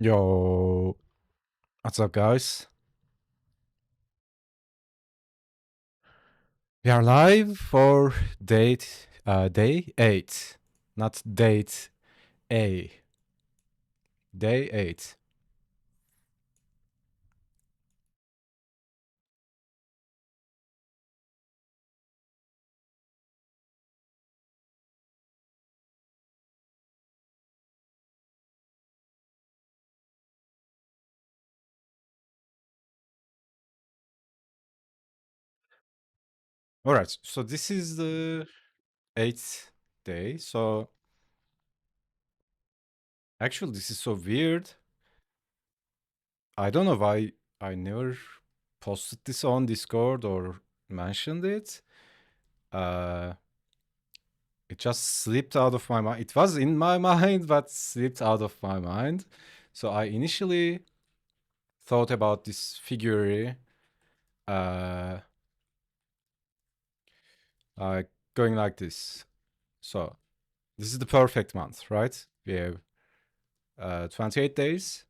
Yo, what's up, guys? We are live for day 8, not date A, day 8. All right, so this is the 8th day. So actually, this is so weird. I don't know why I never posted this on Discord or mentioned it. Uh, it just slipped out of my mind. It was in my mind, but slipped out of my mind. So I initially thought about this Figuary uh, uh, going like this. So this is the perfect month, right? We have 28 days,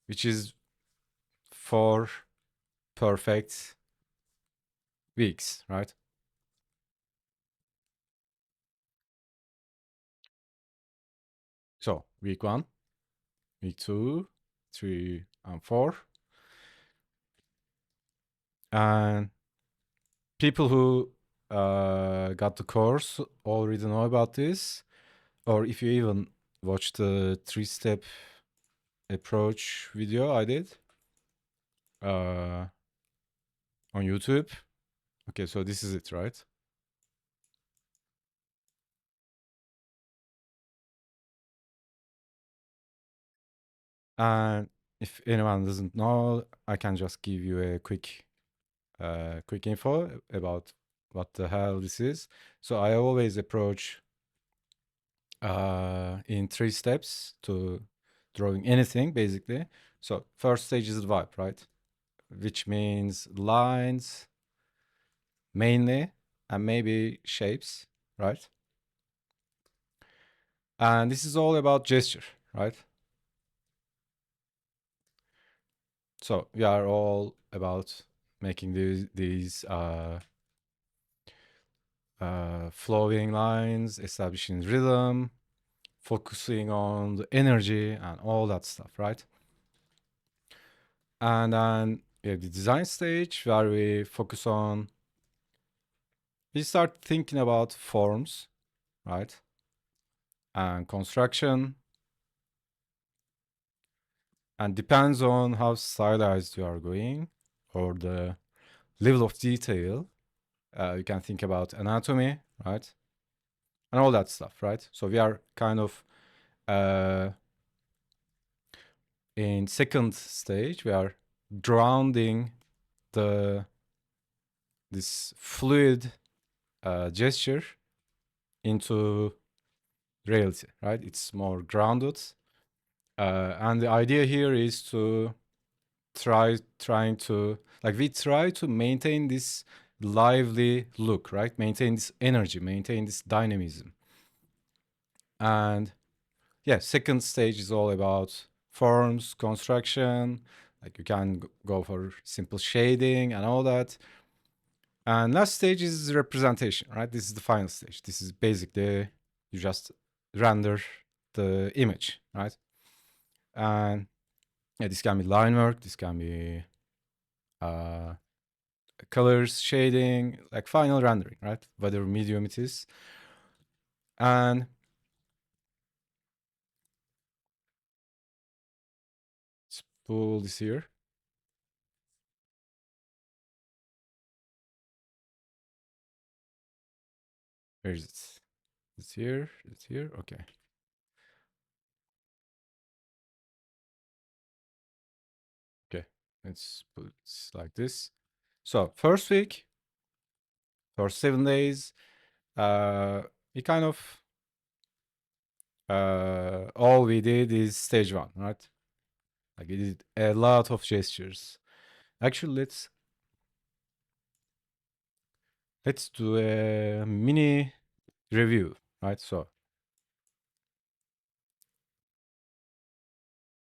which is 4 perfect weeks, right? So week 1, week 2, 3, and 4. And people who got the course already know about this. Or if you even watch the 3-step approach video I did uh, on YouTube. Okay, so this is it, right? And if anyone doesn't know, I can just give you a quick info about what the hell this is. So I always approach in 3 steps to drawing anything, basically. So first stage is the vibe, right? Which means lines mainly, and maybe shapes, right? And this is all about gesture, right? So we are all about making these flowing lines, establishing rhythm, focusing on the energy and all that stuff, right? And then we have the design stage where we start thinking about forms, right? And construction, and depends on how stylized you are going or the level of detail. You can think about anatomy, right? And all that stuff, right? So we are kind of uh, in second stage, we are grounding the this fluid gesture into reality, right? It's more grounded, and the idea here is to trying to like we try to maintain this lively look, right? Maintain this energy, maintain this dynamism, and yeah, second stage is all about forms, construction. Like you can go for simple shading and all that. And last stage is representation, right? This is the final stage. This is basically you just render the image, right? And yeah, this can be line work, this can be uh, colors, shading, like final rendering, right? Whatever medium it is. And let's pull this here. Where is it? It's here. It's here. Okay. Okay. Let's put it like this. So first week, first 7 days, uh, we kind of all we did is stage 1, right? Like we did a lot of gestures. Actually, let's do a mini review, right? So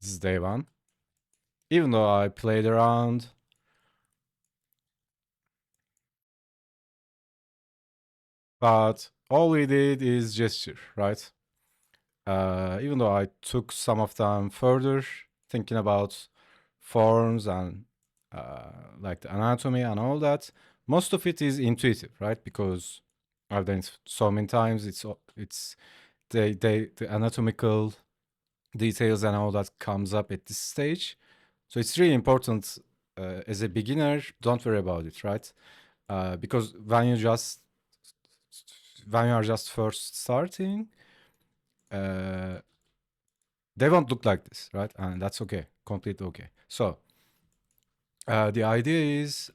This is day one. Even though I played around, but all we did is gesture, right? Even though I took some of them further, thinking about forms and like the anatomy and all that, most of it is intuitive, right? Because I've done it so many times. It's the anatomical details and all that comes up at this stage. So it's really important as a beginner. Don't worry about it, right? Because when you are just first starting, uh, they won't look like this, right? And that's okay, completely okay. So the idea is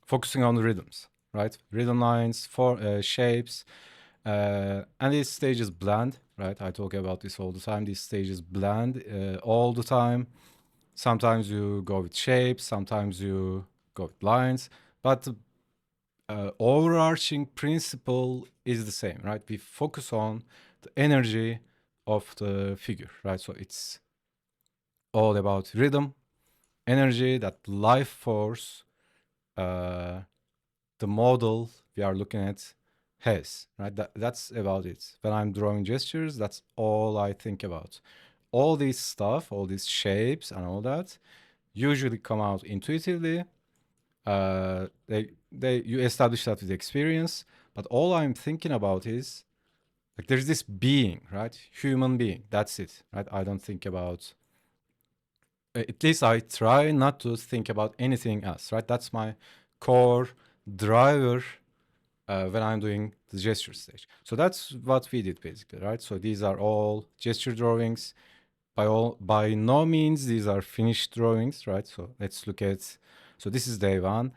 focusing on the rhythms, right? Rhythm lines, for shapes, and these stages blend, right? I talk about this all the time. These stages blend all the time. Sometimes you go with shapes, sometimes you go with lines, but the overarching principle is the same, right? We focus on the energy of the figure, right? So it's all about rhythm, energy, that life force, uh, the model we are looking at has, right? That's about it. When I'm drawing gestures, that's all I think about. All this stuff, all these shapes and all that usually come out intuitively. They you establish that with experience, but all I'm thinking about is like there's this being, right? Human being. That's it, right? I don't think about at least I try not to think about anything else, right? That's my core driver when I'm doing the gesture stage. So that's what we did basically, right? So these are all gesture drawings. By no means these are finished drawings, right? So let's look at. So this is day one,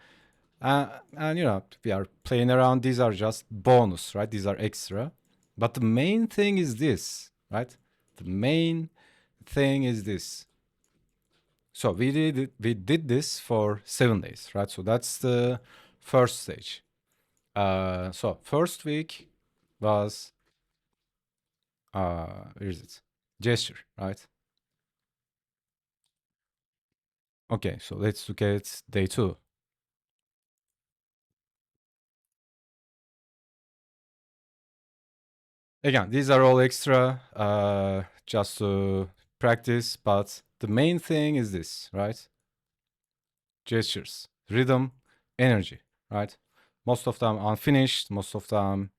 and you know we are playing around. These are just bonus, right? These are extra, but the main thing is this, right? The main thing is this. So we did this for 7 days, right? So that's the first stage. So first week was where is it? Gesture, right? Okay, so let's look at day two. Again, these are all extra, just to practice, but the main thing is this, right? Gestures, rhythm, energy, right? Most of them unfinished, most of them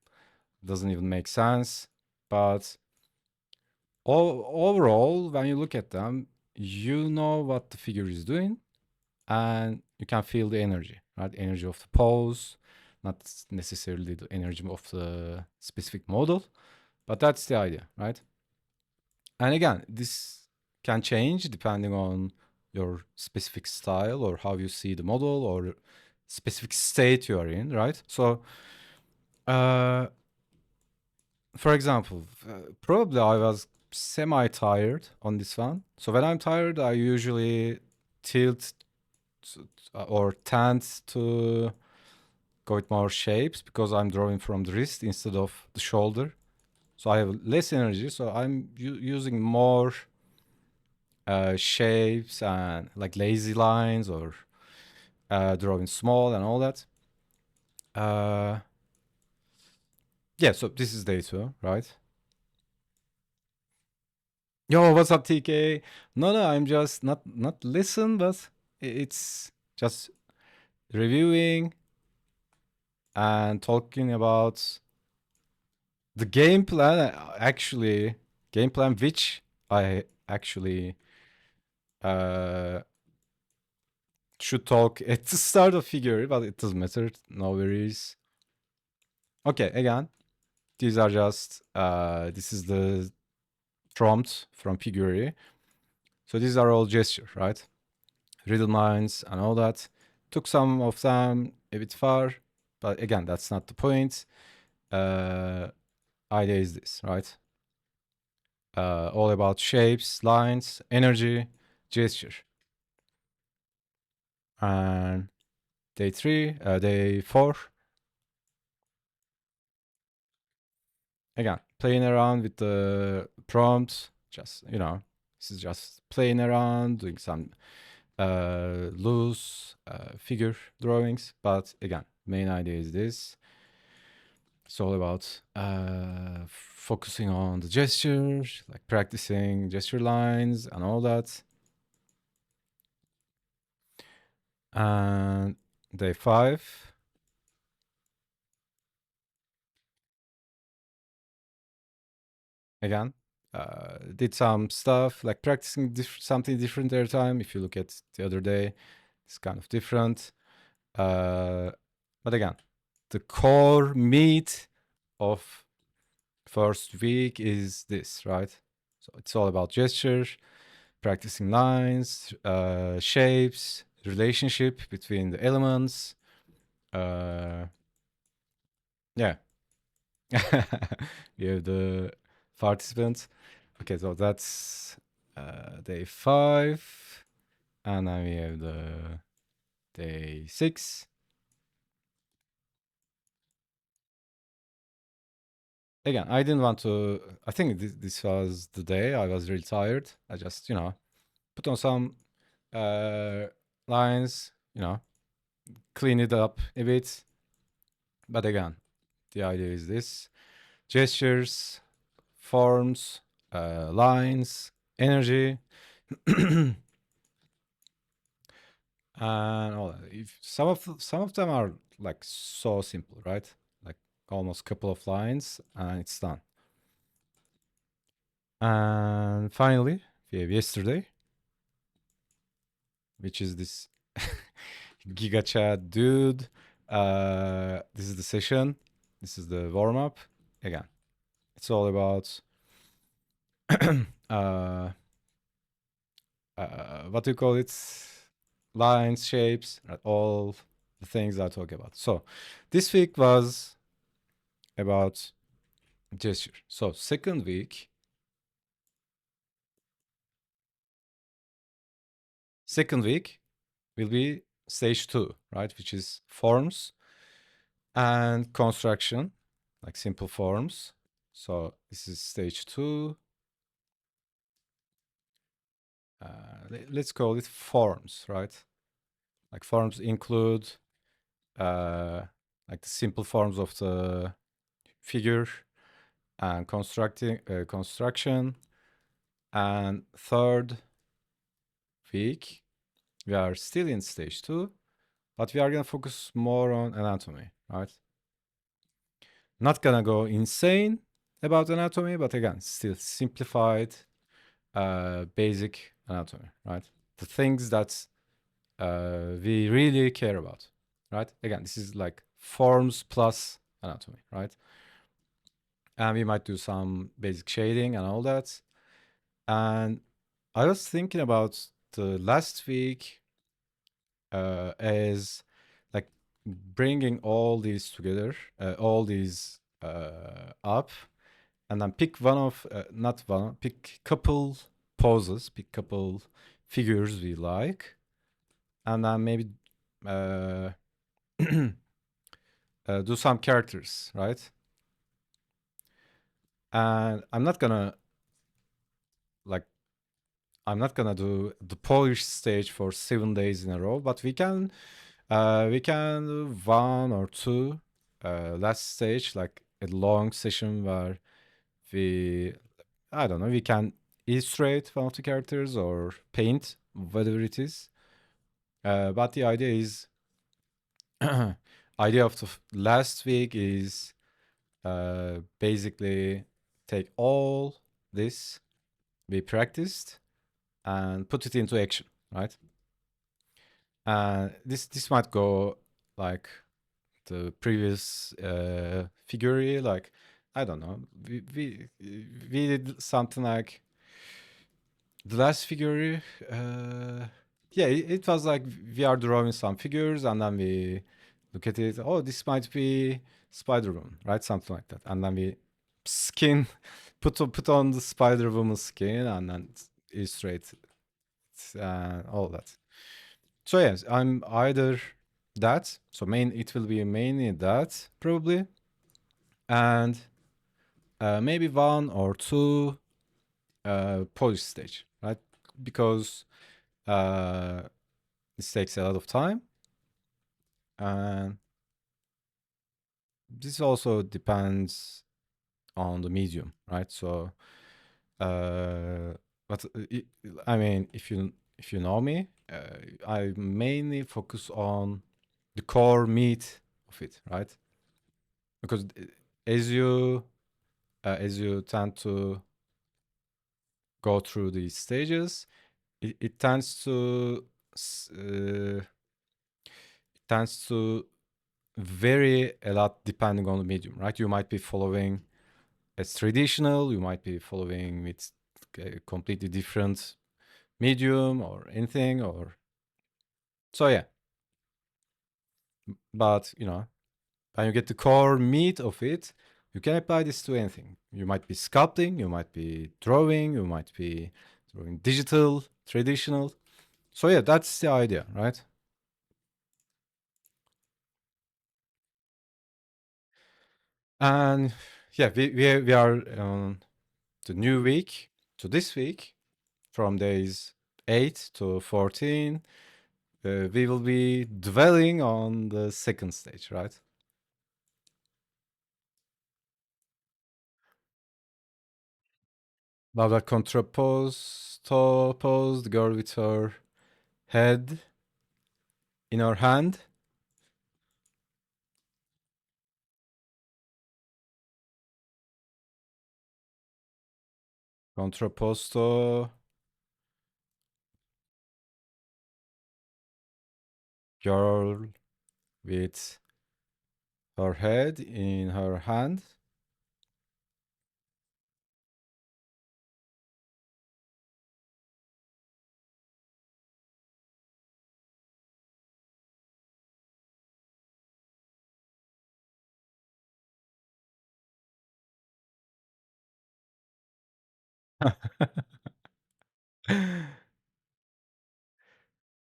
doesn't even make sense, but overall, when you look at them, you know what the figure is doing, and you can feel the energy, right? Energy of the pose, not necessarily the energy of the specific model, but that's the idea, right? And again, this can change depending on your specific style or how you see the model or specific state you are in, right? So, uh, for example, probably I was semi-tired on this one. So when I'm tired, I usually tilt or tend to go with more shapes because I'm drawing from the wrist instead of the shoulder. So I have less energy. So I'm using more shapes and like lazy lines or drawing small and all that. Uh, yeah, so this is day two, right? Yo, what's up, TK? No, no, I'm just not listen, but it's just reviewing and talking about the game plan. Actually, game plan which I actually uh, should talk at the start of Figuary, but it doesn't matter. No worries. Okay, again, these are just this is the prompt from Figuary. So these are all gesture, right? Riddle lines and all that. Took some of them a bit far, but again, that's not the point. Uh, idea is this, right? All about shapes, lines, energy, gesture. And day four, again, playing around with the prompts, just, you know, This is just playing around, doing some loose figure drawings. But again, main idea is this. It's all about focusing on the gestures, like practicing gesture lines and all that. And day 5. Again, did some stuff like practicing something different every time. If you look at the other day, it's kind of different. But again, the core meat of first week is this, right? So it's all about gestures, practicing lines, shapes, relationship between the elements. Yeah. We have the participants. Okay, so that's day 5. And then we have the day 6. Again, I didn't want to. I think this was the day I was really tired. I just, put on some uh, lines, clean it up a bit. But again, the idea is this: gestures, forms, lines, energy, and all that. If some of them are like so simple, right? Like almost couple of lines, and it's done. And finally, we have yesterday, which is this Giga Chat dude. This is the session. This is the warm up. Again, it's all about uh, what do you call it? Lines, shapes, right? All the things I talk about. So this week was about gesture. So second week will be stage 2, right? Which is forms and construction, like simple forms. So this is stage 2. Let's call it forms, right? Like forms include like the simple forms of the figure and construction. And third week, we are still in stage 2, but we are gonna focus more on anatomy, right? Not gonna go insane about anatomy, but again, still simplified, basic anatomy, right? The things that we really care about, right? Again, this is like forms plus anatomy, right? And we might do some basic shading and all that. And I was thinking about the last week as like bringing all these together, all these up, and then pick one of, not one, pick couple poses, pick couple figures we like, and then maybe uh, do some characters, right? And like I'm not gonna do the Polish stage for 7 days in a row, but we can do one or two last stage, like a long session where we I don't know, we can illustrate one of the characters or paint whatever it is. But the idea is idea of the last week is basically take all this we practiced and put it into action, right? This might go like the previous Figuary, like I don't know. We did something like the last Figuary. Yeah, it was like we are drawing some figures and then we look at it. Oh, this might be Spider-Woman, right? Something like that. And then we skin put on the Spider-Woman skin and then illustrate all that. So yes, I'm either that. So it will be mainly that probably, and maybe one or two Polish stage, right? because uh, this takes a lot of time, and this also depends on the medium, right? So, uh, but I mean, if you know me, I mainly focus on the core meat of it, right? Because as you as you tend to go through these stages, it tends to tends to vary a lot depending on the medium, right? You might be following as traditional, you might be following with a completely different medium or anything, or so yeah. But when you get the core meat of it, you can apply this to anything. You might be sculpting, you might be drawing, you might be drawing digital, traditional. So yeah, that's the idea, right? And yeah, we are on the new week. So this week, from days 8 to 14, we will be dwelling on the second stage, right? Now that contrapposed girl with her head in her hand. Contrapposto girl with her head in her hand.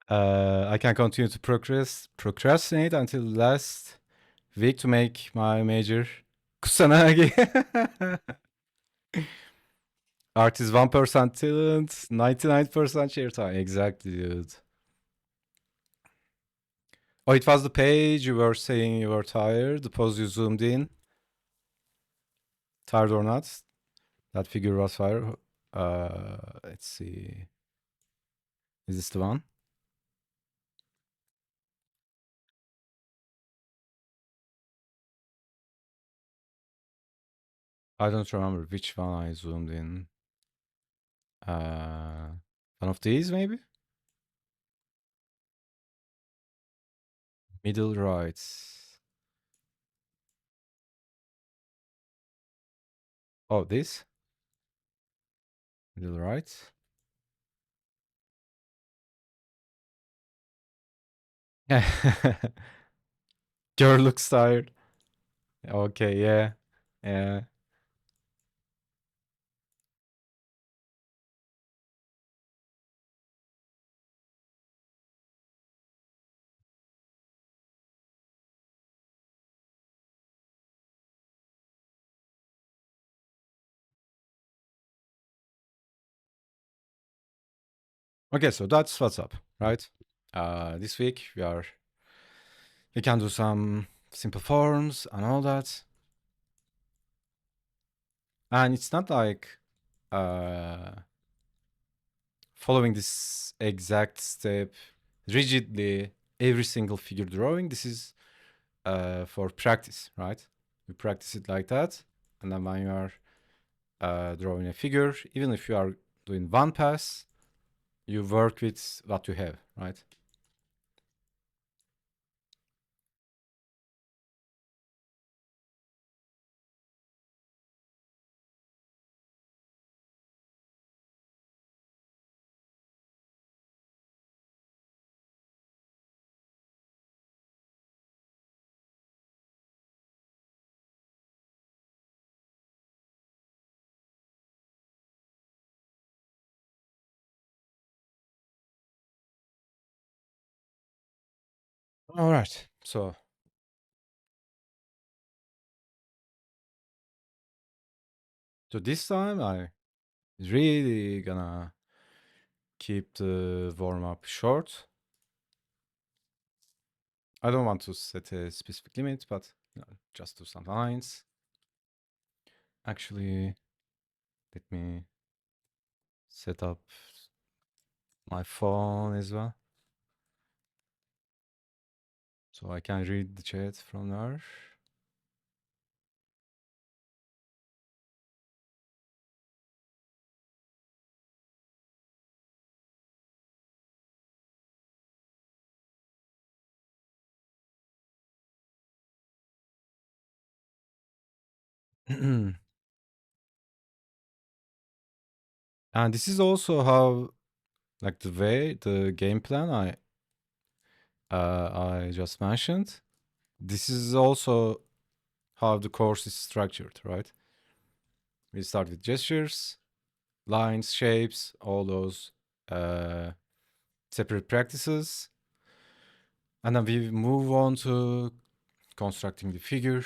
I can continue to procrastinate until last week to make my major Kusanagi. Art is 1% talent, 99% share time. Exactly, dude. Oh, it was the page you were saying you were tired. The pose you zoomed in. Tired or not? That figure was fire. Let's see. Is this the one? I don't remember which one I zoomed in. Uh, one of these, maybe? Middle right. Oh, this? Middle right. Girl looks tired. Okay, yeah. Yeah. Okay, so that's what's up, right? This week we can do some simple forms and all that. And it's not like uh following this exact step rigidly every single figure drawing. This is for practice, right? You practice it like that, and then when you are drawing a figure, even if you are doing one pass, you work with what you have, right? All right. So this time I really gonna keep the warm-up short. I don't want to set a specific limit, but just do some lines. Actually, let me set up my phone as well, so I can read the chat from there. And this is also how, like, the game plan I just mentioned. This is also how the course is structured, right? We start with gestures, lines, shapes, all those separate practices, and then we move on to constructing the figure.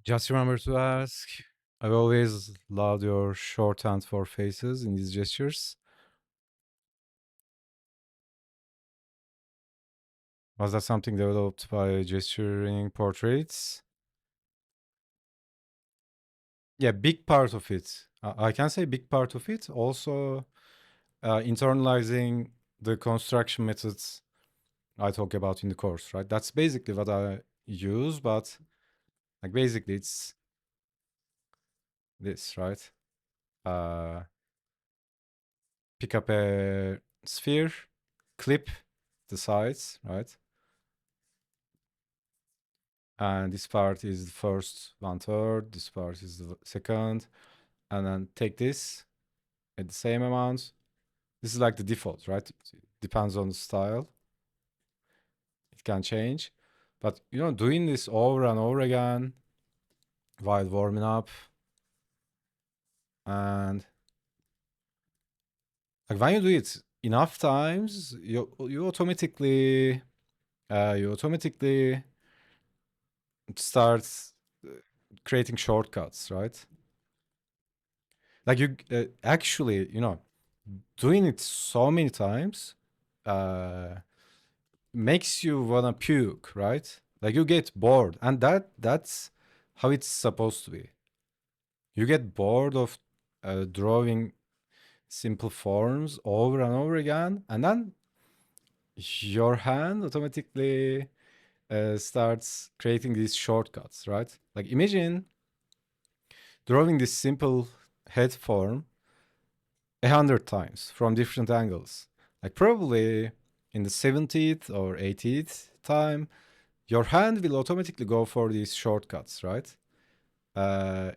Just remember to ask. I've always loved your shorthand for faces in these gestures. Was that something developed by gesturing portraits? Yeah, big part of it. I can say big part of it. Also, internalizing the construction methods I talk about in the course, right? That's basically what I use, but like basically it's this, right? Uh, Pick up a sphere, clip the sides, right? And this part is the first one third, this part is the second, and then take this at the same amount. This is like the default, right? It depends on the style. It can change. But you know, doing this over and over again while warming up, and like when you do it enough times, you automatically start uh, creating shortcuts, right? Like you actually, you know, doing it so many times uh, makes you wanna puke, right? Like you get bored, and that's how it's supposed to be. You get bored of drawing simple forms over and over again, and then your hand automatically starts creating these shortcuts, right? Like imagine drawing this simple head form 100 times from different angles. Like probably in the 70th or 80th time, your hand will automatically go for these shortcuts, right? Uh,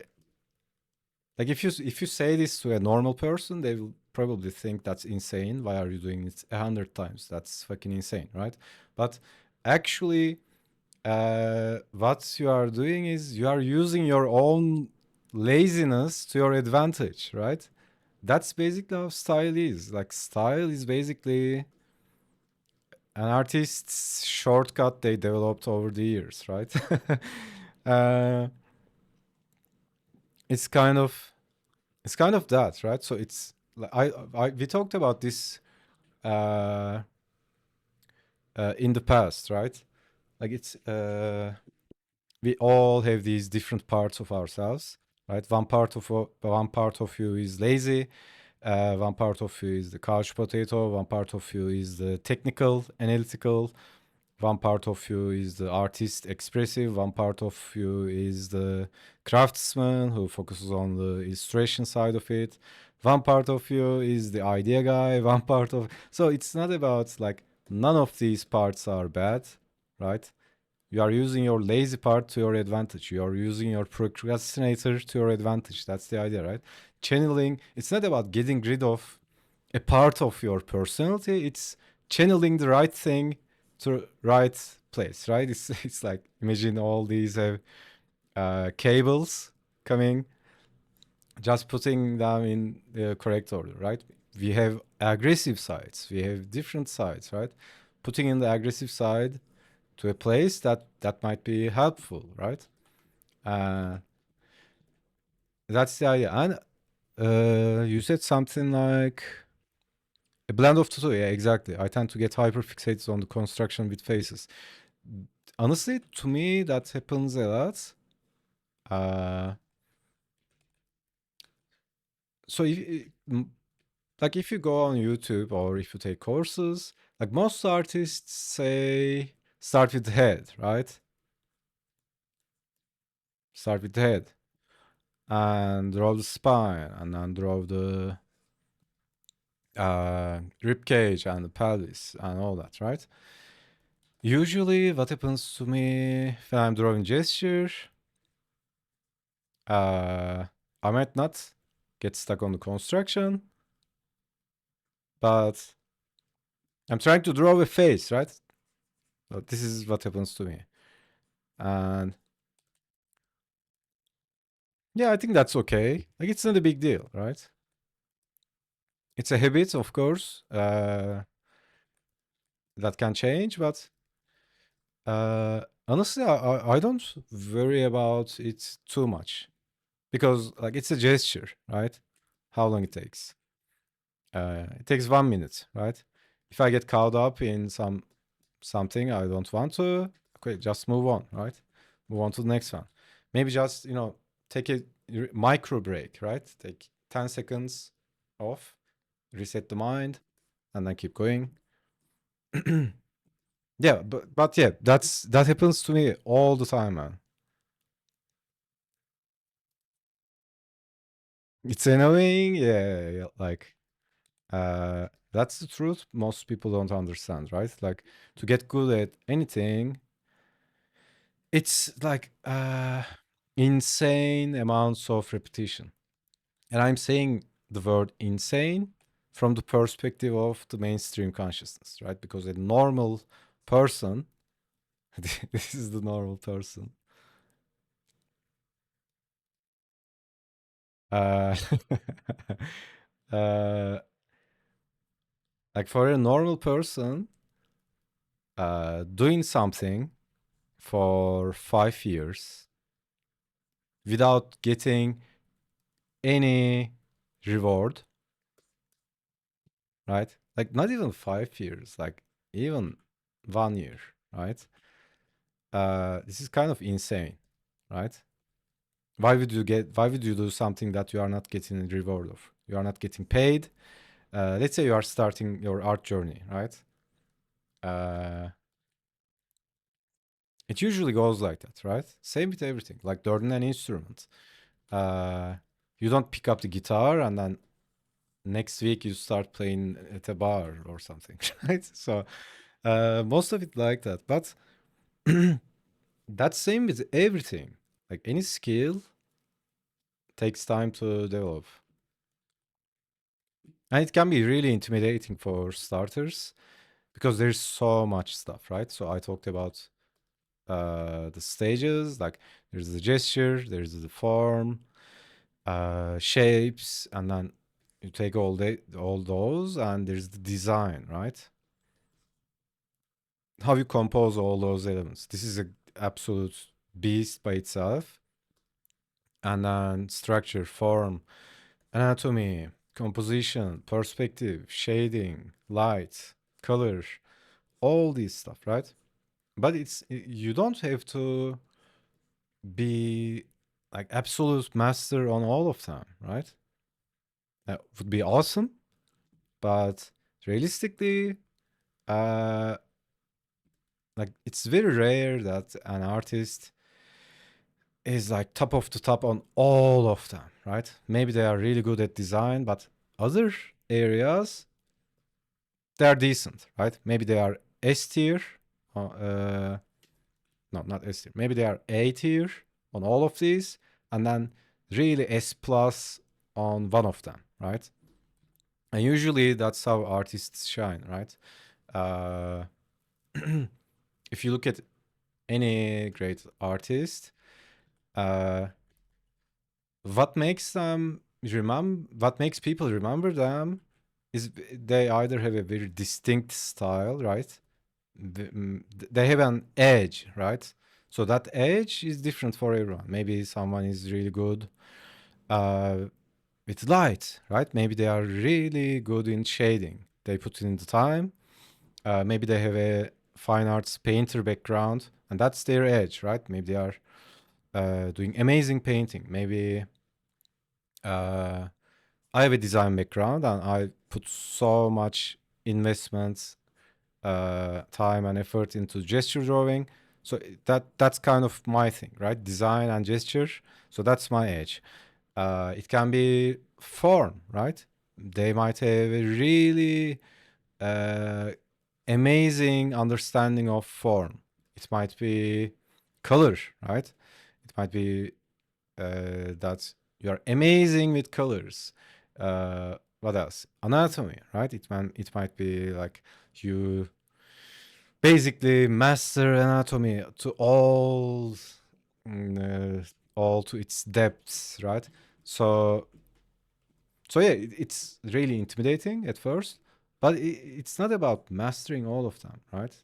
like if you say this to a normal person, they will probably think that's insane. Why are you doing it 100 times? That's fucking insane, right? But actually, what you are doing is you are using your own laziness to your advantage, right? That's basically how style is. Like style is basically an artist's shortcut they developed over the years, right? uh, it's kind of that, right? So it's we talked about this uh, in the past, right? Like it's we all have these different parts of ourselves, right? One part of you is lazy. One part of you is the couch potato. One part of you is the technical, analytical. One part of you is the artist, expressive. One part of you is the craftsman who focuses on the illustration side of it. One part of you is the idea guy. One part of so it's not about like none of these parts are bad, right? You are using your lazy part to your advantage. You are using your procrastinator to your advantage. That's the idea, right? Channeling, it's not about getting rid of a part of your personality. It's channeling the right thing to right place, right? It's like imagine all these cables coming, just putting them in the correct order, right? We have aggressive sides. We have different sides, right? Putting in the aggressive side to a place that might be helpful, right? Uh, that's the idea. And you said something like a blend of the two. Yeah, exactly. I tend to get hyper fixated on the construction with faces. Honestly, to me, that happens a lot. Uh, so like if you go on YouTube or if you take courses, like most artists say, start with the head, right? Start with the head and draw the spine and then draw the rib cage and the pelvis and all that, right? Usually, what happens to me when I'm drawing gesture, uh, I might not get stuck on the construction, but I'm trying to draw a face, right? But this is what happens to me, and yeah, I think that's okay. Like it's not a big deal, right? It's a habit, of course, that can change, but honestly, I don't worry about it too much because like it's a gesture, right? How long it takes? It takes 1 minute, right? If I get caught up in something I don't want to, okay, just move on, right? Move on to the next one. Maybe just take a micro break, right? Take 10 seconds off, reset the mind, and then keep going. Yeah, but yeah, that happens to me all the time, man. It's annoying, yeah, yeah, like that's the truth. Most people don't understand, right? Like to get good at anything, it's like insane amounts of repetition. And I'm saying the word insane from the perspective of the mainstream consciousness, right? Because a normal person, this is the normal person. Uh, uh, like for a normal person, doing something for 5 years without getting any reward, right? Like not even 5 years, like even 1 year, right? This is kind of insane, right? Why would you do something that you are not getting a reward of? You are not getting paid. Let's say you are starting your art journey, right? Uh, it usually goes like that, right? Same with everything. Like learning an instrument. Uh, you don't pick up the guitar and then next week you start playing at a bar or something, right? So most of it like that. But that's same with everything. Like any skill takes time to develop. And it can be really intimidating for starters because there's so much stuff, right? So I talked about the stages, like there's the gesture, there's the form, shapes, and then you take all those, and there's the design, right? How you compose all those elements. This is a absolute beast by itself. And then structure, form, anatomy, composition, perspective, shading, light, color, all this stuff, right? But you don't have to be like absolute master on all of them, right? That would be awesome, but realistically, uh, like it's very rare that an artist is like top of the top on all of them, right? Maybe they are really good at design, but other areas they are decent, right? Maybe they are S tier. No, not S tier. Maybe they are A tier on all of these, and then really S plus on one of them, right? And usually that's how artists shine, right? Uh, if you look at any great artist, uh, what makes people remember them is they either have a very distinct style, right? They have an edge, right? So that edge is different for everyone. Maybe someone is really good uh, with light, right? Maybe they are really good in shading. They put in the time. Maybe they have a fine arts painter background, and that's their edge, right? Maybe they are doing amazing painting. Maybe uh, I have a design background, and I put so much investment, time, and effort into gesture drawing. So that's kind of my thing, right? Design and gesture. So that's my edge. It can be form, right? They might have a really uh, amazing understanding of form. It might be color, right? It might be that you're amazing with colors. What else? Anatomy, right? It might be like you basically master anatomy to all to its depths, right? So yeah, it's really intimidating at first, but it's not about mastering all of them, right?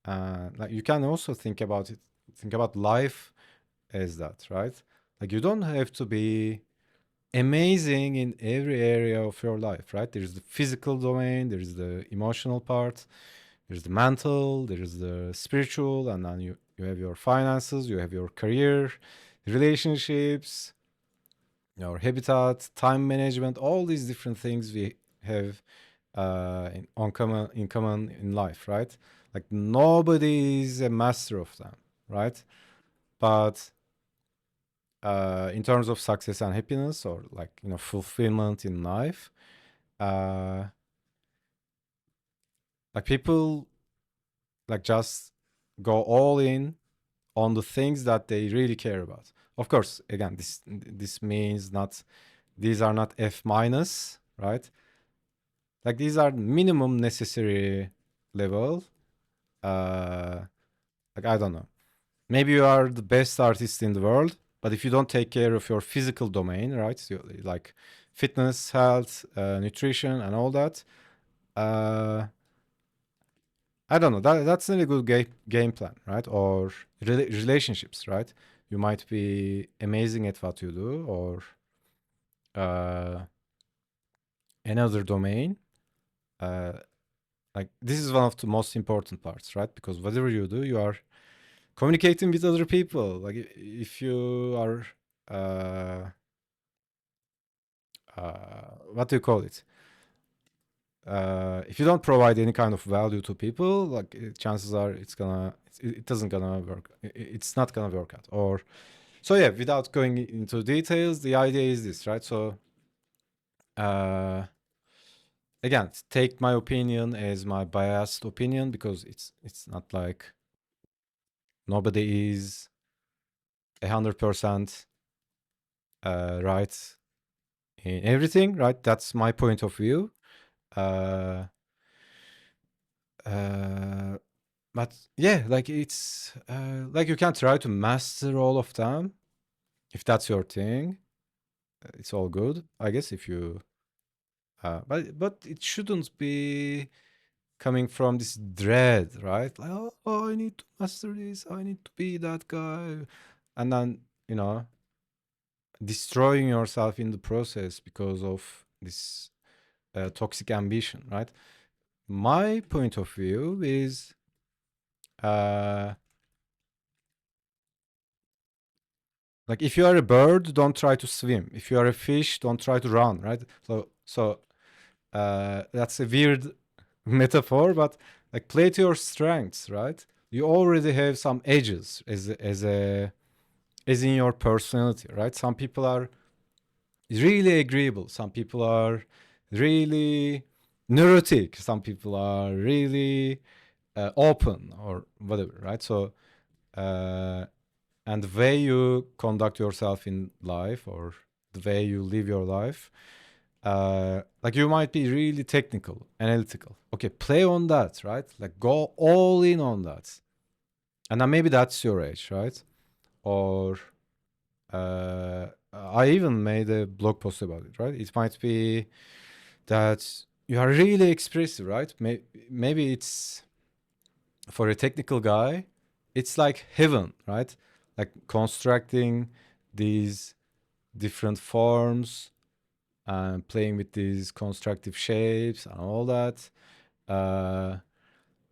Like you can also think about life as that, right? Like you don't have to be amazing in every area of your life, right? There's the physical domain, there's the emotional part, there's the mental, there's the spiritual, and then you have your finances, you have your career, relationships, your habitat, time management, all these different things we have in common in life, right? Like nobody is a master of them, right? But in terms of success and happiness, or like fulfillment in life, uh, like people like just go all in on the things that they really care about. Of course, again, this means not these are not F minus, right? Like these are minimum necessary level. Uh, like I don't know. Maybe you are the best artist in the world, but if you don't take care of your physical domain, right? So, like fitness, health, nutrition, and all that. Uh, I don't know. That's not a good game plan, right? Or relationships, right? You might be amazing at what you do, or uh, another domain. Uh, like this is one of the most important parts, right? Because whatever you do, you are communicating with other people. Like if you are, uh, what do you call it? If you don't provide any kind of value to people, like chances are it doesn't gonna work. It's not gonna work out. Or so yeah. Without going into details, the idea is this, right? So uh, again, take my opinion as my biased opinion because it's not like nobody is 100% right in everything, right? That's my point of view. Uh, uh, but yeah, like it's like you can try to master all of them if that's your thing. It's all good, I guess. If you, but it shouldn't be coming from this dread, right? Like, oh, I need to master this. I need to be that guy, and then you know destroying yourself in the process because of this toxic ambition, right? My point of view is uh, like if you are a bird, don't try to swim. If you are a fish, don't try to run, right? So that's a weird metaphor, but like play to your strengths, right? You already have some edges as in your personality, right? Some people are really agreeable. Some people are really neurotic. Some people are really open or whatever, right? So, uh, and the way you conduct yourself in life or the way you live your life, like you might be really technical, analytical. Okay, play on that, right? Like go all in on that. And then maybe that's your age, right? Or I even made a blog post about it, right? It might be that you are really expressive, right? Maybe it's for a technical guy, it's like heaven, right? Like constructing these different forms and playing with these constructive shapes and all that. Uh,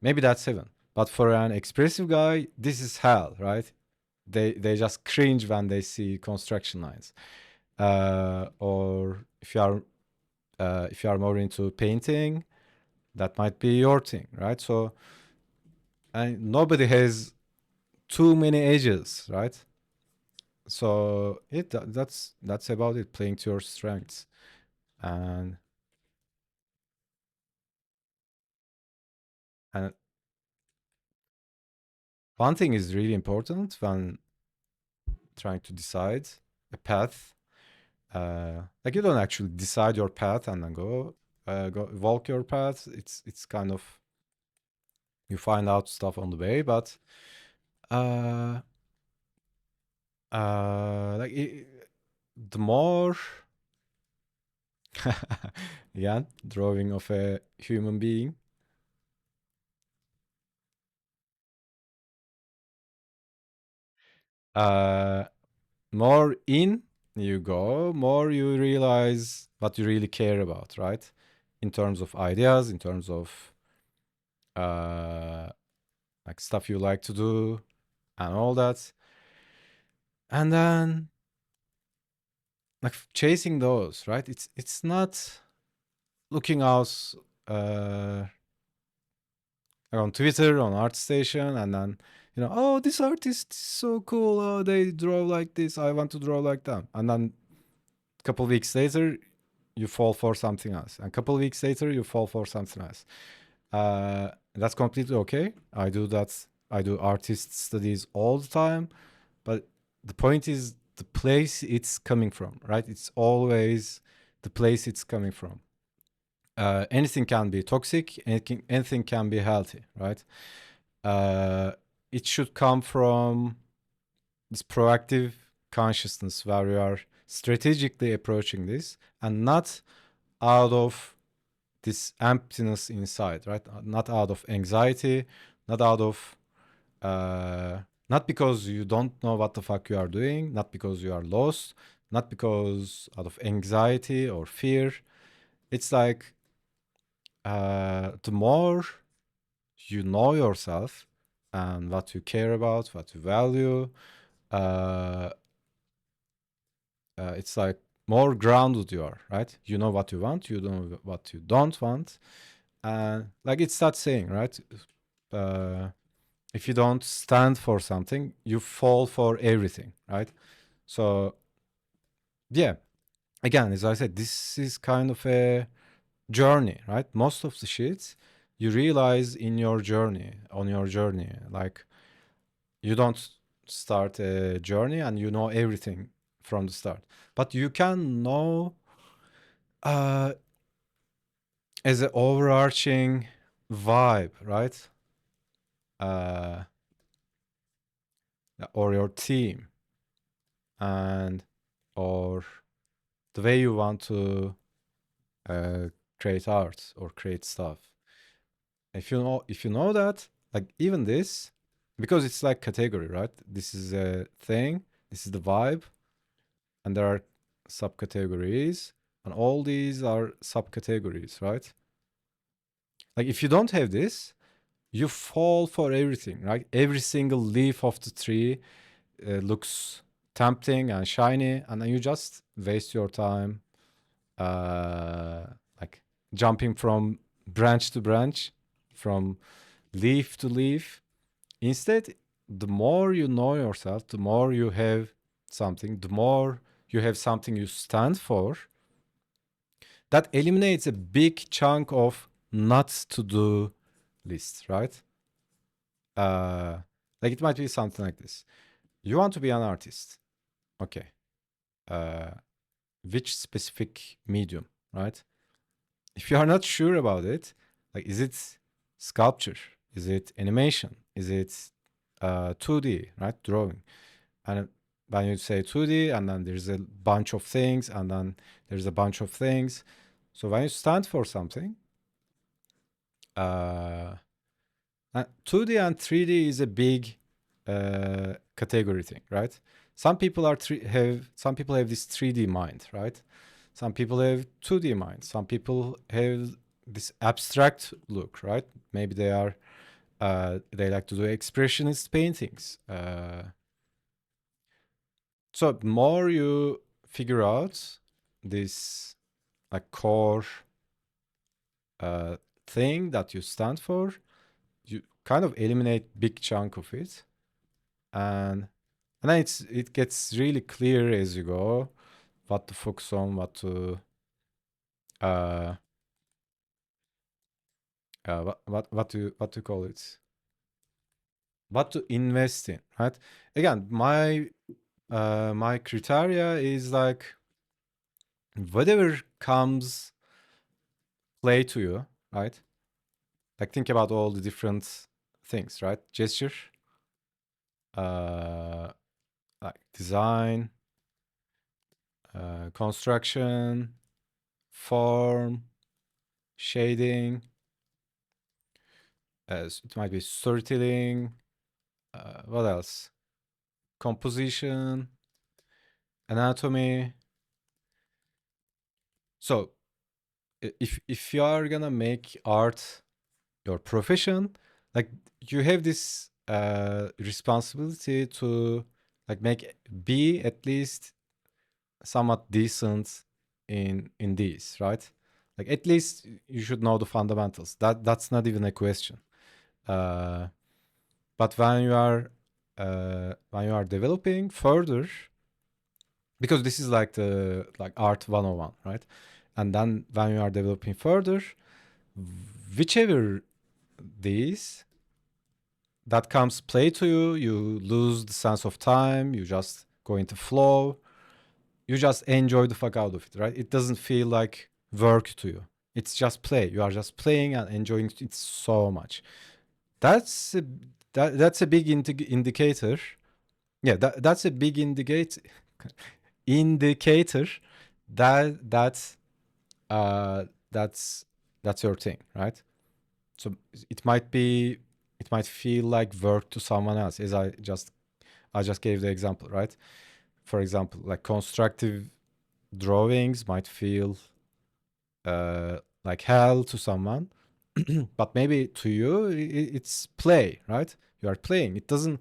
Maybe that's heaven. But for an expressive guy, this is hell, right? They just cringe when they see construction lines. Or if you are more into painting, that might be your thing, right? So and nobody has too many edges, right? So that's about it. Playing to your strengths, and and one thing is really important when trying to decide a path. Like you don't actually decide your path and then go walk your path. It's kind of you find out stuff on the way, but uh, like the more yeah, drawing of a human being. Uh, more in you go, more you realize what you really care about, right? In terms of ideas, in terms of uh, like stuff you like to do and all that. And then like chasing those, right? It's not looking out uh, on Twitter, on ArtStation, and then oh, this artist is so cool. Oh, they draw like this. I want to draw like them. And then a couple weeks later, you fall for something else. And a couple weeks later, you fall for something else. That's completely okay. I do that. I do artist studies all the time. But the point is the place it's coming from, right? It's always the place it's coming from. Anything can be toxic, anything can be healthy, right? Uh, it should come from this proactive consciousness where you are strategically approaching this and not out of this emptiness inside, right? Not out of anxiety, not out of, not because you don't know what the fuck you are doing, not because you are lost, not because out of anxiety or fear. It's like the more you know yourself and what you care about, what you value, uh, it's like more grounded you are, right? You know what you want, you know what you don't want. And like it's that saying, right? Uh, if you don't stand for something, you fall for everything, right? So, yeah, again, as I said, this is kind of a journey, right? Most of the shit you realize in your journey, on your journey. Like, you don't start a journey and you know everything from the start, but you can know uh, as an overarching vibe, right? Uh, or your team, and or the way you want to uh, create art or create stuff. If you know that, like even this, because it's like category, right? This is a thing. This is the vibe, and there are subcategories, and all these are subcategories, right? Like if you don't have this, you fall for everything, right? Every single leaf of the tree looks tempting and shiny, and then you just waste your time, like jumping from branch to branch, from leaf to leaf. Instead, the more you know yourself, the more you have something, the more you have something you stand for, that eliminates a big chunk of not to do lists, right? Uh, like it might be something like this. You want to be an artist. Okay. Uh, which specific medium, right? If you are not sure about it, like is it sculpture? Is it animation? Is it 2D, right? Drawing. And when you say 2D, and then there's a bunch of things, and then there's a bunch of things. So when you stand for something, uh, 2D and 3D is a big category thing, right? Some people have this 3D mind, right? Some people have 2D mind. Some people have this abstract look, right? Maybe they like to do expressionist paintings. So the more you figure out this like core uh, thing that you stand for, you kind of eliminate big chunk of it, and then it gets really clear as you go what to focus on, uh, what to call it, what to invest in, right? Again, my criteria is like whatever comes play to you, right? Like think about all the different things, right? Gesture, uh, like design, construction, form, shading. It might be storytelling. What else? composition, anatomy. So if you are gonna make art your profession, like you have this responsibility to like be at least somewhat decent in these, right? Like at least you should know the fundamentals. That's not even a question. Uh, but when you are developing further, because this is like the like art 101, right? And then when you are developing further, whichever these that comes play to you, you lose the sense of time, you just go into flow, you just enjoy the fuck out of it, right? It doesn't feel like work to you. It's just play. You are just playing and enjoying it so much. That's a, that's a big indicator. Yeah, that's a big indicator that uh that's that's your thing, right? So it might feel like work to someone else, as I just gave the example, right? For example, like constructive drawings might feel like hell to someone, but maybe to you it's play, right? You are playing. It doesn't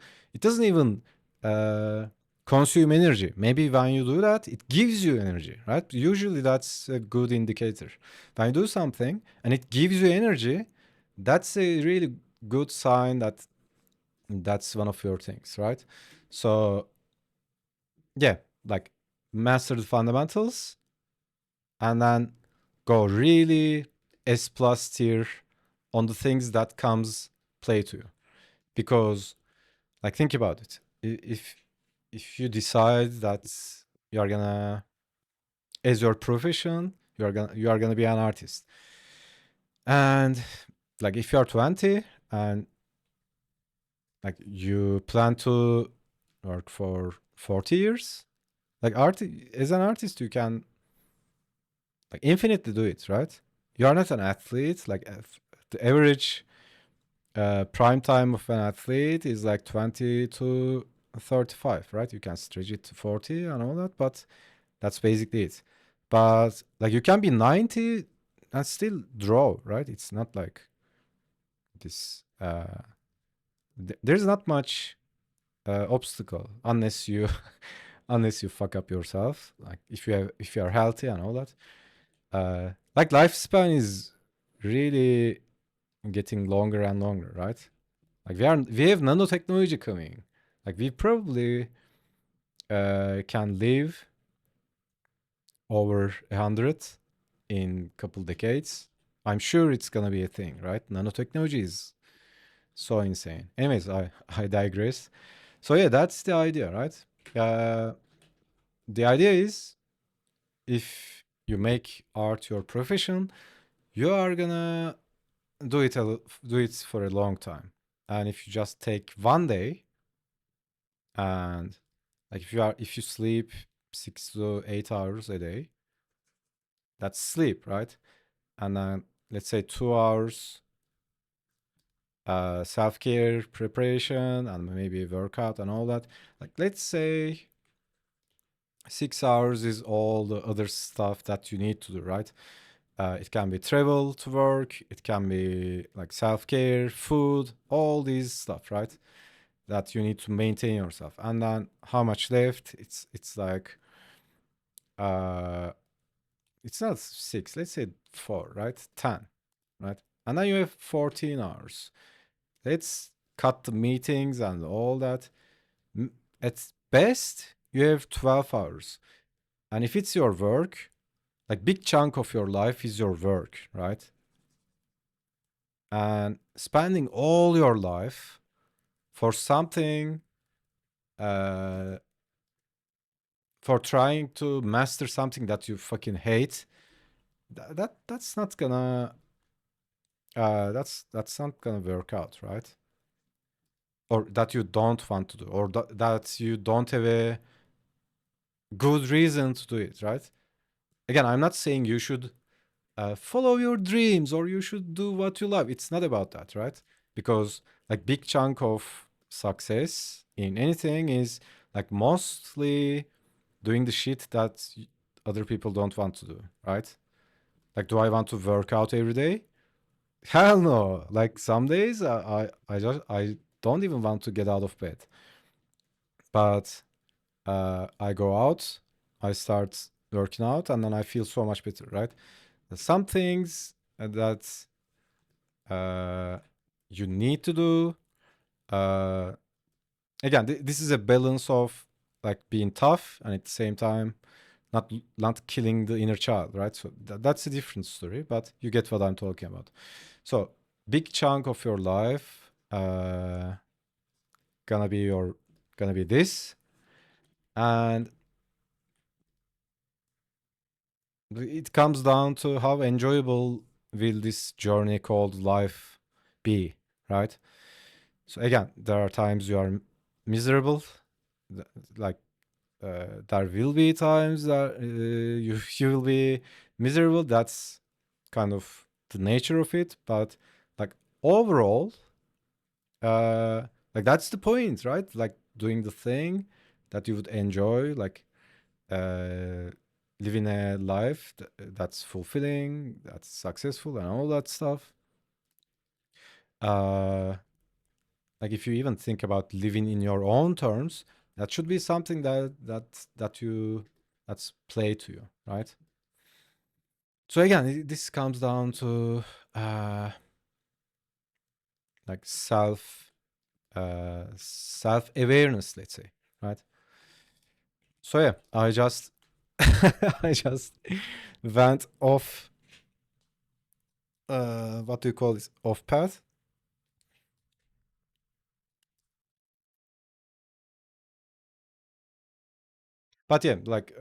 even uh, consume energy. Maybe when you do that, it gives you energy, right? Usually that's a good indicator. When you do something and it gives you energy, that's a really good sign that that's one of your things, right? So yeah, like master the fundamentals and then go really S plus tier on the things that comes play to you. Because like think about it. If you decide that you are gonna as your profession, you are gonna be an artist. And like if you are 20 and like you plan to work for 40 years, like art as an artist you can like infinitely do it, right? You are not an athlete. Like the average prime time of an athlete is like 20 to 35, right? You can stretch it to 40 and all that, but that's basically it. But like you can be 90 and still draw, right? It's not like this. There's not much obstacle unless you unless you fuck up yourself. Like if you are healthy and all that. Like lifespan is really getting longer and longer, right? Like we have nanotechnology coming. Like we probably can live over 100 in couple decades. I'm sure it's gonna be a thing, right? Nanotechnology is so insane. Anyways, I digress. So yeah, that's the idea, right? Uh, the idea is if you make art your profession, you are gonna do it for a long time. And if you just take one day and like if you sleep 6 to 8 hours a day, that's sleep, right? And then let's say 2 hours self-care preparation and maybe workout and all that. Like let's say 6 hours is all the other stuff that you need to do, right? It can be travel to work, it can be like self-care, food, all these stuff, right? That you need to maintain yourself. And then how much left? It's like uh it's not 6, let's say 4, right? 10, right? And then you have 14 hours. Let's cut the meetings and all that. At best, you have 12 hours. And if it's your work, like big chunk of your life is your work, right? And spending all your life for something uh for trying to master something that you fucking hate, that's not gonna that's not gonna work out, right? Or that you don't want to do, or that you don't have a good reason to do it, right? Again, I'm not saying you should follow your dreams or you should do what you love. It's not about that, right? Because like big chunk of success in anything is like mostly doing the shit that other people don't want to do, right? Like, do I want to work out every day? Hell no. Like some days I don't even want to get out of bed. But I go out, I start working out, and then I feel so much better, right? Some things that uh, you need to do. Uh, Again, this is a balance of like being tough and at the same time not killing the inner child, right? So that's a different story, but you get what I'm talking about. So big chunk of your life gonna be your gonna be this, and it comes down to how enjoyable will this journey called life be, right? So again, there are times you are miserable, like there will be times that you will be miserable. That's kind of the nature of it, but like overall, uh, like that's the point, right? Like doing the thing that you would enjoy, like uh, living a life that's fulfilling, that's successful, and all that stuff. Uh, like if you even think about living in your own terms, that should be something that's play to you, right? So again, this comes down to uh, like self awareness, let's say, right? So yeah, I just I just went off what do you call this, off path. But yeah, like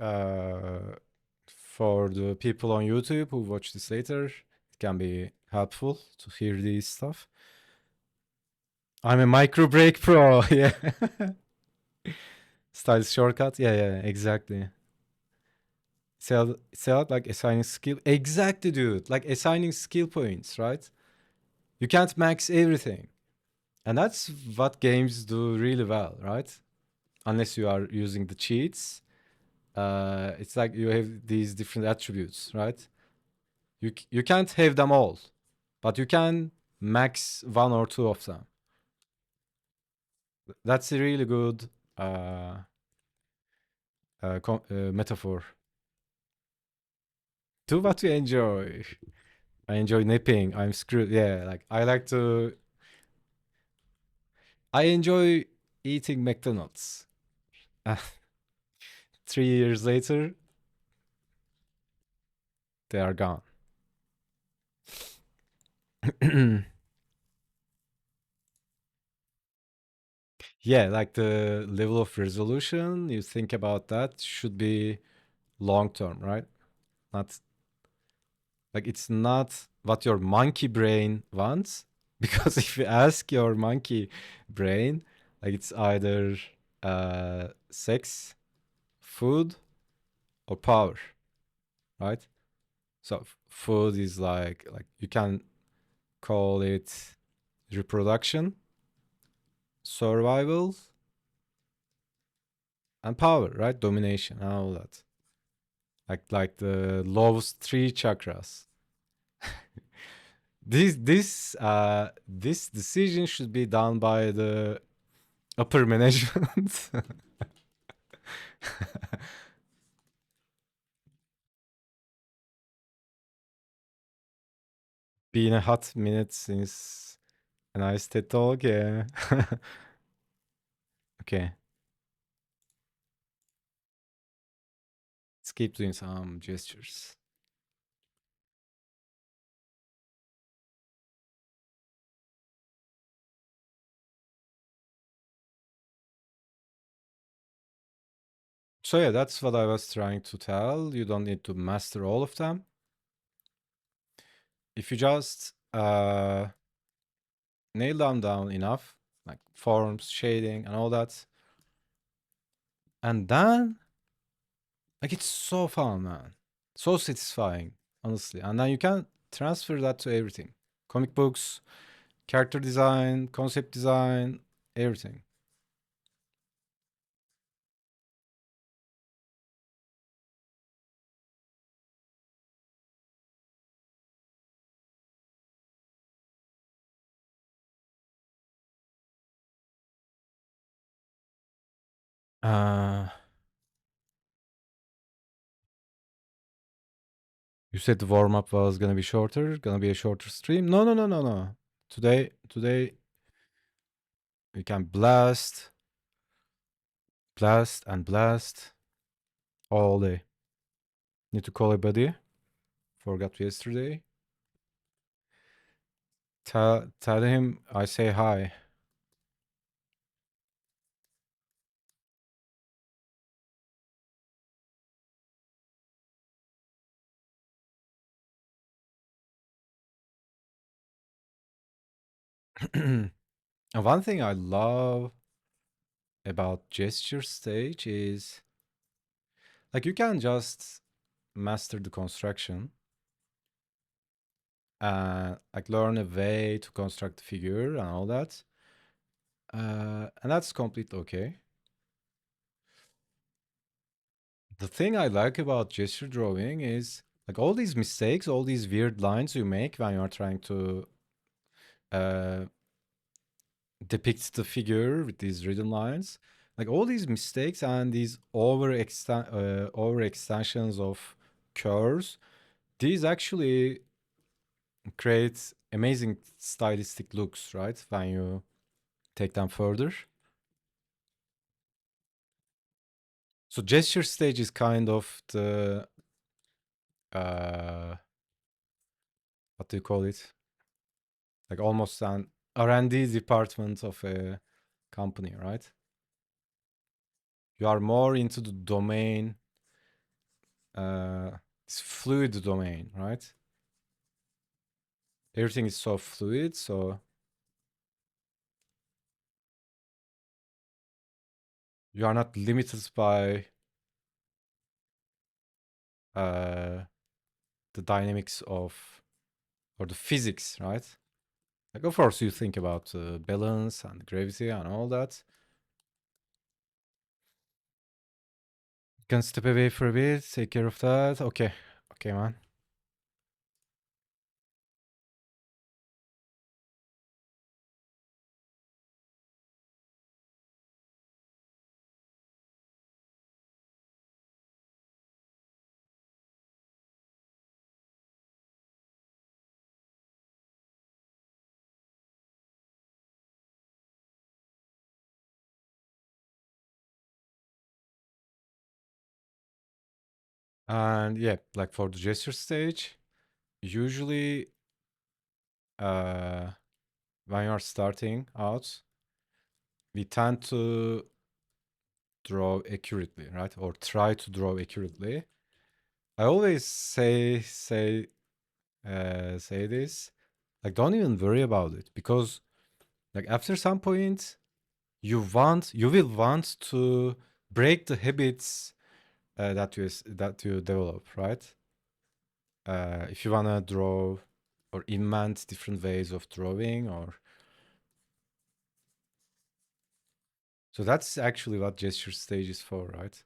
for the people on YouTube who watch this later, it can be helpful to hear this stuff. I'm a micro break pro. Yeah. Style shortcut. Yeah, yeah, exactly. It's like assigning skill. Exactly, dude. Like assigning skill points, right? You can't max everything. And that's what games do really well, right? Unless you are using the cheats. It's like you have these different attributes, right? You can't have them all, but you can max one or two of them. That's a really good metaphor. Do what you enjoy. I enjoy nipping. I'm screwed. Yeah, like I like to. I enjoy eating McDonald's. 3 years later, they are gone. Yeah, like the level of resolution you think about that should be long term, right? Not like it's not what your monkey brain wants. Because if you ask your monkey brain, like it's either sex, food, or power, right? So food is like you can call it reproduction, survival, and power, right? Domination and all that. Like the lowest three chakras. This decision should be done by the upper management. Been a hot minute since a nice TED talk, yeah. Okay, let's keep doing some gestures. So yeah, that's what I was trying to tell. You don't need to master all of them. If you just nail them down enough, like forms, shading, and all that, and then like it's so fun, man, so satisfying, honestly. And then you can transfer that to everything: comic books, character design, concept design, everything. Uh, you said the warm up was gonna be shorter, gonna be a shorter stream. No, no, no, no, no. Today we can blast, blast, and blast all day. Need to call a buddy. Forgot yesterday. Tell him I say hi. And one thing I love about gesture stage is like you can just master the construction and like learn a way to construct the figure and all that. And that's completely okay. The thing I like about gesture drawing is like all these mistakes, all these weird lines you make when you're trying to uh, depict the figure with these written lines. Like all these mistakes and these overextensions of curves, these actually create amazing stylistic looks, right? When you take them further. So gesture stage is kind of the uh, what do you call it? Like almost an R&D department of a company, right? You are more into the domain, it's fluid domain, right? Everything is so fluid, so you are not limited by uh, the dynamics of or the physics, right? Like, of course, you think about balance and gravity and all that. You can step away for a bit, take care of that. Okay, okay, man. And yeah, like for the gesture stage, usually uh, when you're starting out, we tend to draw accurately, right? Or try to draw accurately. I always say this, like don't even worry about it because like after some point you will want to break the habits that you develop, right? If you wanna draw or invent different ways of drawing or so that's actually what gesture stage is for, right?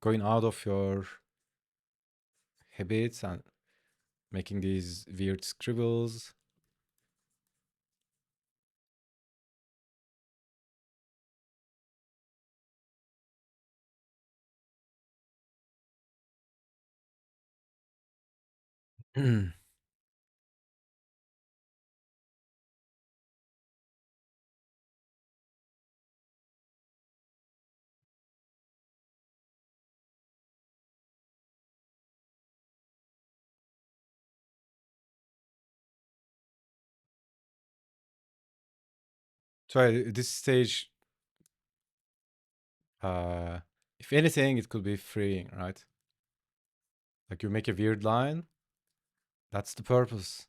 Going out of your habits and making these weird scribbles. So at this stage, uh, if anything, it could be freeing, right? Like you make a weird line, that's the purpose.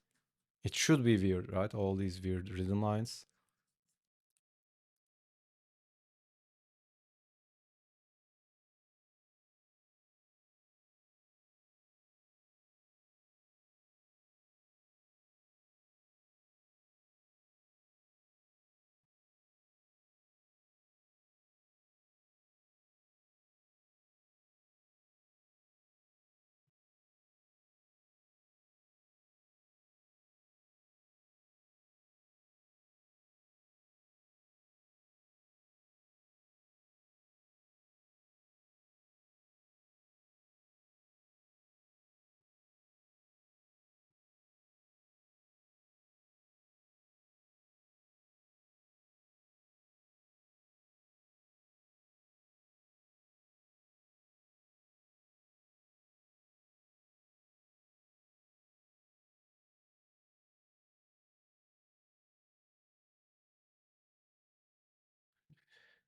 It should be weird, right? All these weird rhythm lines.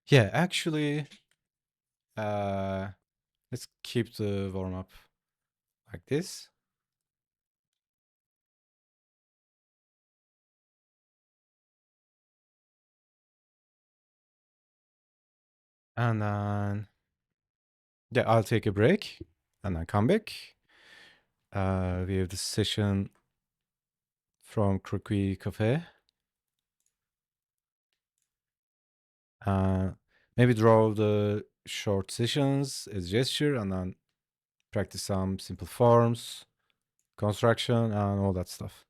Yeah, actually, uh, let's keep the warm up like this. And then, yeah, I'll take a break and then come back. We have the session from Croquis Cafe. Uh, Maybe draw the short sessions as gesture and then practice some simple forms, construction, and all that stuff.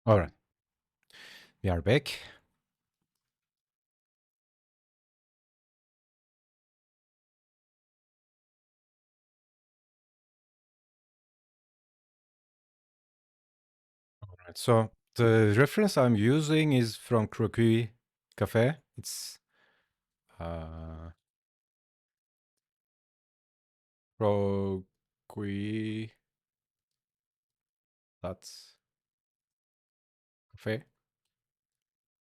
All right, we are back. All right, so the reference I'm using is from Croquis Cafe. It's uh, Croquis dot cafe.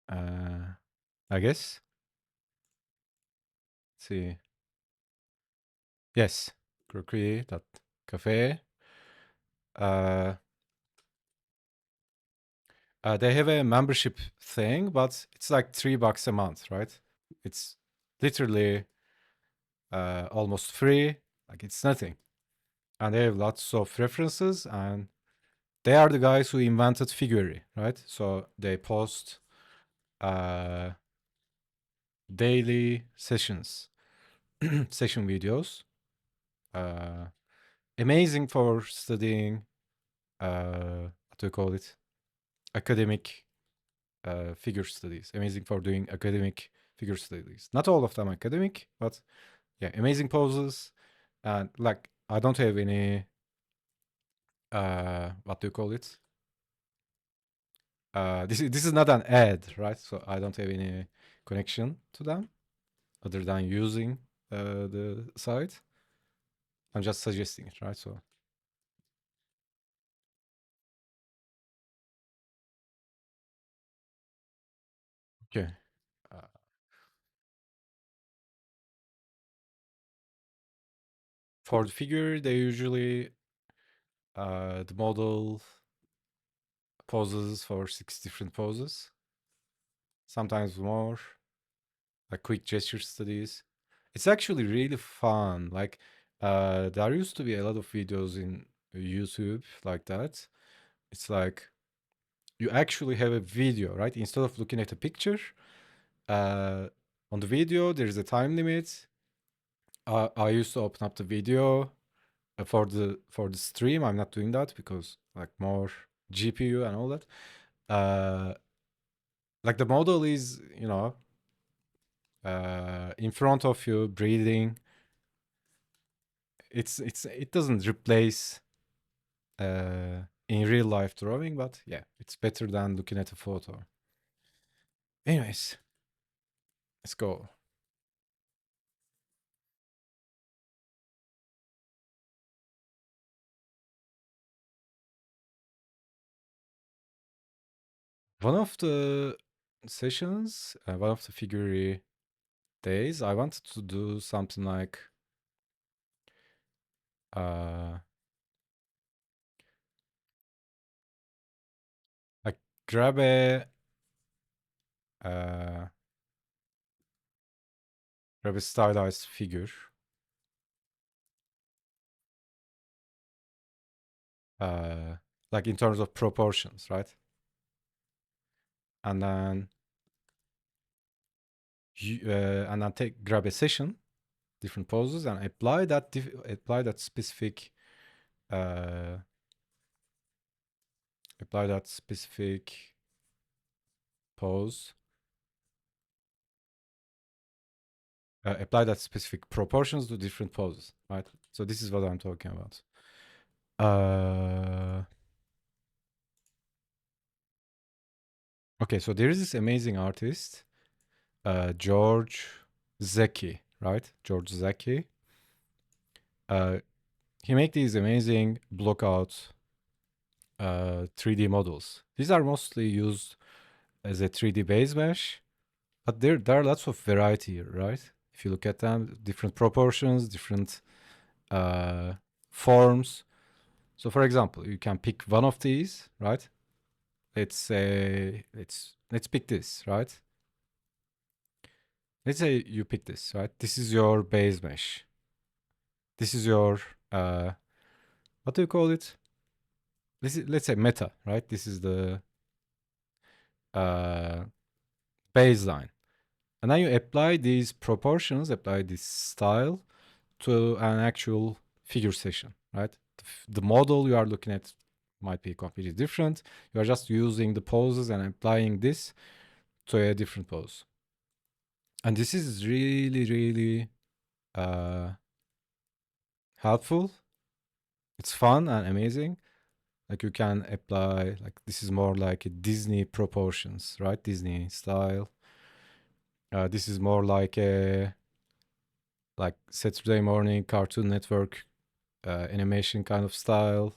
Uh, I guess. Let's see. Yes, Croquis dot cafe. Uh, they have a membership thing, but it's like $3 a month, right? It's literally almost free. Like it's nothing. And they have lots of references, and they are the guys who invented Figuary, right? So they post uh, daily sessions, session videos. Uh, Amazing for studying. What do you call it? Academic figure studies. Amazing for doing academic figure studies. Not all of them academic, but yeah, amazing poses. And like, I don't have any. What do you call it? This is not an ad, right? So I don't have any connection to them other than using the site. I'm just suggesting it, right? So okay. Uh, for the figure, they usually the model poses for 6 different poses, sometimes more, like quick gesture studies. It's actually really fun. Like there used to be a lot of videos in YouTube like that. It's like you actually have a video, right? Instead of looking at a picture, uh, on the video there is a time limit. I used to open up the video for the stream. I'm not doing that because like more GPU and all that. Uh, like the model is, in front of you, breathing. It doesn't replace in real life drawing, but yeah, it's better than looking at a photo. Anyways, let's go. One of the sessions, one of the Figury days, I wanted to do something uh, like grab uh, grab a stylized figure, uh, like in terms of proportions, right? And then grab a session, different poses, and apply that specific uh, apply that specific pose, apply that specific proportions to different poses, right? So this is what I'm talking about. Okay, so there is this amazing artist, George Zeki, right? George Zeki. Uh, he make these amazing blockout 3D models. These are mostly used as a 3D base mesh, but there are lots of variety, right? If you look at them, different proportions, different forms. So, for example, you can pick one of these, right? Let's say let's pick this, right? Let's say you pick this, right? This is your base mesh. This is your what do you call it? Let's say meta, right? This is the uh, baseline. And then you apply these proportions, apply this style to an actual figure session, right? The model you are looking at might be completely different. You are just using the poses and applying this to a different pose. And this is really, really uh, helpful. It's fun and amazing. Like you can apply, like this is more like a Disney proportions, right? Disney style. This is more like a like Saturday morning Cartoon Network animation kind of style.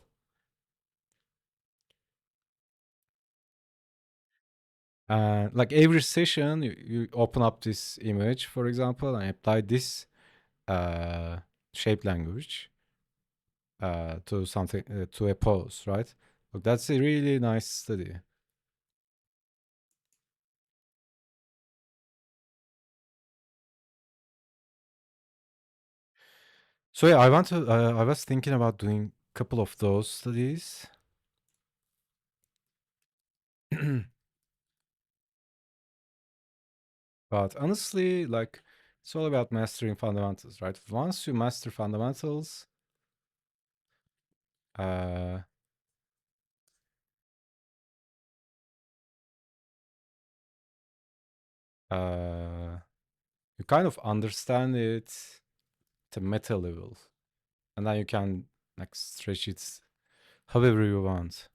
And like every session, you open up this image, for example, and apply this uh, shape language to something to a pose, right? Look, that's a really nice study. So yeah, I want to. I was thinking about doing a couple of those studies. But honestly, like it's all about mastering fundamentals, right? Once you master fundamentals, uh, uh, you kind of understand it to meta level, and then you can like stretch it however you want.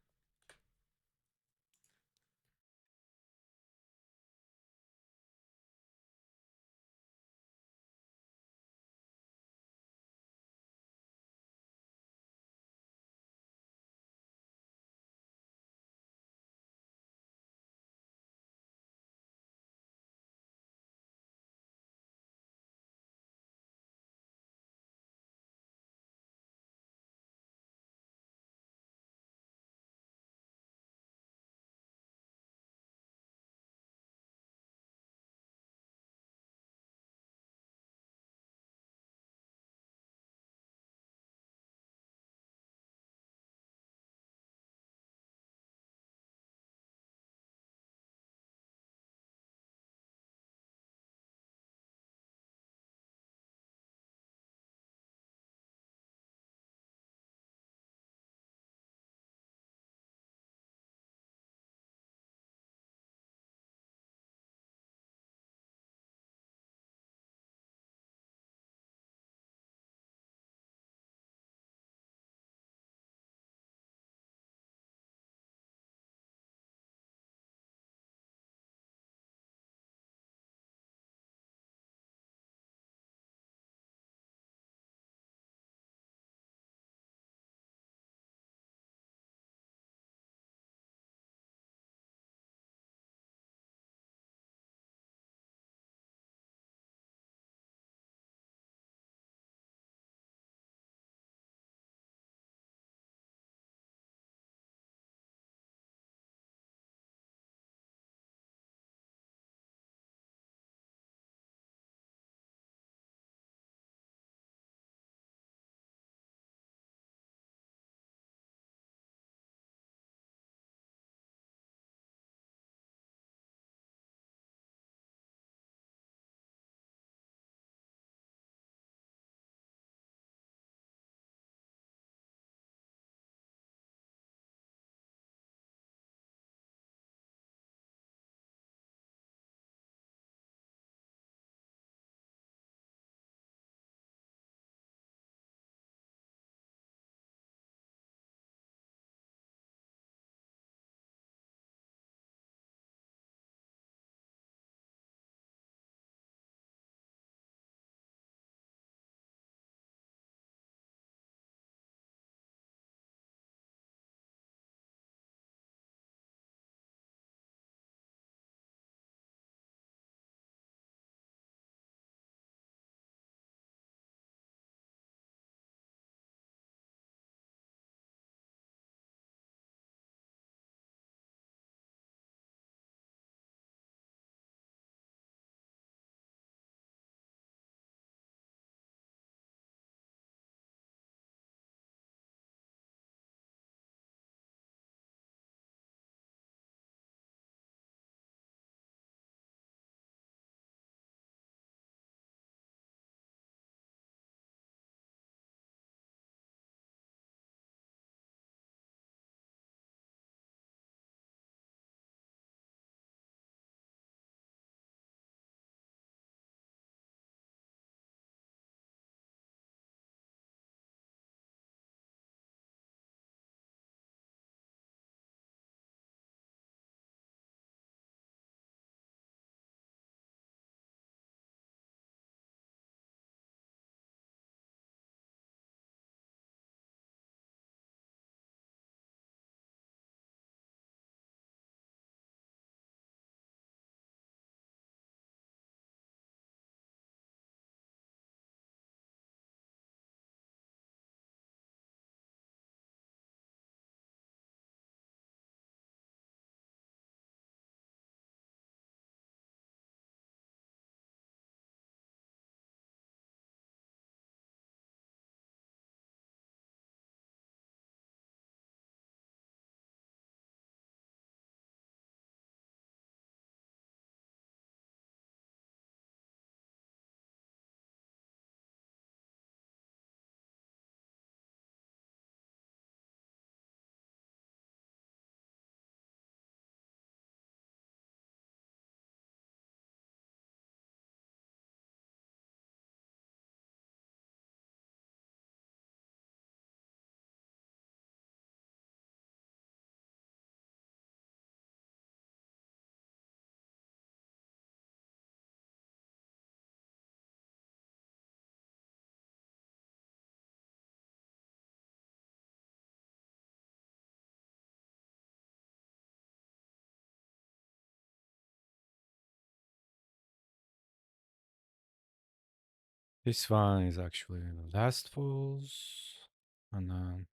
This one is actually the last pose. And then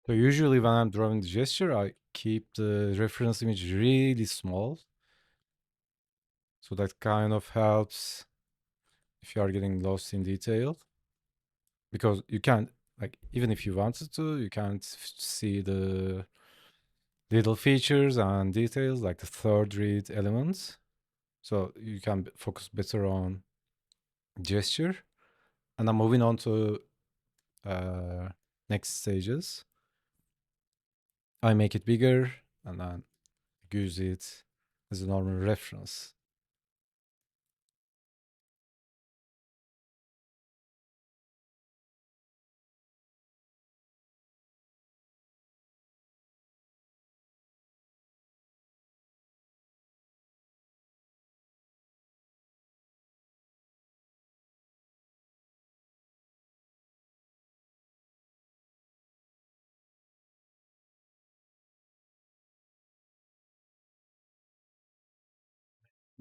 so usually when I'm drawing the gesture, I keep the reference image really small. So that kind of helps if you are getting lost in detail. Because you can't, like, even if you wanted to, you can't see the little features and details like the third read elements. So you can focus better on gesture. And I'm moving on to next stages. I make it bigger and then use it as a normal reference.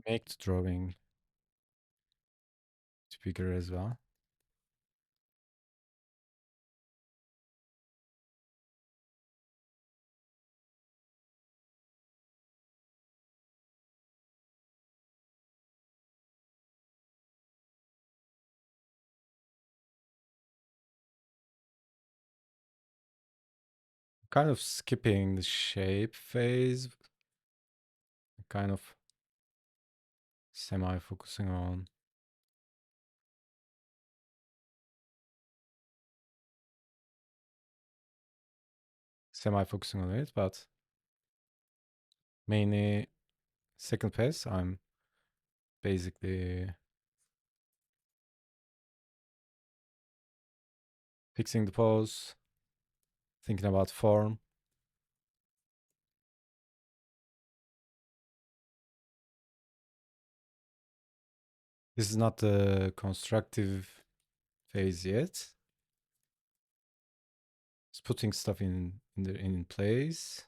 Make the drawing bigger as well. Kind of skipping the shape phase, kind of semi-focusing on it, but mainly second phase, I'm basically fixing the pose, thinking about form. This is not the constructive phase yet. It's putting stuff in place.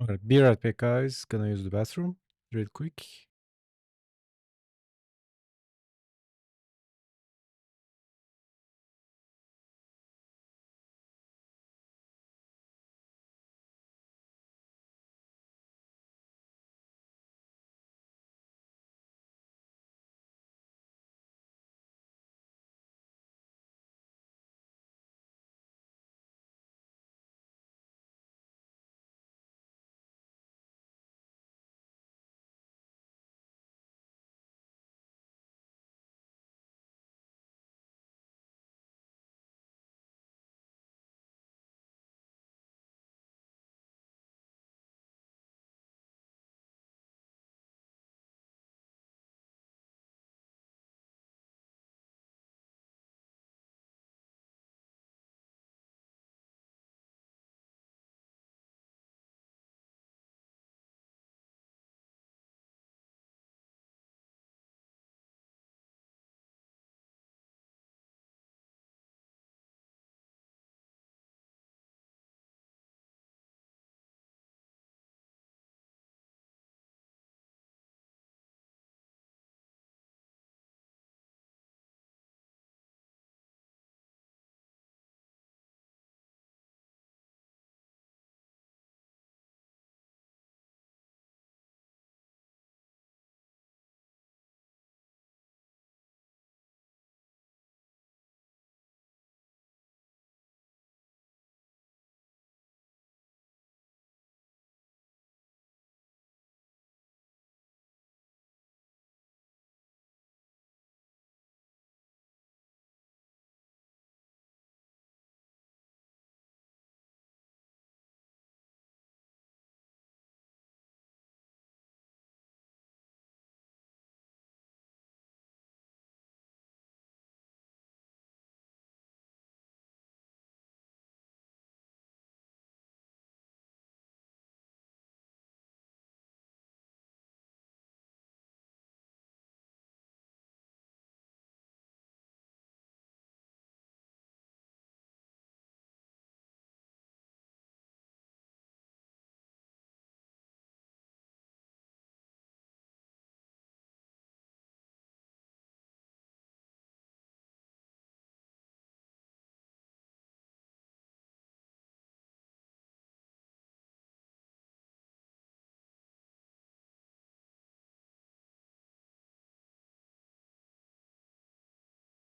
Alright, be right back, guys. Gonna use the bathroom real quick.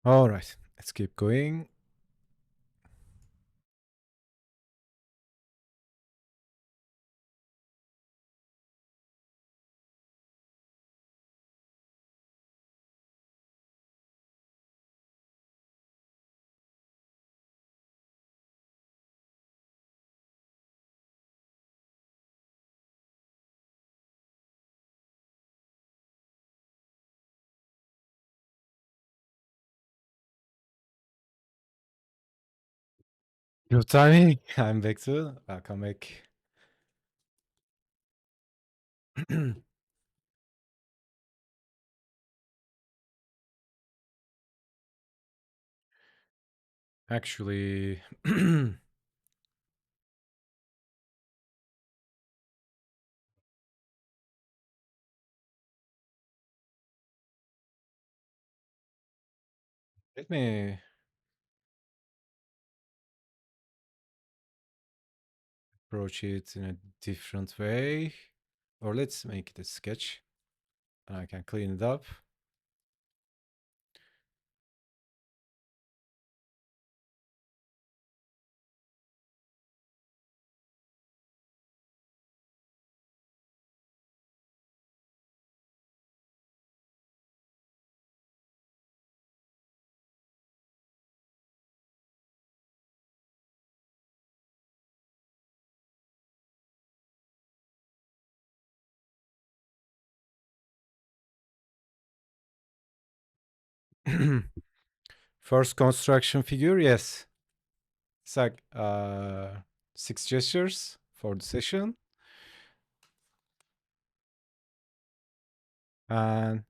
Alright, let's keep going. Good timing. I'm back too. Welcome back. Actually, let me approach it in a different way. Or let's make it a sketch. And I can clean it up. First construction figure, yes. It's like 6 gestures for the session. And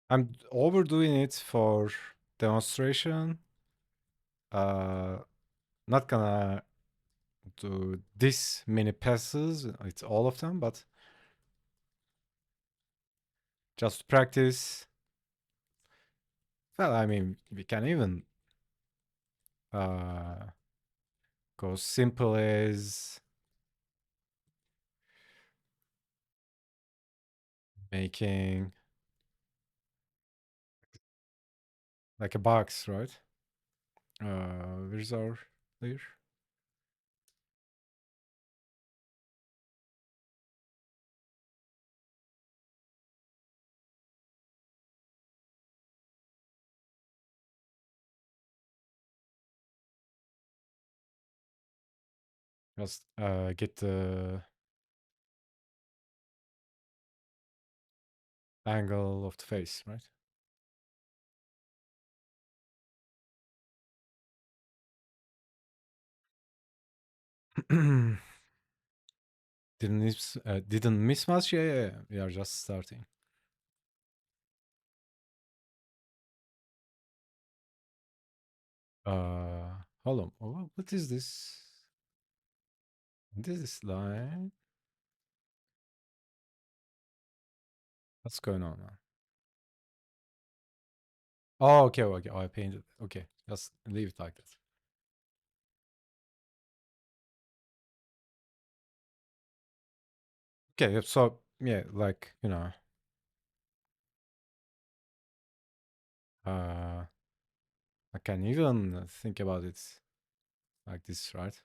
I'm overdoing it for demonstration. Not gonna to this many passes. It's all of them, but just practice. Well, I mean, we can even uh, go simple as making like a box, right? Where's our layer? Just get the angle of the face, right? Didn't miss much? Yeah, yeah, yeah. We are just starting. Hold on. What is this? This is line. What's going on now? Oh, okay, okay. Oh, I painted it. Okay, just leave it like that. Okay, so yeah, like uh, I can even think about it like this, right?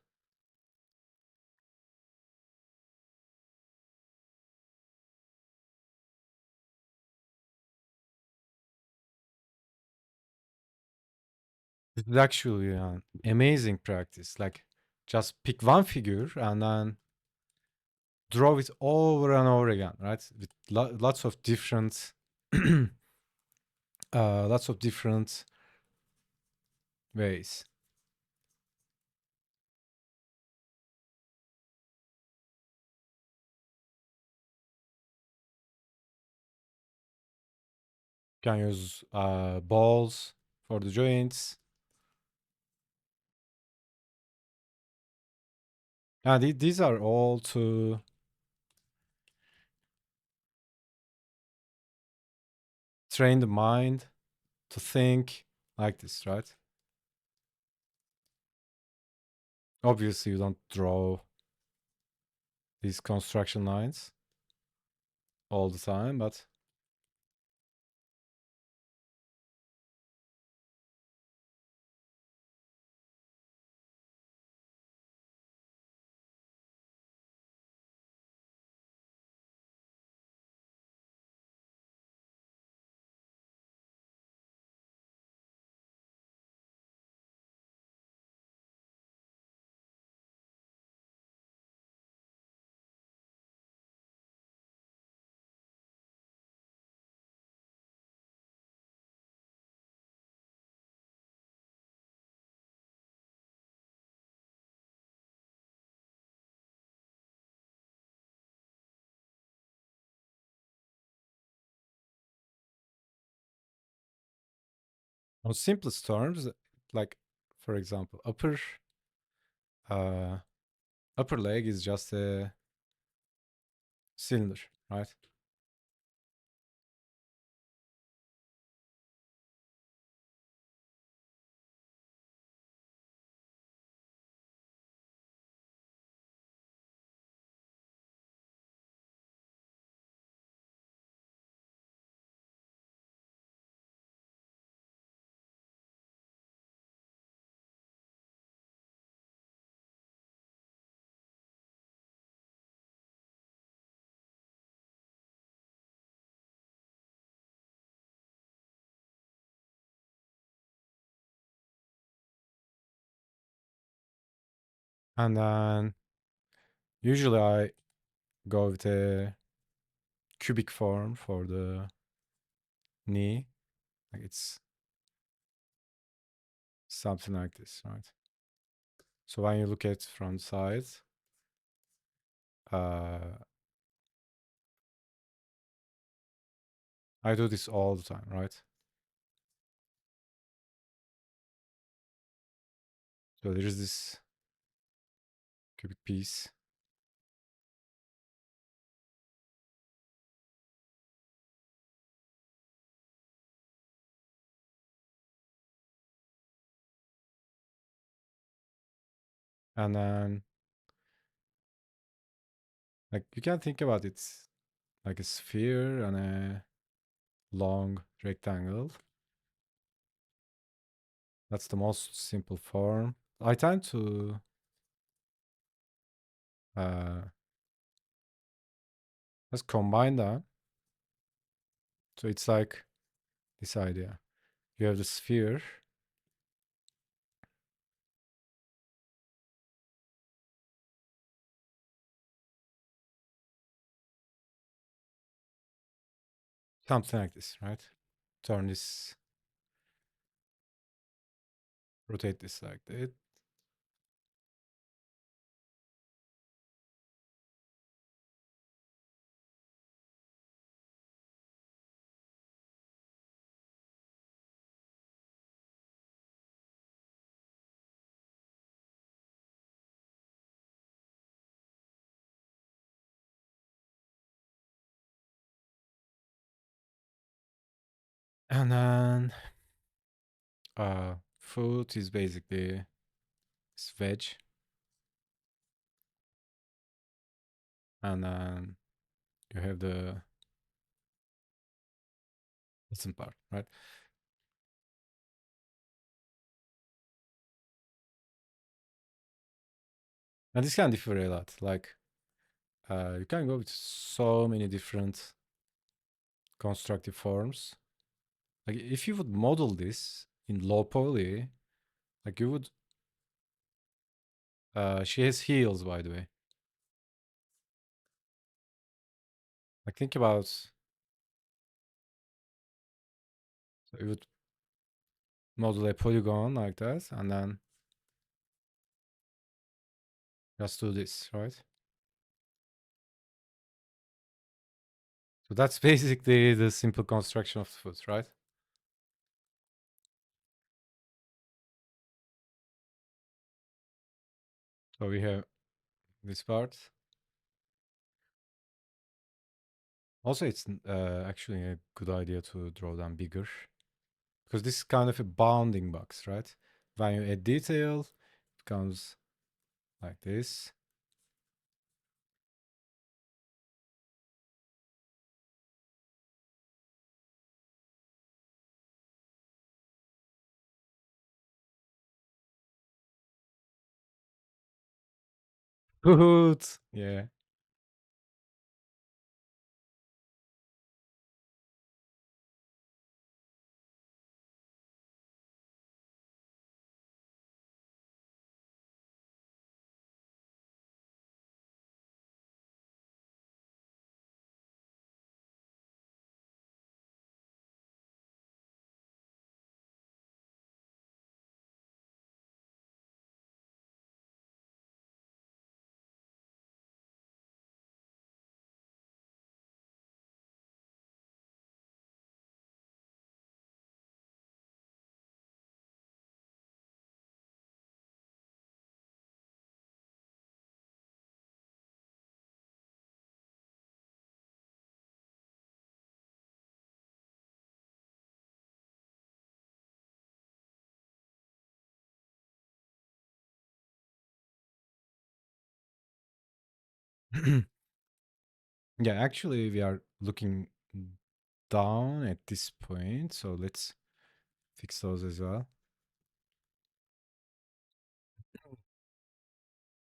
This is actually an amazing practice. Like, just pick one figure and then draw it over and over again, right? With lots of different, lots of different ways. Can use balls for the joints. And these are all to train the mind to think like this, right? Obviously, you don't draw these construction lines all the time, but on simplest terms, like for example, uh, upper leg is just a cylinder, right? And then usually I go with a cubic form for the knee. Like it's something like this, right? So when you look at from side, uh, I do this all the time, right? So there is this cubic piece. And then, like, you can think about it like a sphere and a long rectangle. That's the most simple form. I tend to uh, just combine them. So it's like this idea. You have the sphere, something like this, right? Turn this, rotate this like that. And then food is basically this veg. And then you have the bottom part, right? And this can differ a lot. Like you can go with so many different constructive forms. Like if you would model this in low poly, like you would she has heels, by the way. Like think about, so you would model a polygon like that and then just do this, right? So that's basically the simple construction of the foot, right? So we have this part. Also, it's actually a good idea to draw them bigger because this is kind of a bounding box, right? When you add detail, it becomes like this. Good. Yeah. Yeah, actually, we are looking down at this point. So let's fix those as well.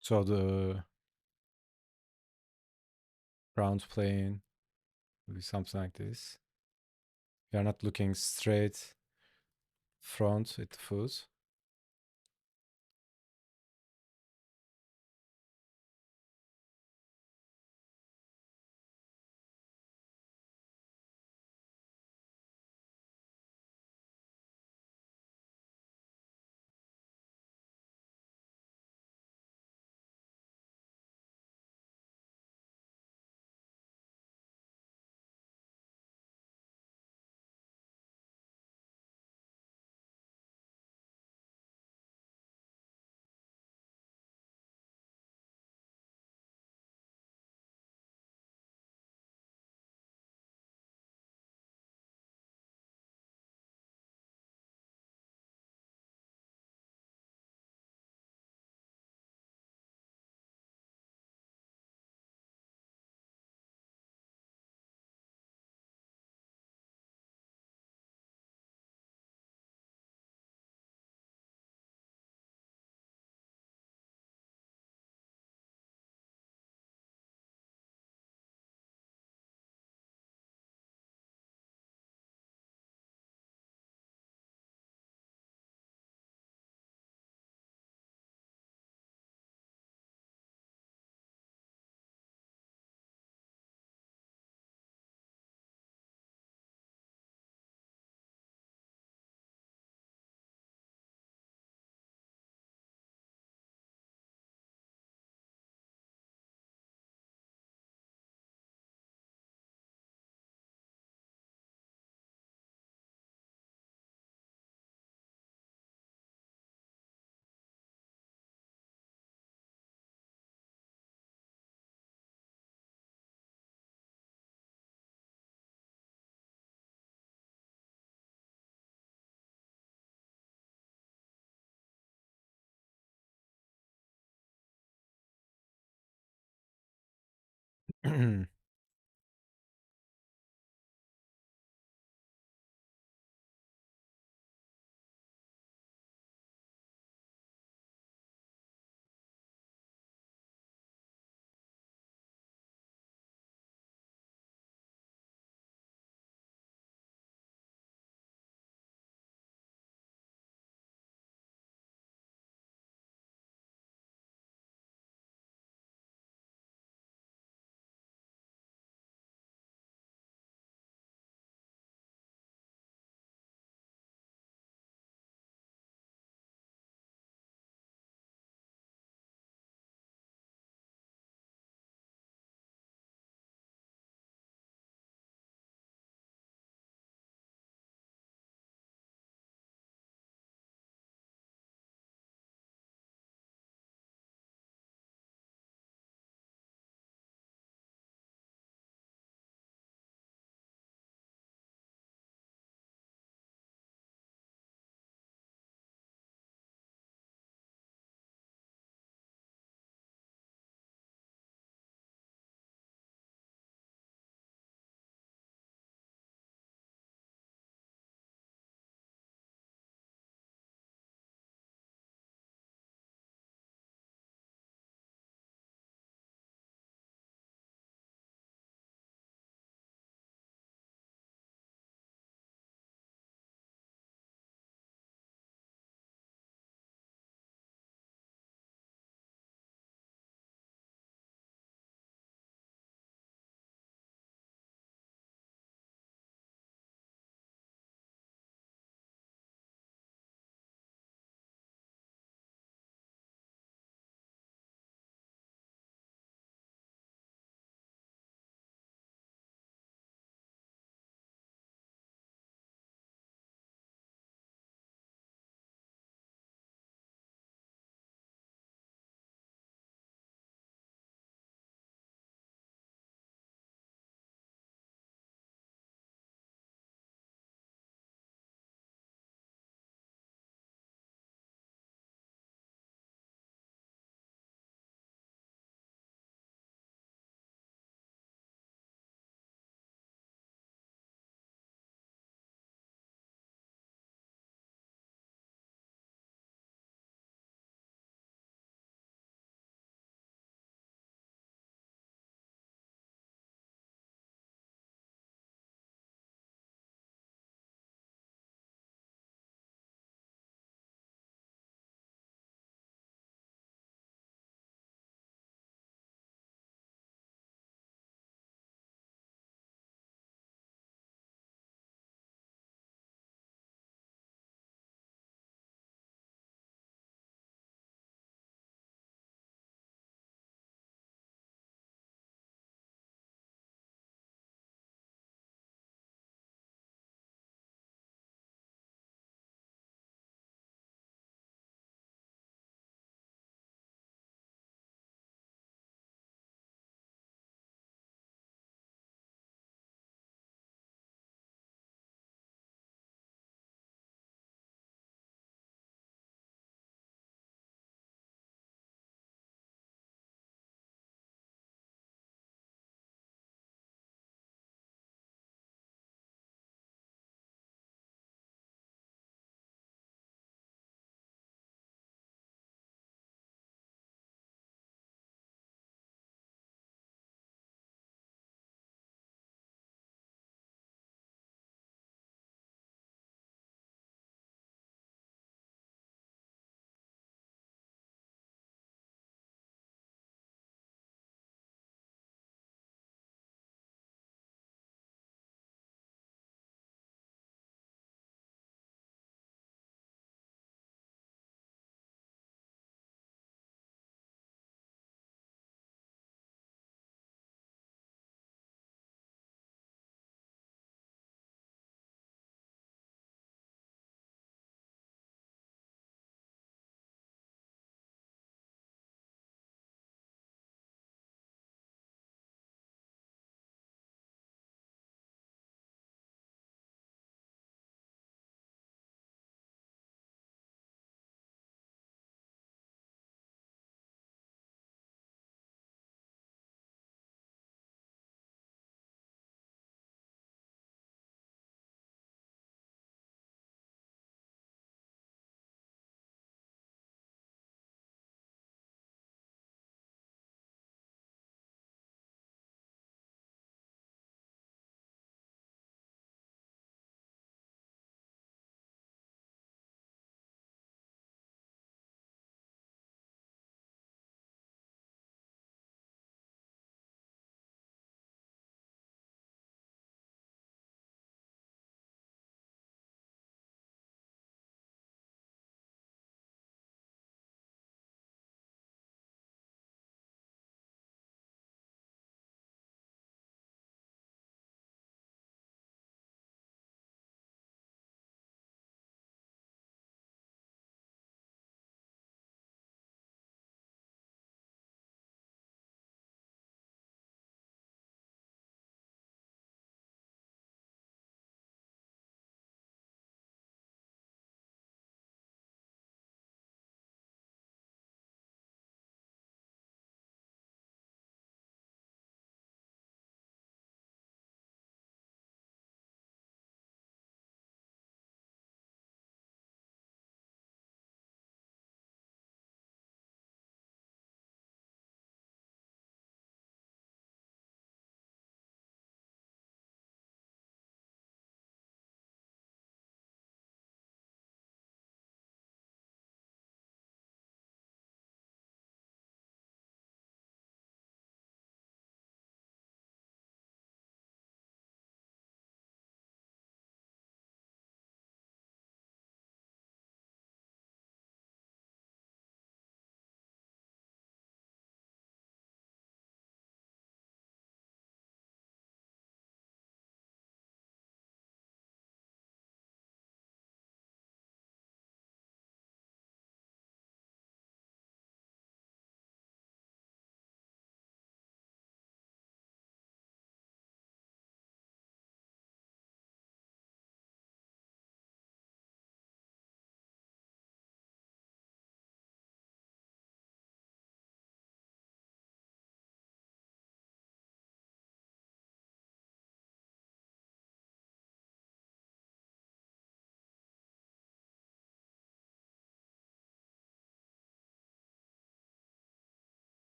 So the ground plane will be something like this. We are not looking straight front at the foot.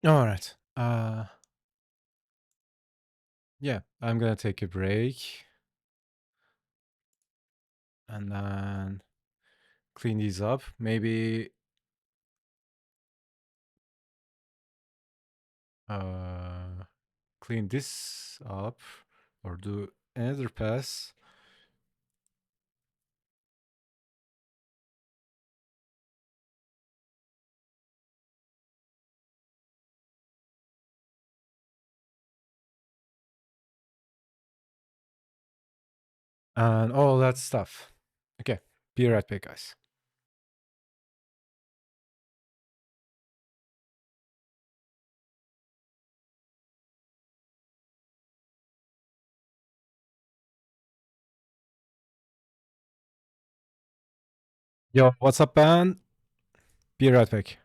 All right. Yeah, I'm gonna take a break and then clean these up. Maybe clean this up or do another pass. And all that stuff. Okay, be right back, guys. Yo, what's up, man? Be right back.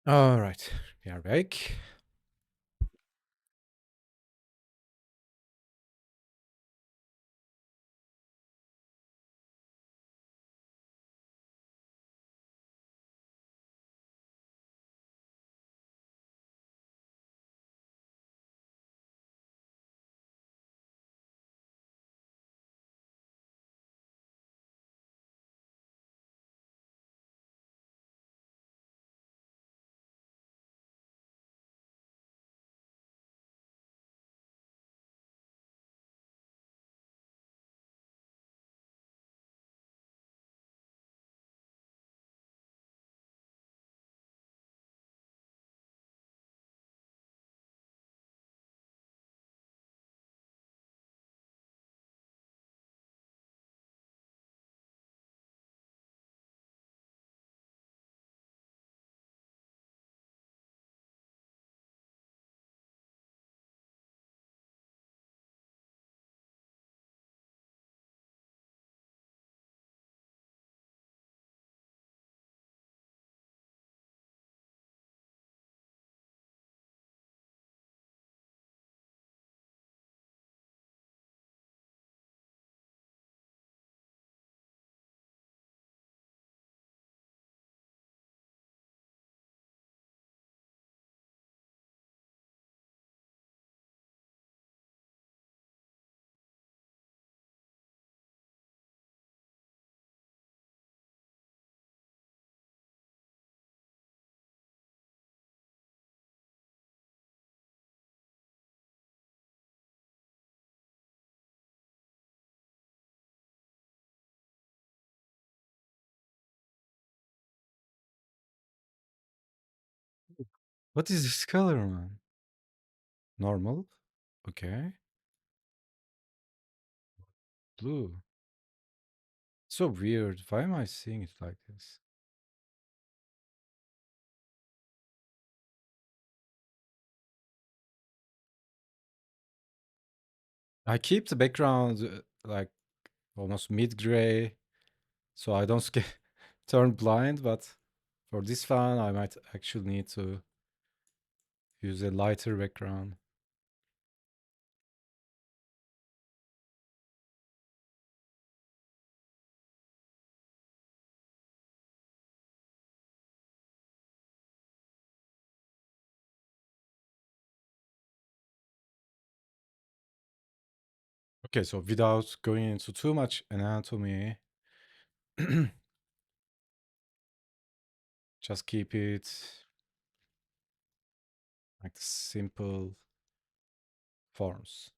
All right, we are back. What is this color, man? Normal. Okay. Blue. So weird. Why am I seeing it like this? I keep the background like almost mid gray so I don't turn blind, but for this one, I might actually need to use a lighter background. Okay, so without going into too much anatomy, just keep it like simple forms.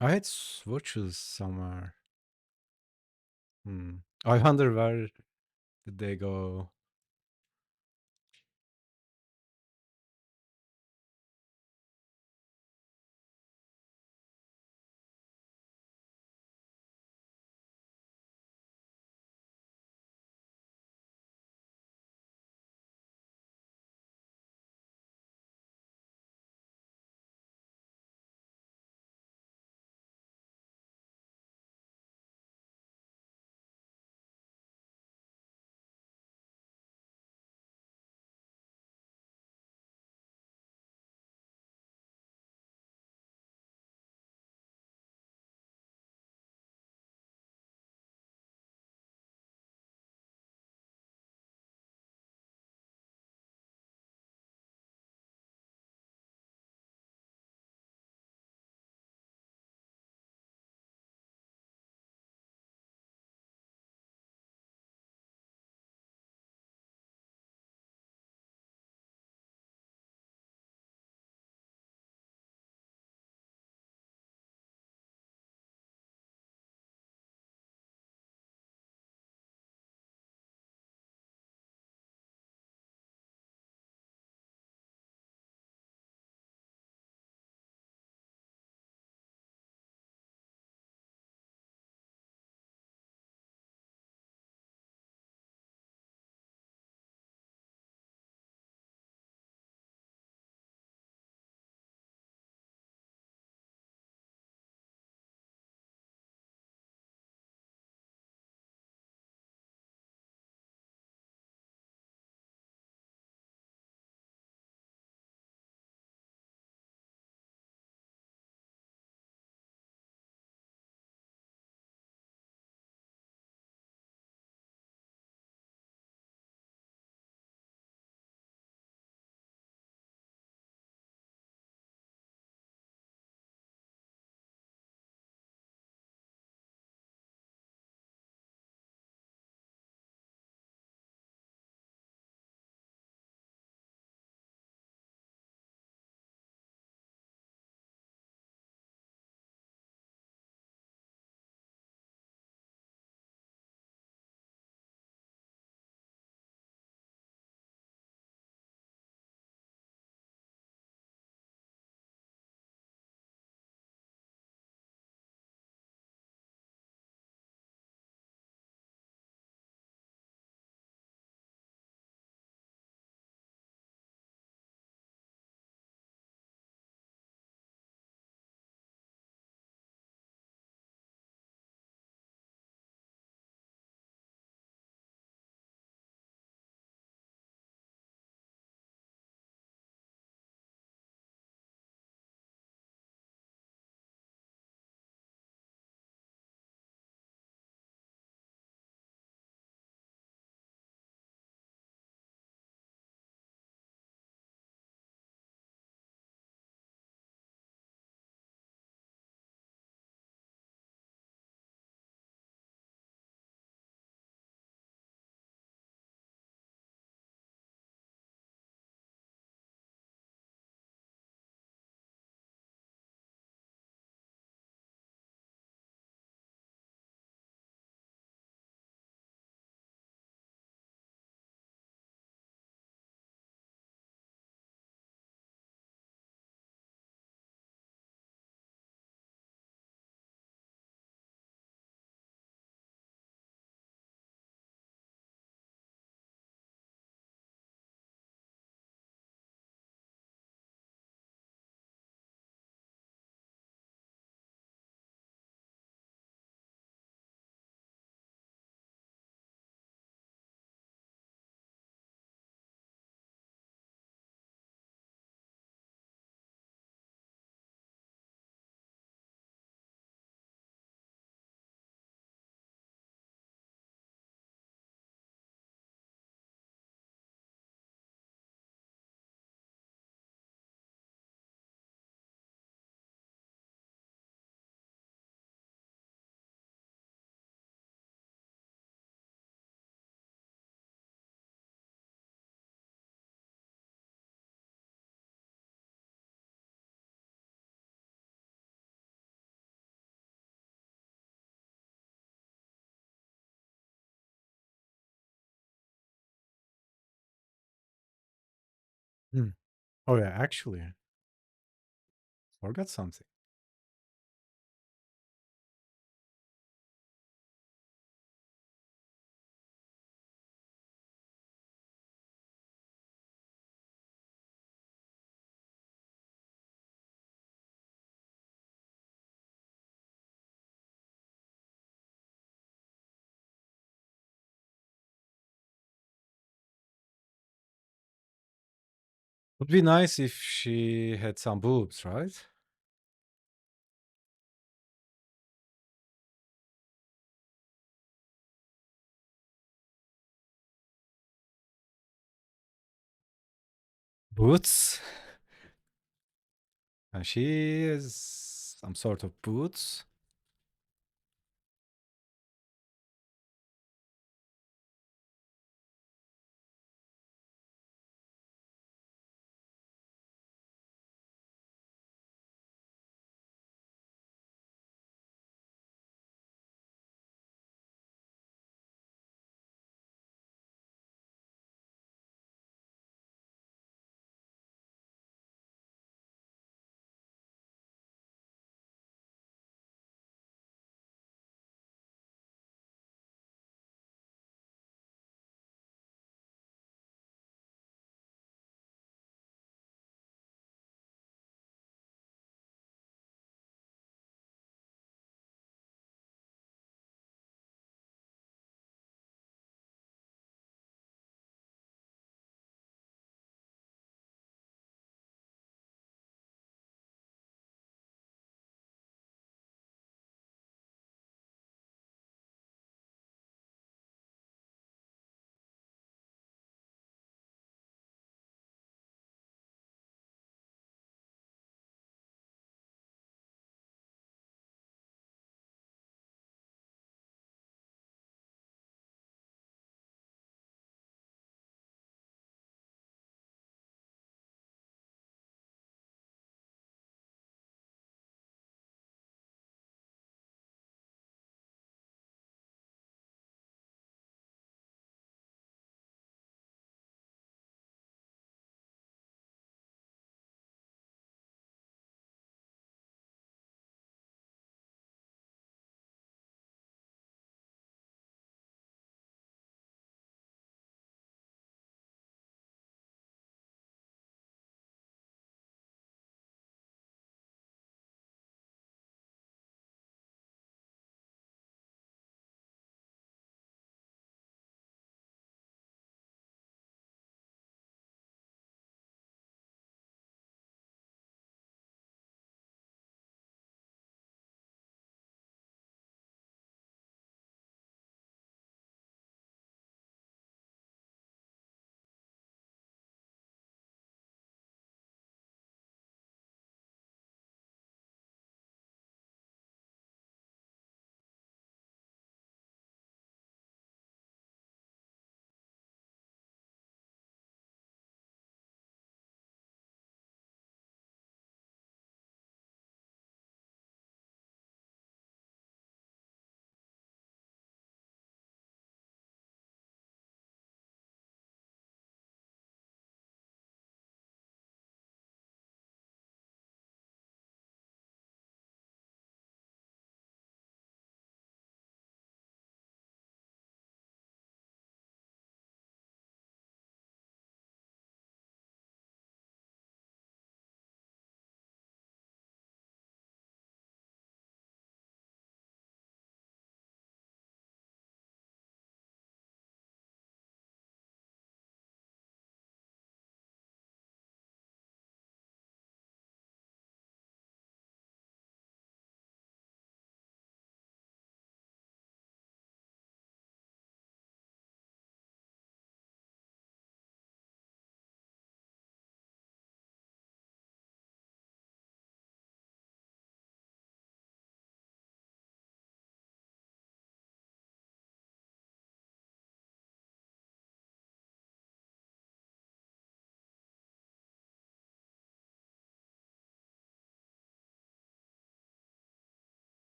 I had swatches somewhere. Hmm. I wonder where did they go. Hmm. Oh yeah, actually, forgot something. Would be nice if she had some boobs, right? Boots. And she is some sort of boots.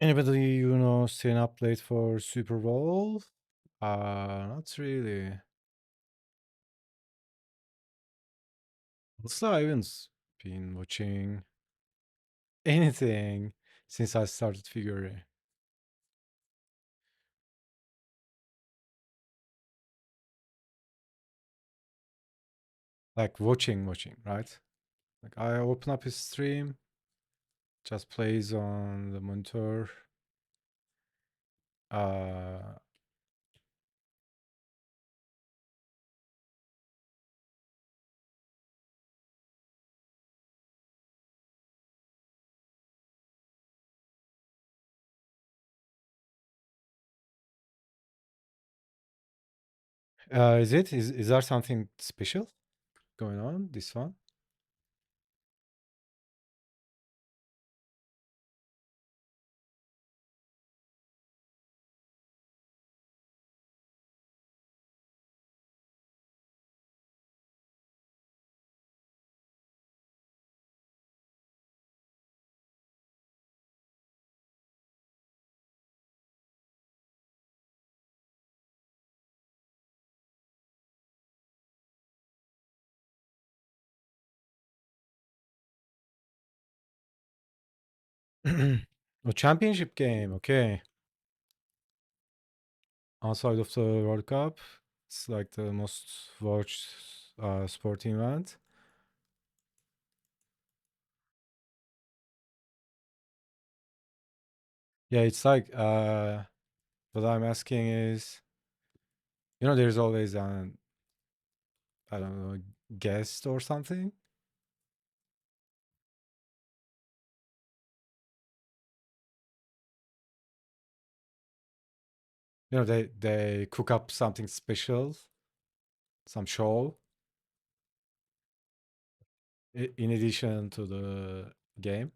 Anybody staying up late for Super Bowl? Not really. Also, I haven't been watching anything since I started Figuary. Like watching, right? Like I open up his stream, just plays on the monitor. Uh, is it? Is there something special going on this one? A championship game, okay. Outside of the World Cup, it's like the most watched sporting event. Yeah, it's like what I'm asking is, there's always an I don't know guest or something. They cook up something special, some show in addition to the game.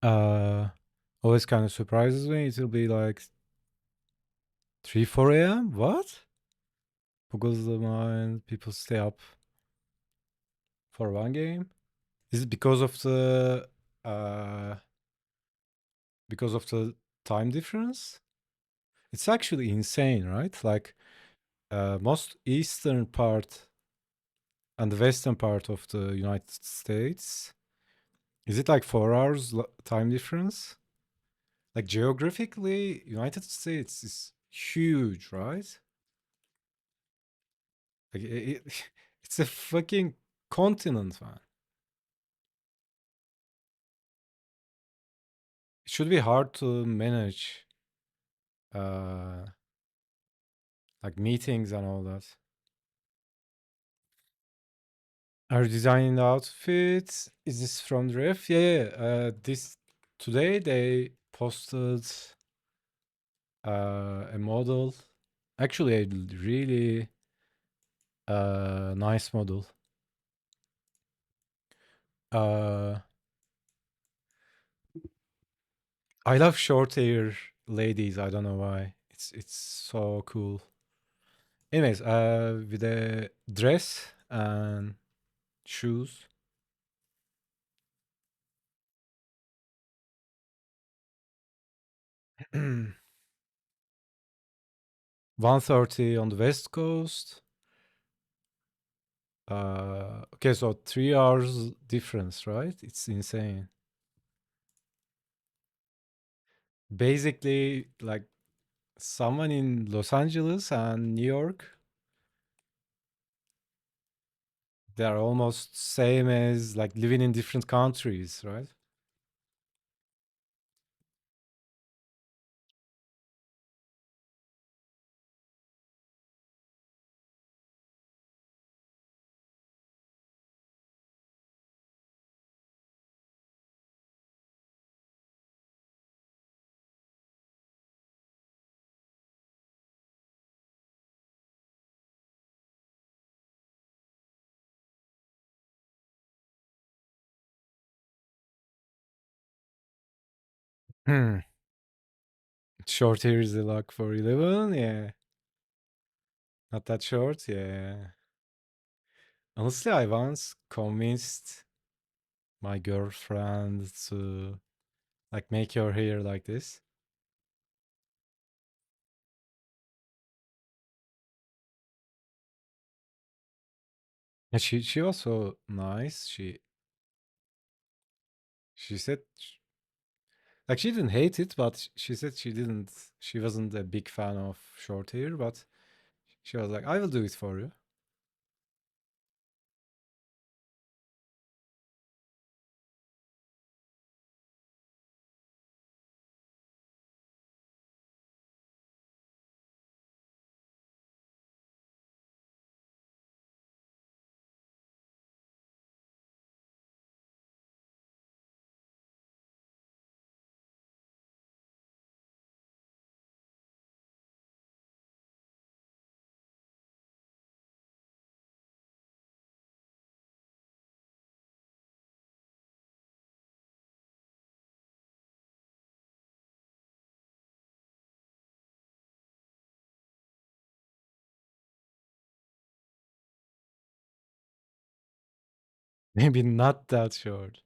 uh, Always kind of surprises me. It'll be like 3, 4 a.m. What? Because the mind people stay up for one game. Is it uh because of the time difference? It's actually insane, right? Like most eastern part and the western part of the United States. Is it like 4 hours time difference? Like geographically, United States is huge, right? Like it's a fucking continent, man. It should be hard to manage, uh, like meetings and all that. Are you designing the outfits? Is this from the ref? Yeah, yeah. This today they posted a model. Actually, a really nice model. Uh, I love short hair ladies. I don't know why. It's so cool. Anyways, with a dress and shoes. 1:30 on the west coast. Okay, so 3 hours difference, right? It's insane. basically like someone in Los Angeles and New York, they're almost same as like living in different countries, right? Hmm. Short here is the luck for 11. Yeah. Not that short. Yeah. Honestly, I once convinced my girlfriend to like make her hair like this. And she also nice. She said like she didn't hate it, but she said she wasn't a big fan of short hair, but she was like, I will do it for you. Maybe not that short.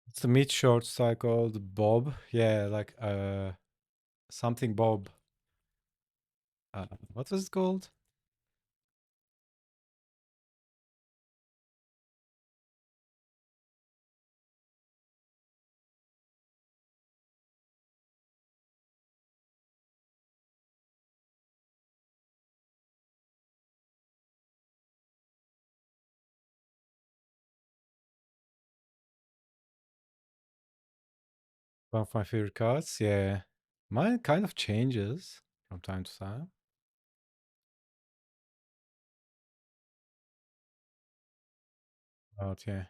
It's the mid short style called Bob. Yeah, like something Bob. What was it called? 1 of my favorite cards. Yeah, mine kind of changes from time to time. But yeah.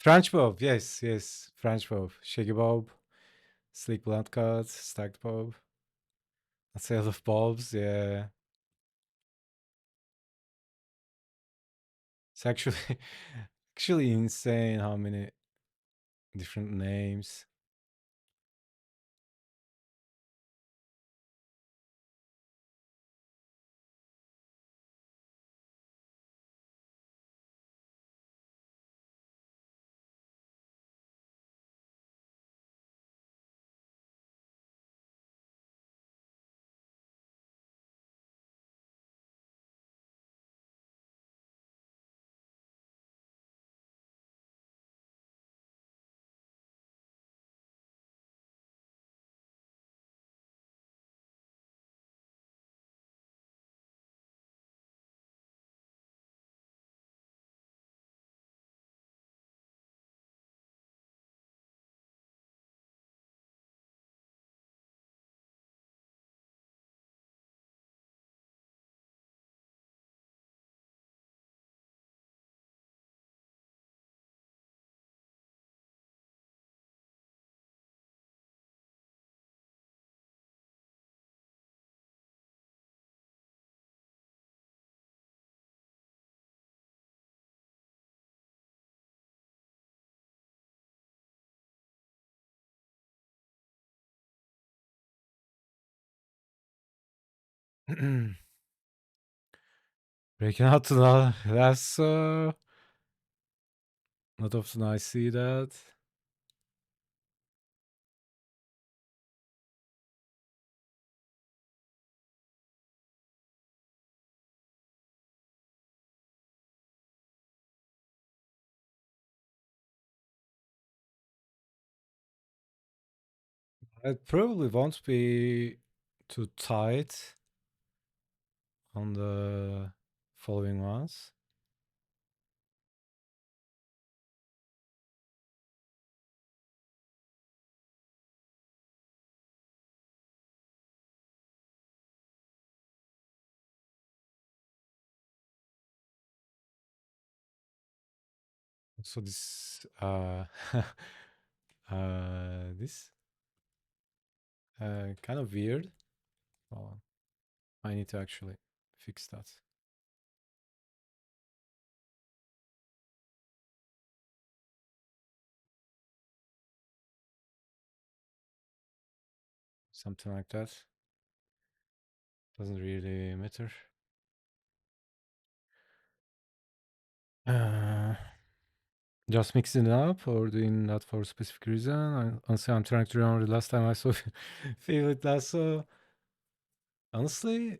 French bob. Yes, yes. French bob. Shaggy bob. Sleek blunt cut. Stacked bob. A sale of bobs. Yeah. It's actually actually insane how many different names. Breaking out to the lasso. Not often I see that. It probably won't be too tight on the following ones. So this this kind of weird. Oh, I need to actually fix that. Something like that. Doesn't really matter. Uh, just mixing it up or doing that for a specific reason. Honestly, I'm trying to remember the last time I saw favorite lasso. Honestly,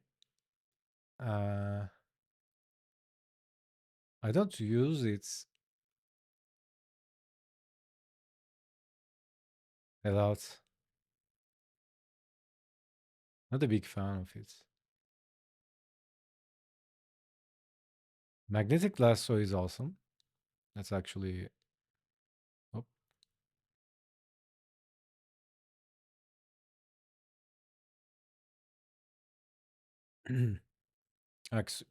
uh, I don't use it a lot. Not a big fan of it. Magnetic lasso is awesome. That's actually. Oh.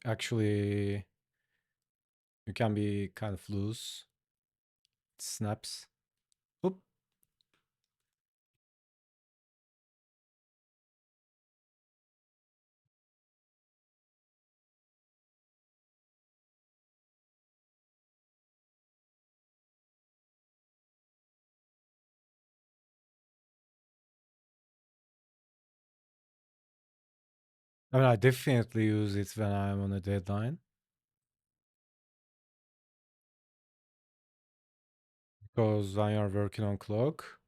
Actually, you can be kind of loose. It snaps. Oop. I mean, I definitely use it when I'm on a deadline because when you're working on clock,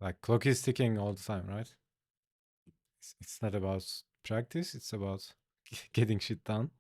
like clock is ticking all the time, right? It's not about practice, it's about getting shit done.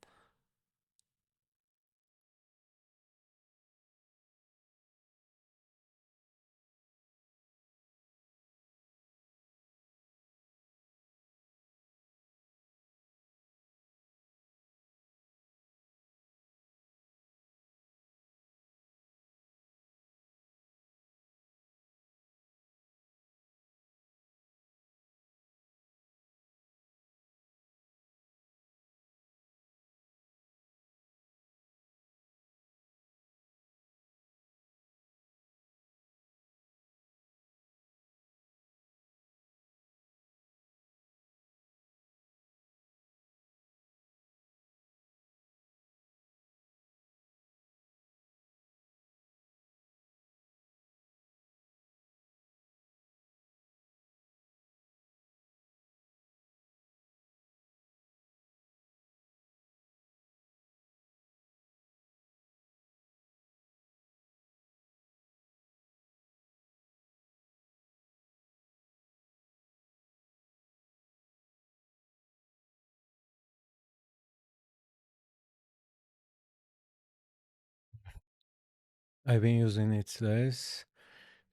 I've been using it less.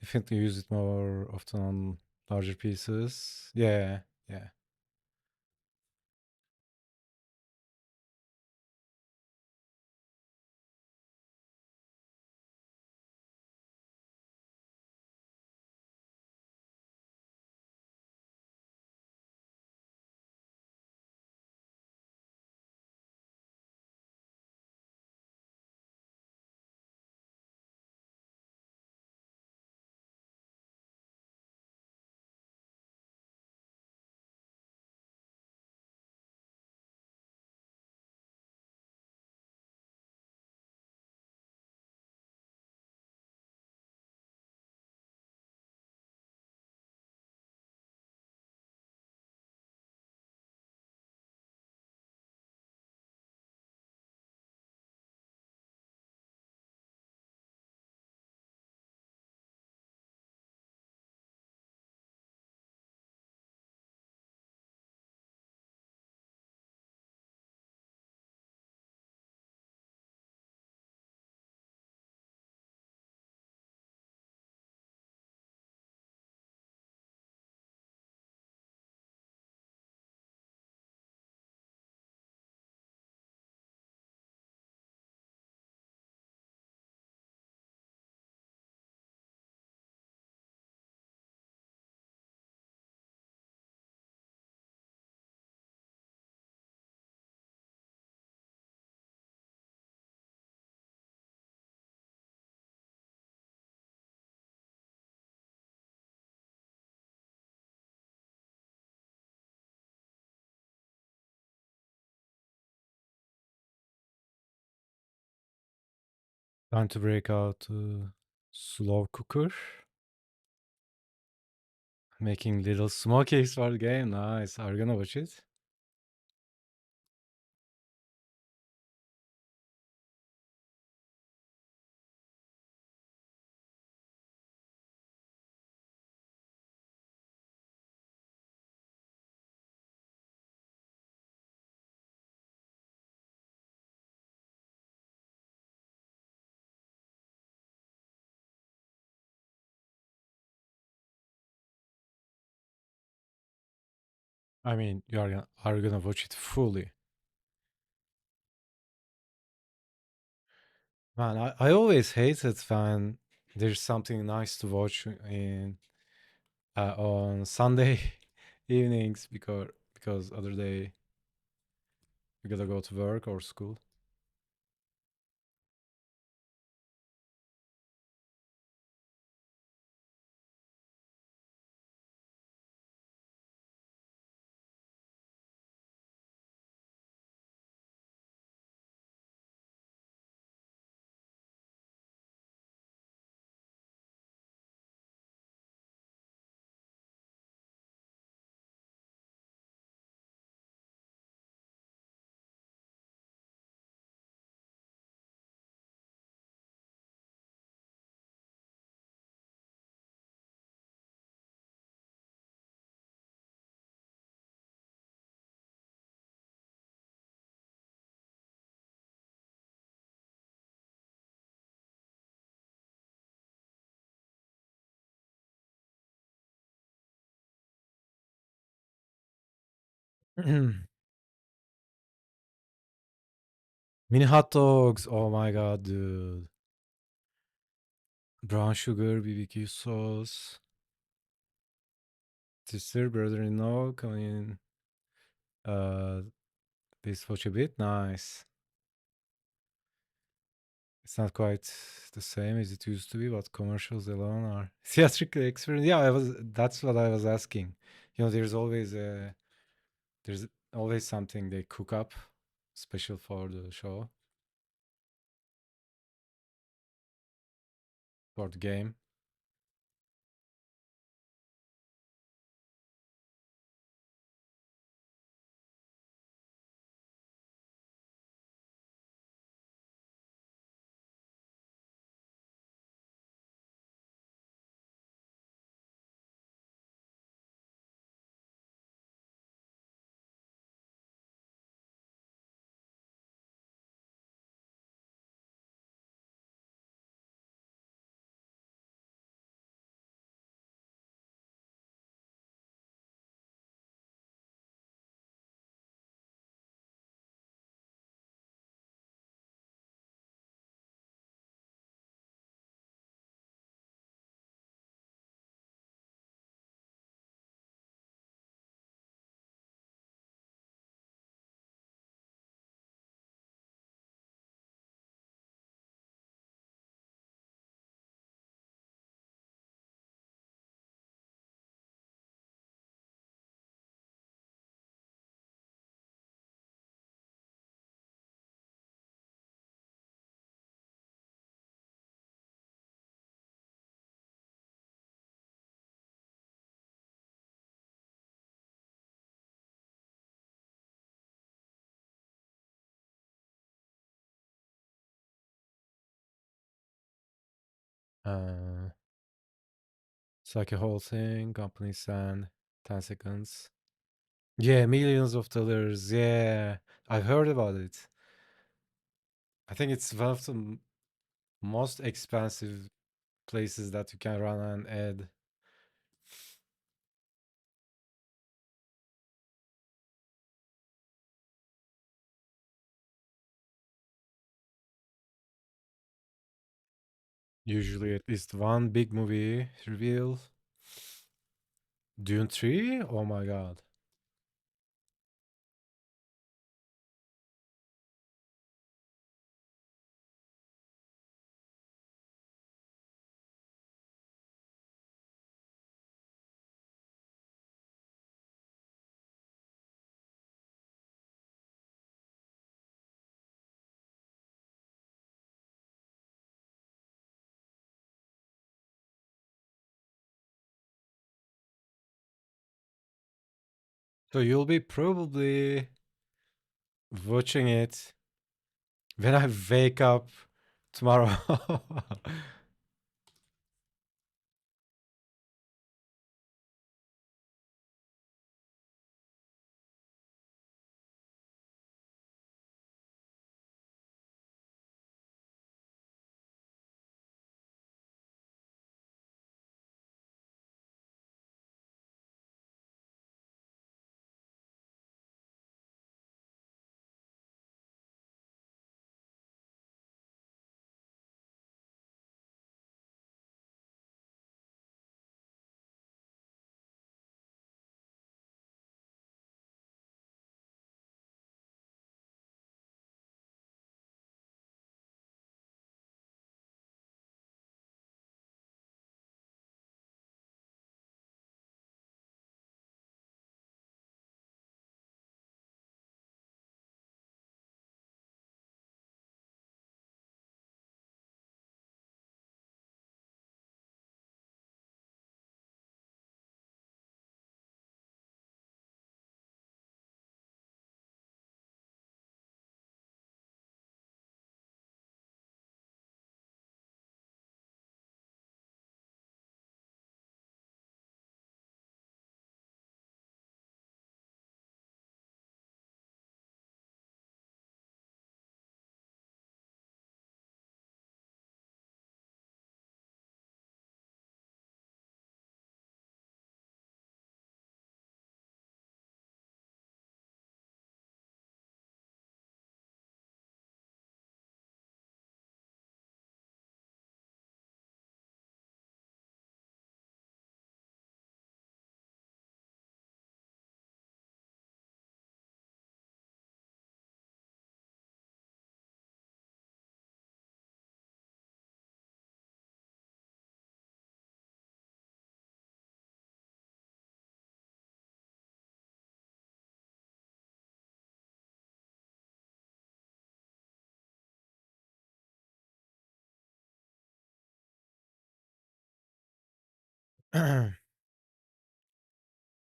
Definitely use it more often on larger pieces. Yeah, yeah. Time to break out to slow cooker. Making little smokies for the game. Nice. Are you gonna watch it? I mean, are you gonna watch it fully? Man, I always hated when there's something nice to watch in on Sunday evenings because other day we gotta go to work or school. Mini hot dogs. Oh my god, dude. Brown sugar, BBQ sauce. Sister, brother-in-law coming in. Uh, this watch a bit. Nice. It's not quite the same as it used to be, but commercials alone are theatrical experience. Yeah, I was. That's what I was asking. You know, there's always something they cook up special for the show, for the game. Uh, it's like a whole thing. Company send 10 seconds. Yeah, millions of dollars. Yeah, I've heard about it. I think it's one of the most expensive places that you can run an ad. Usually at least one big movie reveal. Dune 3? Oh my god. So you'll be probably watching it when I wake up tomorrow.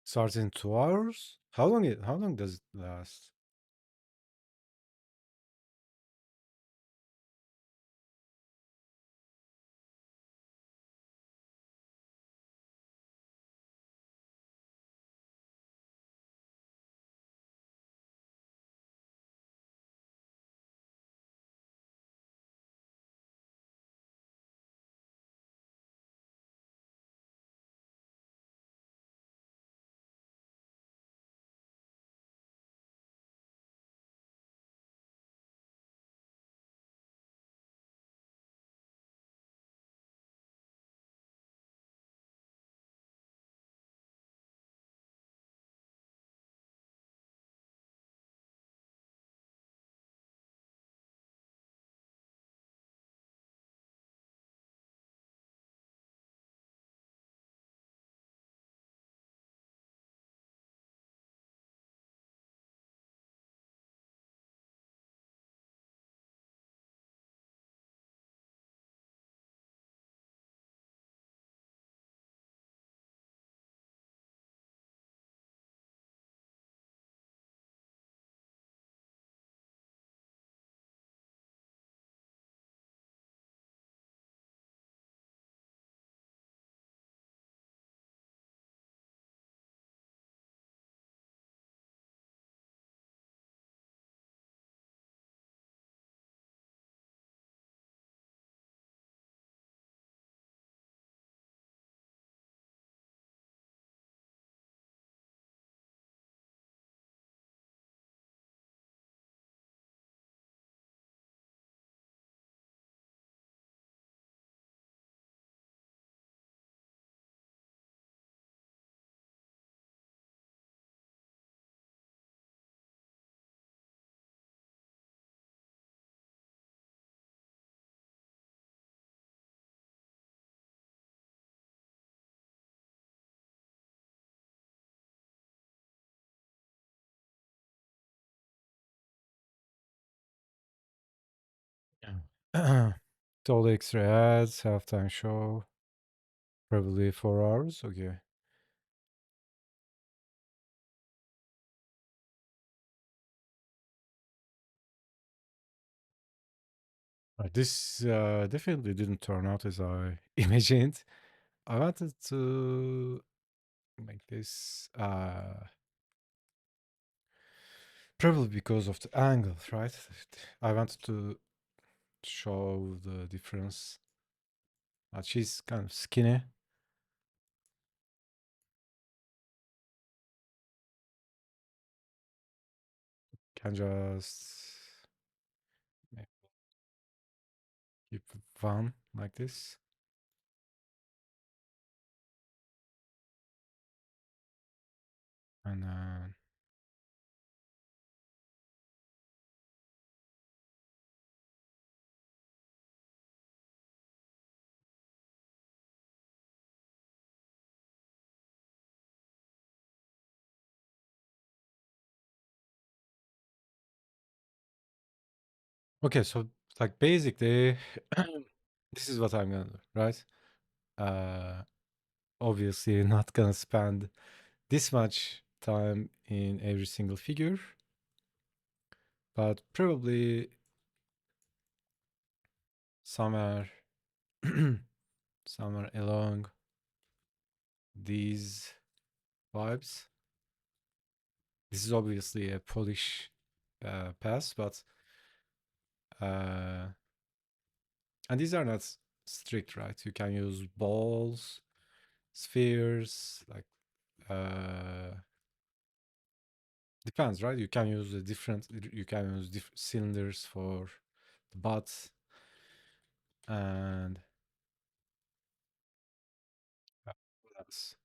Starts in 2 hours? How long does it last? Total extra ads, halftime show, probably 4 hours. Okay. This definitely didn't turn out as I imagined. I wanted to make this probably because of the angle, right? I wanted to show the difference. She's kind of skinny. Can just keep one like this. And okay, so like basically this is what I'm gonna do, right? Uh Obviously not gonna spend this much time in every single figure, but probably somewhere somewhere along these vibes. This is obviously a Polish pass, but uh, and these are not strict, right? You can use balls, spheres, like depends, right? You can use a different. You can use different cylinders for the butt, and what else?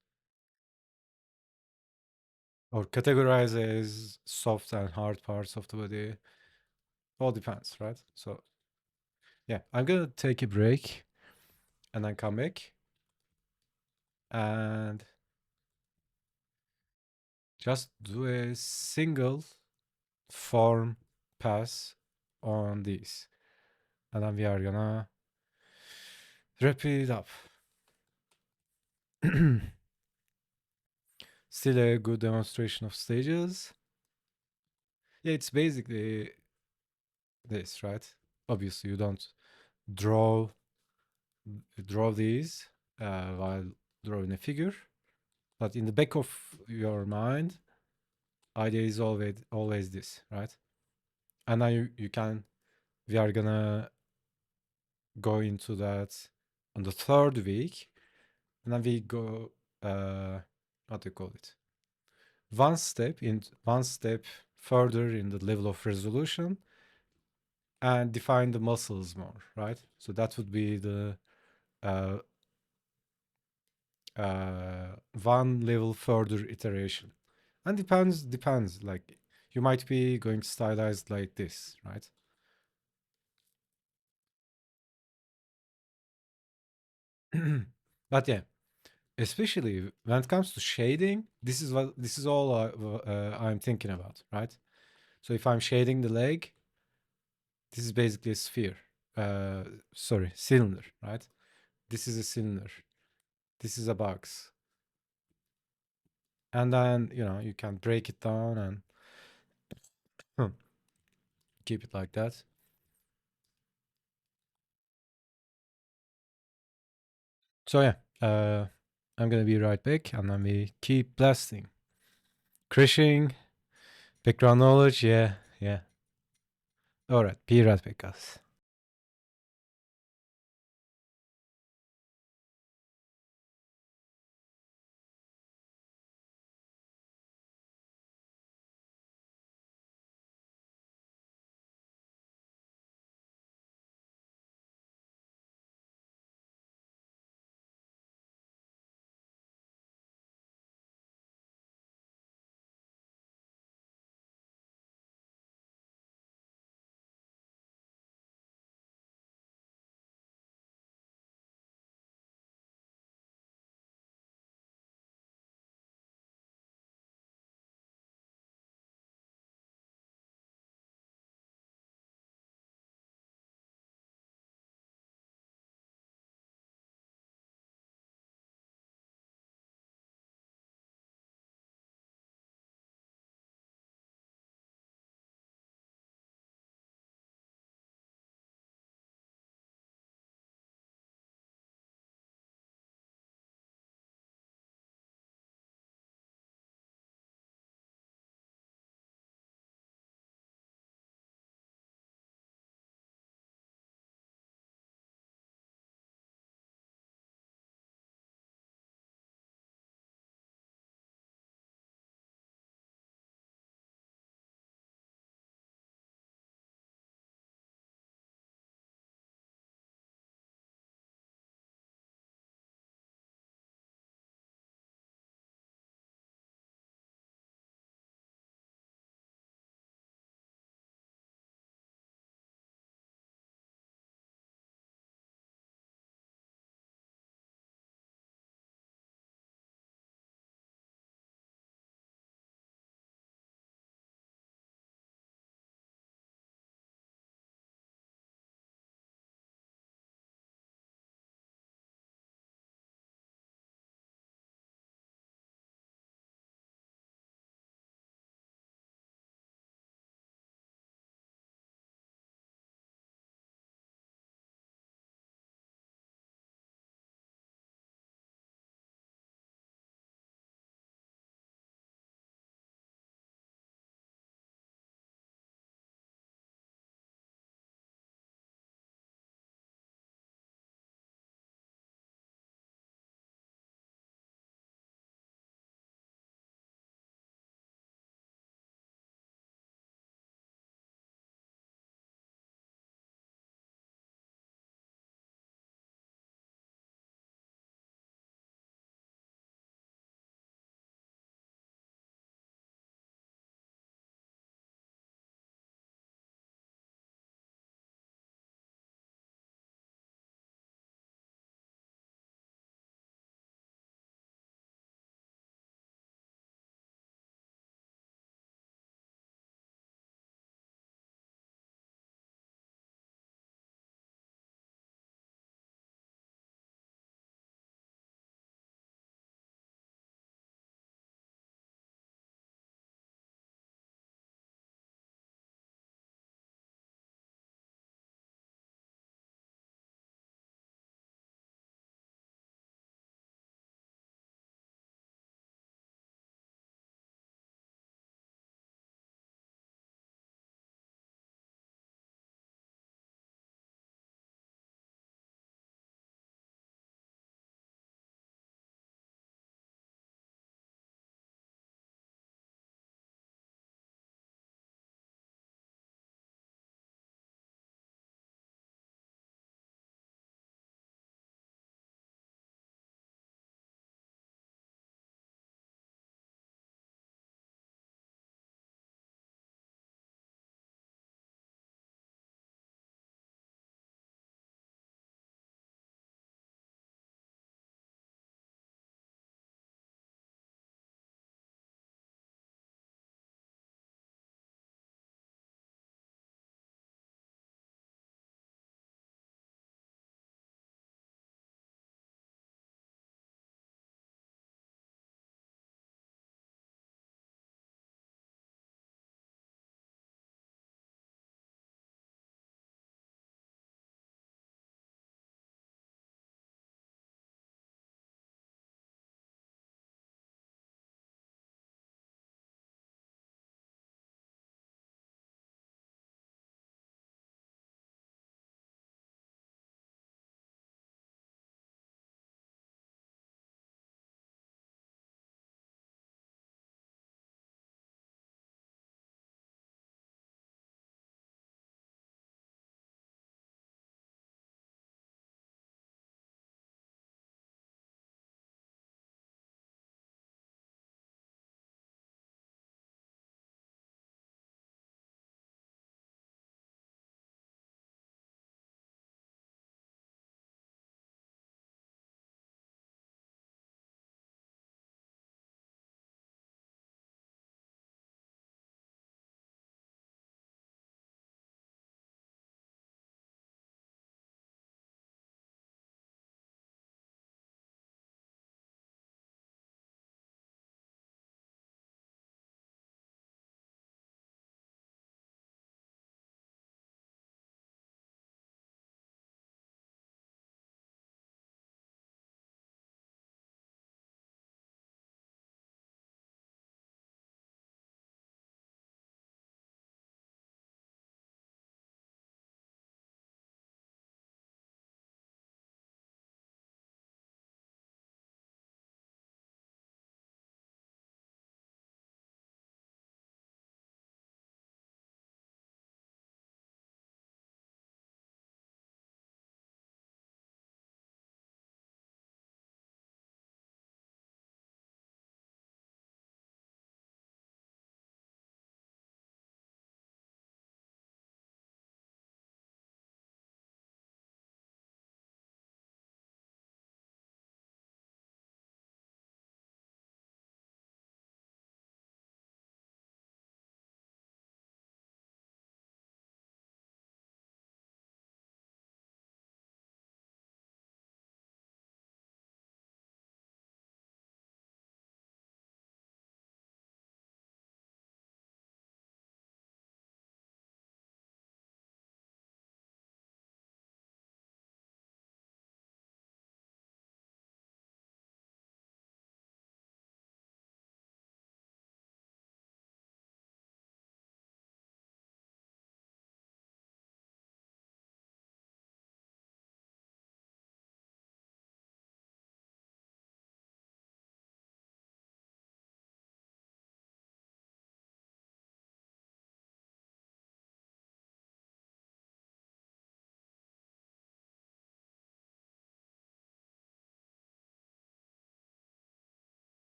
Or categorize as soft and hard parts of the body. All depends, right? So yeah, I'm gonna take a break and then come back and just do a single form pass on these. And then we are gonna wrap it up. Still a good demonstration of stages. Yeah, it's basically this, right? Obviously, you don't draw these while drawing a figure, but in the back of your mind, idea is always this, right? And now you can. We are gonna go into that on the third week, and then we go. What do you call it? One step further in the level of resolution and define the muscles more, right? So that would be the uh, one level further iteration. And depends. Like you might be going stylized like this, right? But yeah, especially when it comes to shading, this is all I'm thinking about, right? So if I'm shading the leg, this is basically a sphere. Uh, Sorry, cylinder, right? This is a cylinder. This is a box. And then, you can break it down and keep it like that. So yeah, I'm gonna be right back and then we keep blasting. Crashing, background knowledge, yeah, yeah. Alright, be right back, guys.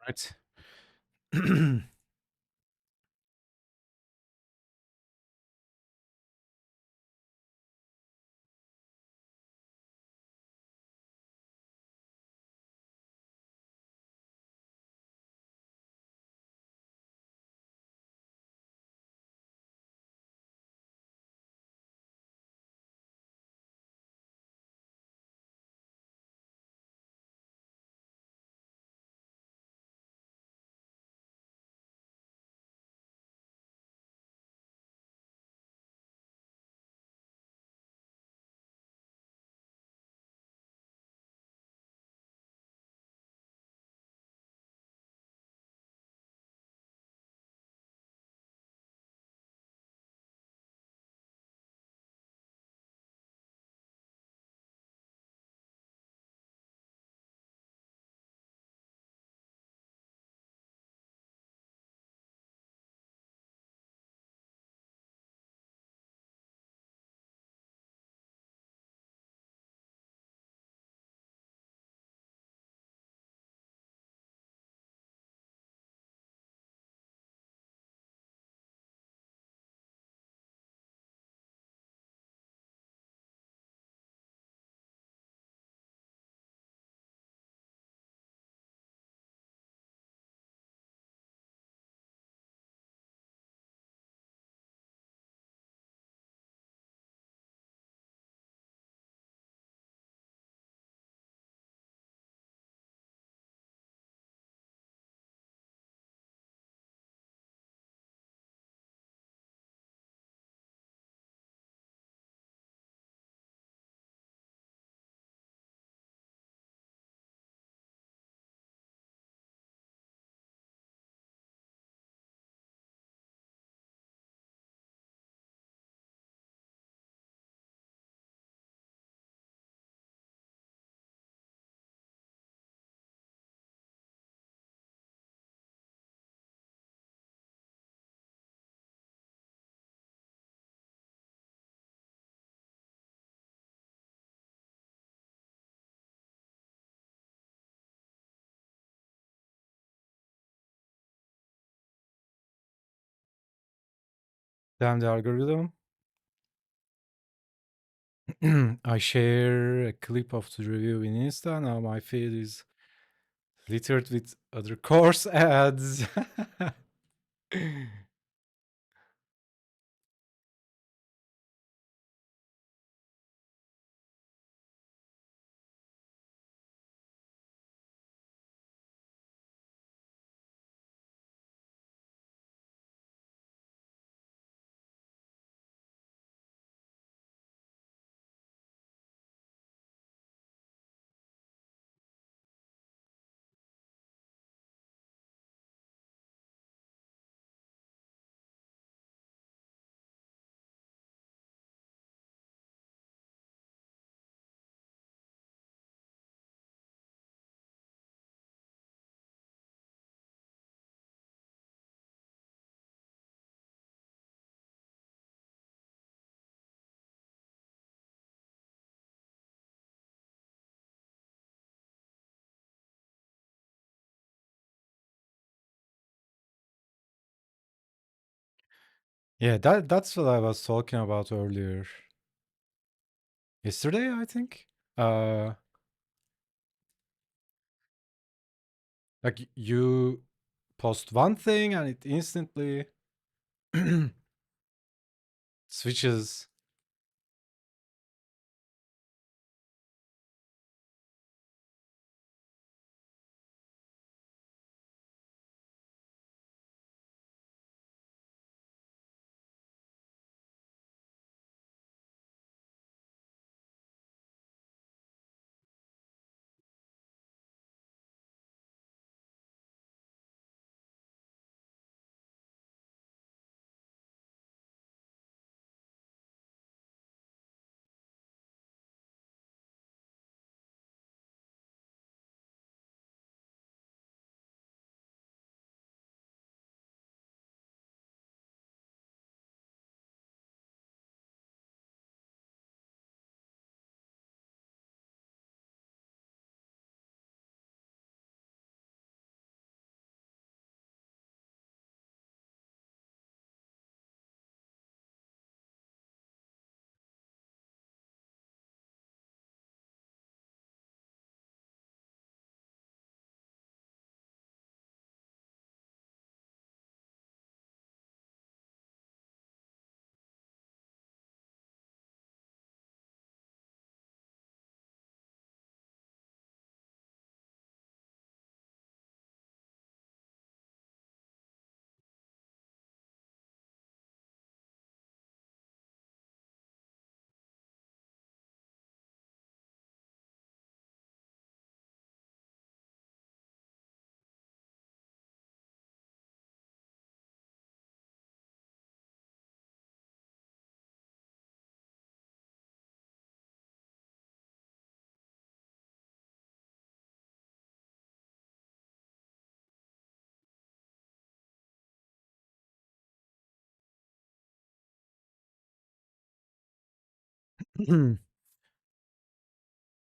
Right. Damn the algorithm. I share a clip of the review in Insta. Now my feed is littered with other course ads. Yeah, that's what I was talking about earlier. Yesterday, I think. Uh, like you post one thing and it instantly switches.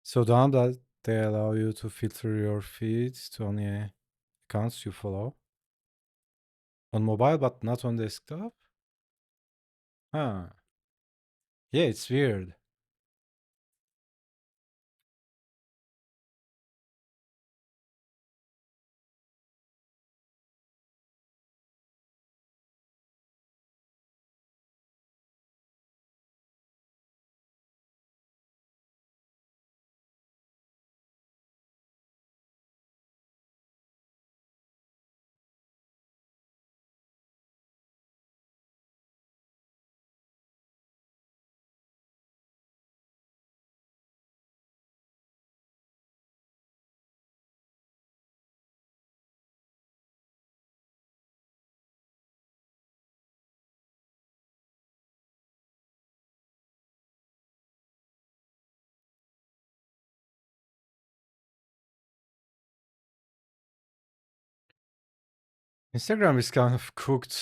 So down that they allow you to filter your feed to only accounts you follow on mobile, but not on desktop. Huh? Yeah, it's weird. Instagram is kind of cooked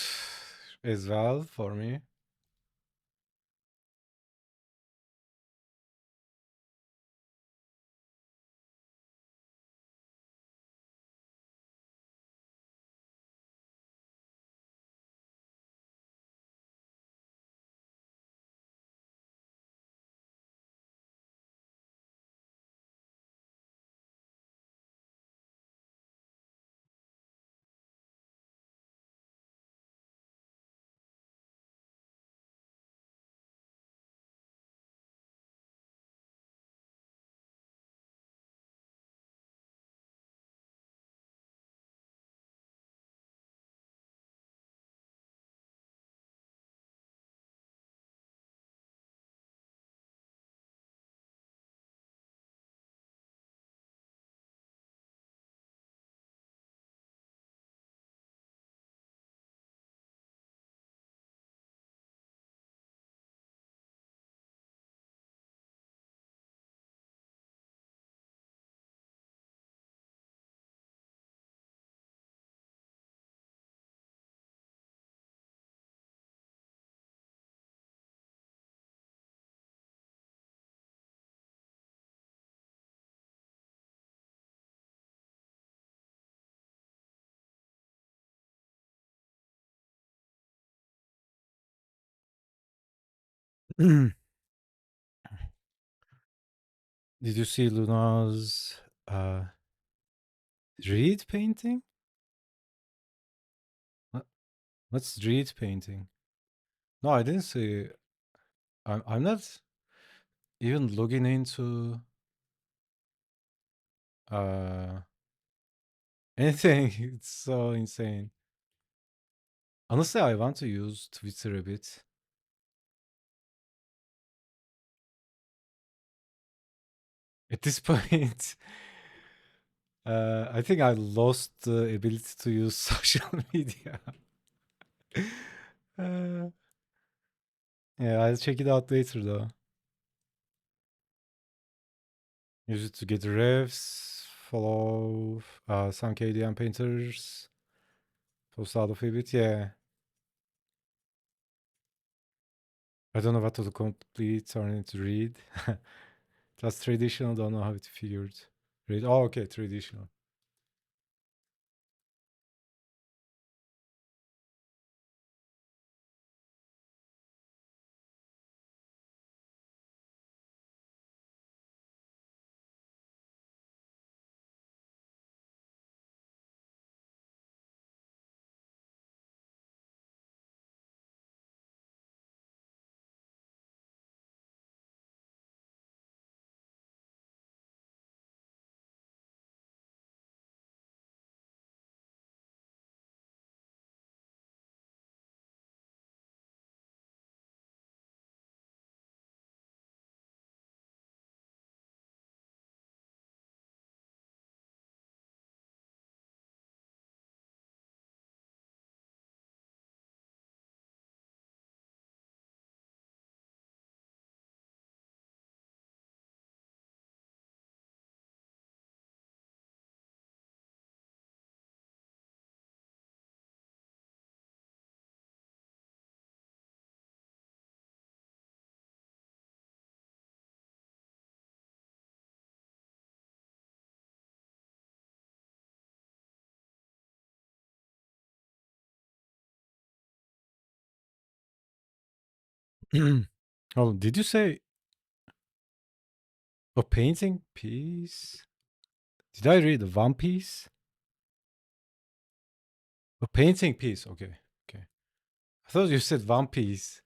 as well for me. Did you see Luna's uh, reed painting? What- What's reed painting? No, I didn't see. I'm not even logging into uh, anything. It's so insane. Honestly, I want to use Twitter a bit. At this point, I think I lost the ability to use social media. uh, yeah, I'll check it out later though. Use it to get refs, follow some KDM painters, post out of a bit. Yeah, I don't know what to complete, turn it to read. That's traditional, don't know how it figured. Read. Oh, okay, traditional. Oh, did you say a painting piece? Did I read the One Piece? A painting piece. Okay. Okay. I thought you said One Piece.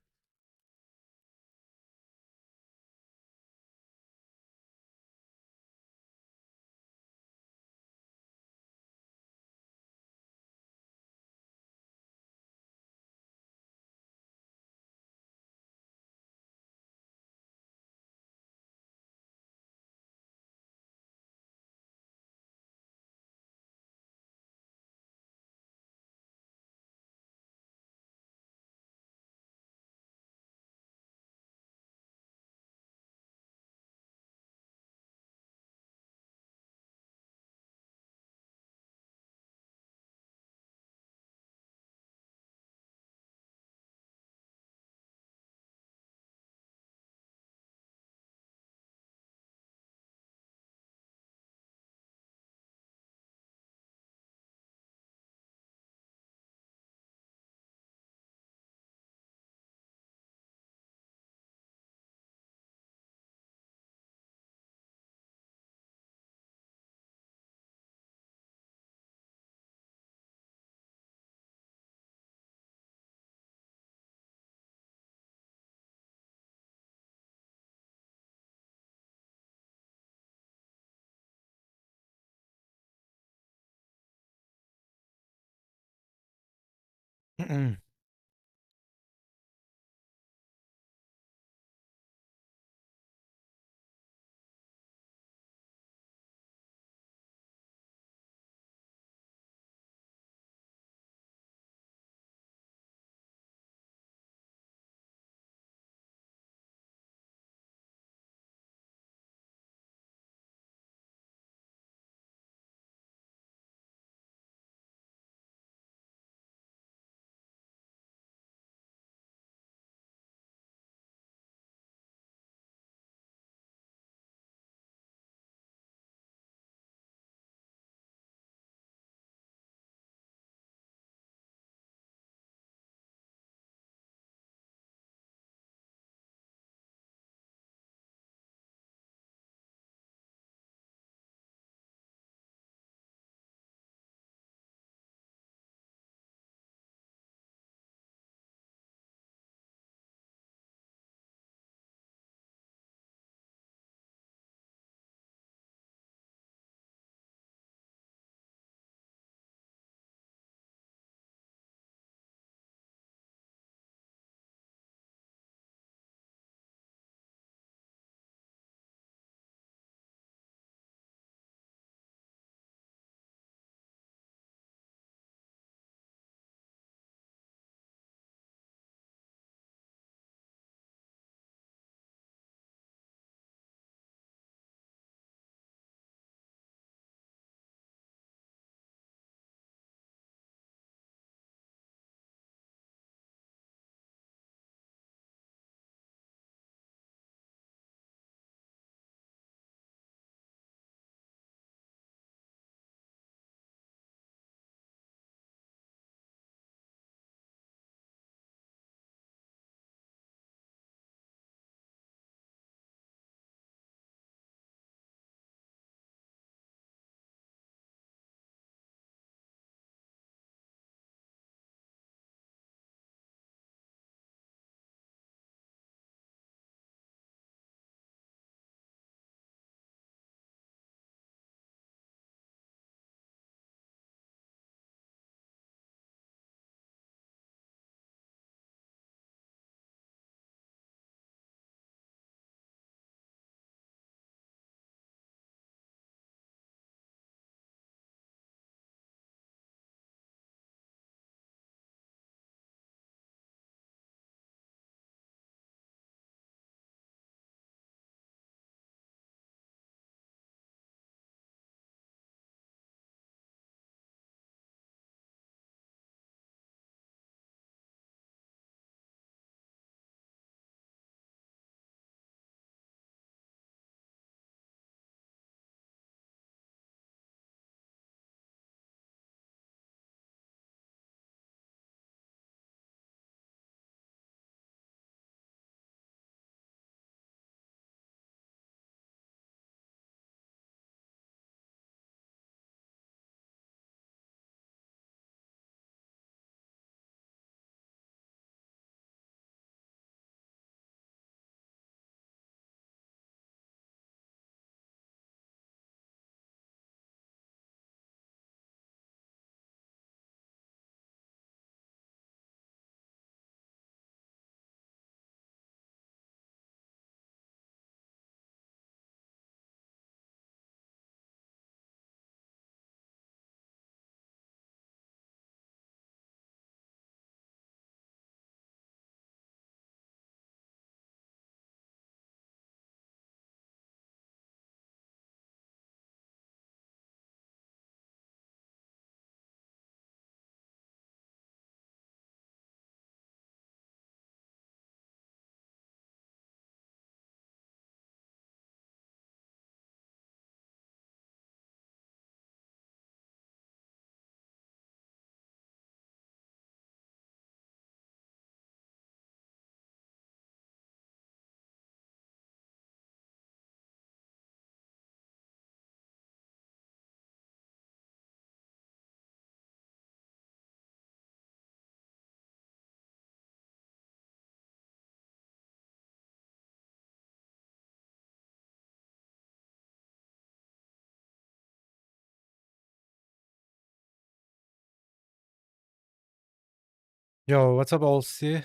Yo, what's up, Olsi?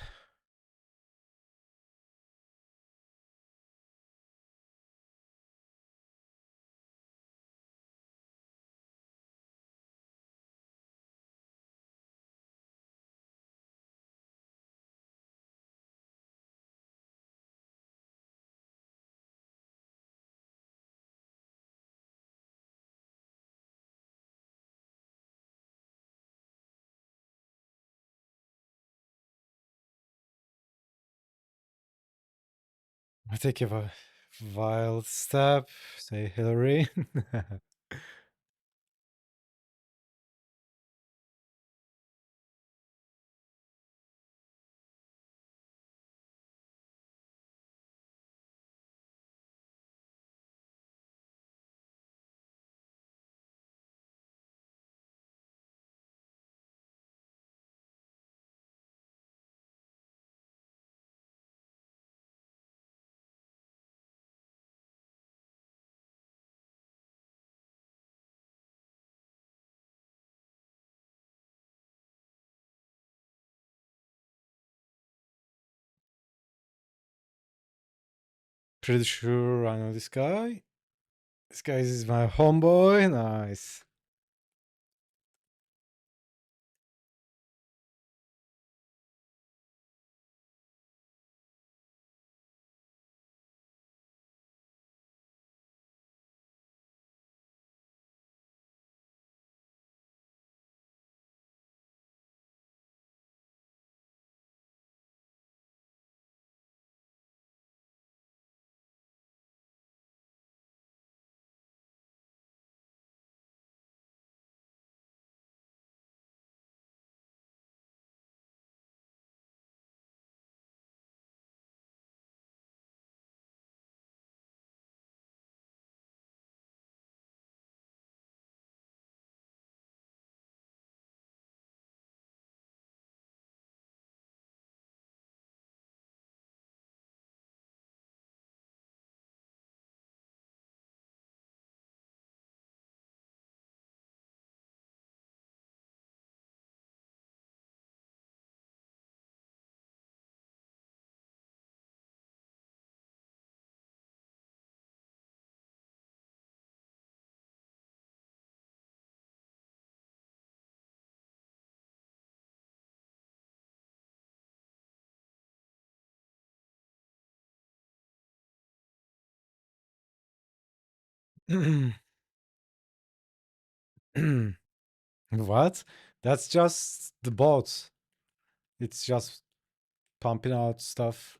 I take a wild step. Say Hillary. Pretty sure I know this guy. This guy is my homeboy. Nice. What? That's just the boat. It's just pumping out stuff.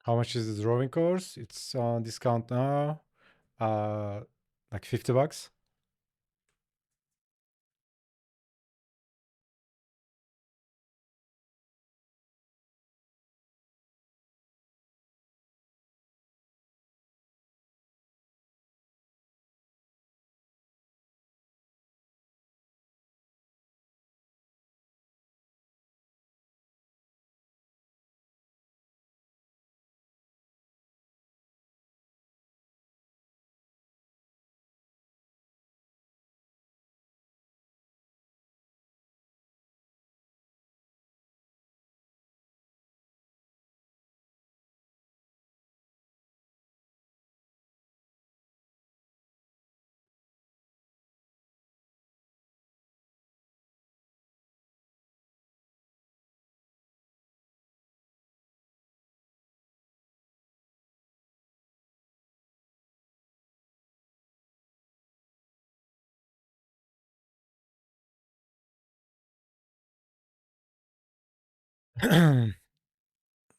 How much is the drawing course? It's on discount now. Uh, like $50.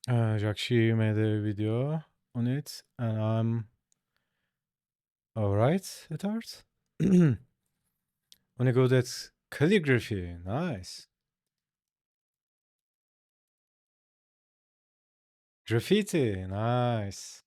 Jakshi made a video on it, and I'm alright at art. Wanna go that calligraphy. Nice. Graffiti. Nice.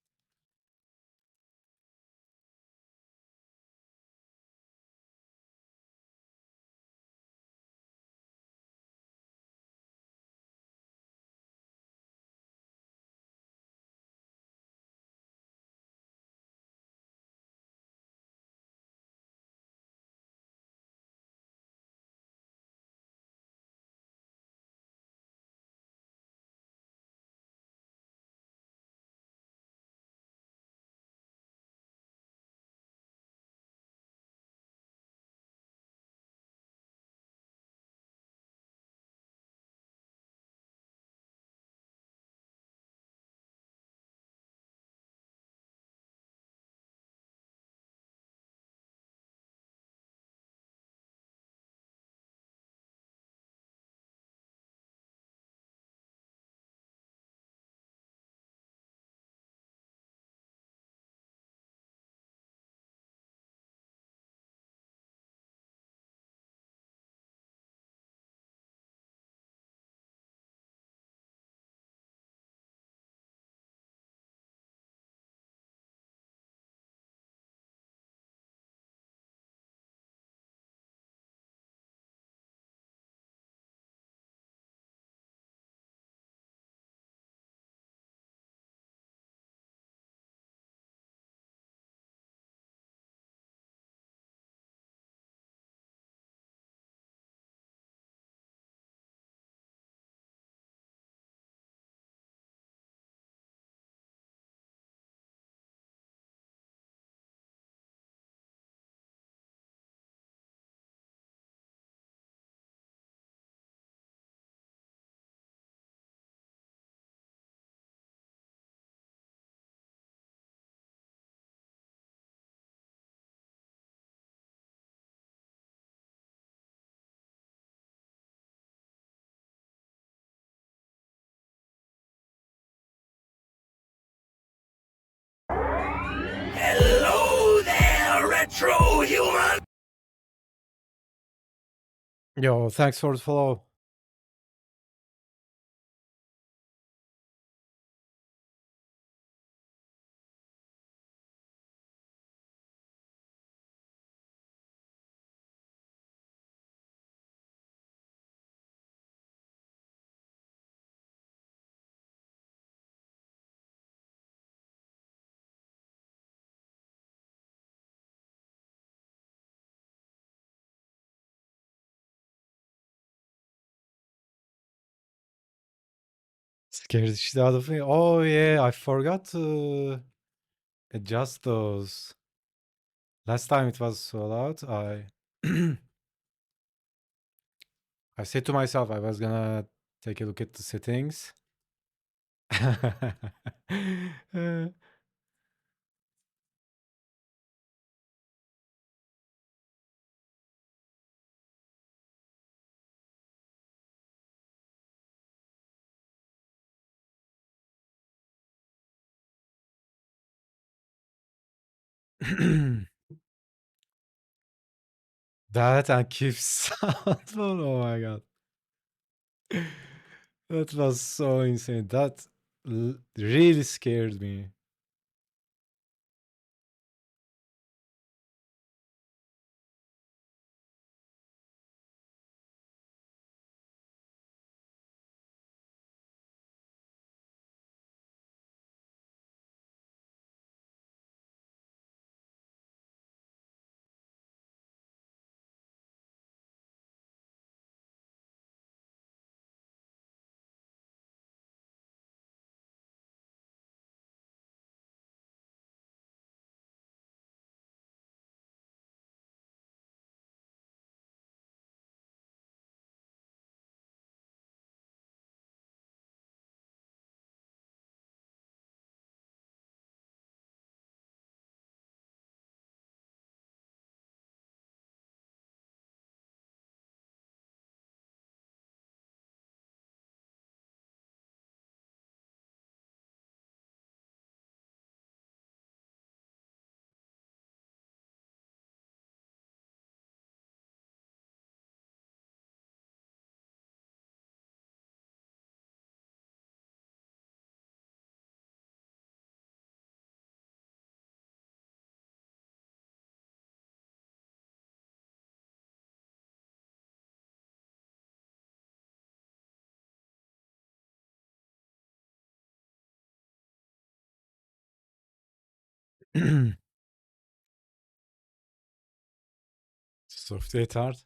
True human! Yo, thanks for the follow. Scared the shit out of me. Oh yeah, I forgot to adjust those. Last time it was so loud. I said to myself I was gonna take a look at the settings. Uh, that and keep sound. Oh my god. That was so insane. That really scared me. Software hard.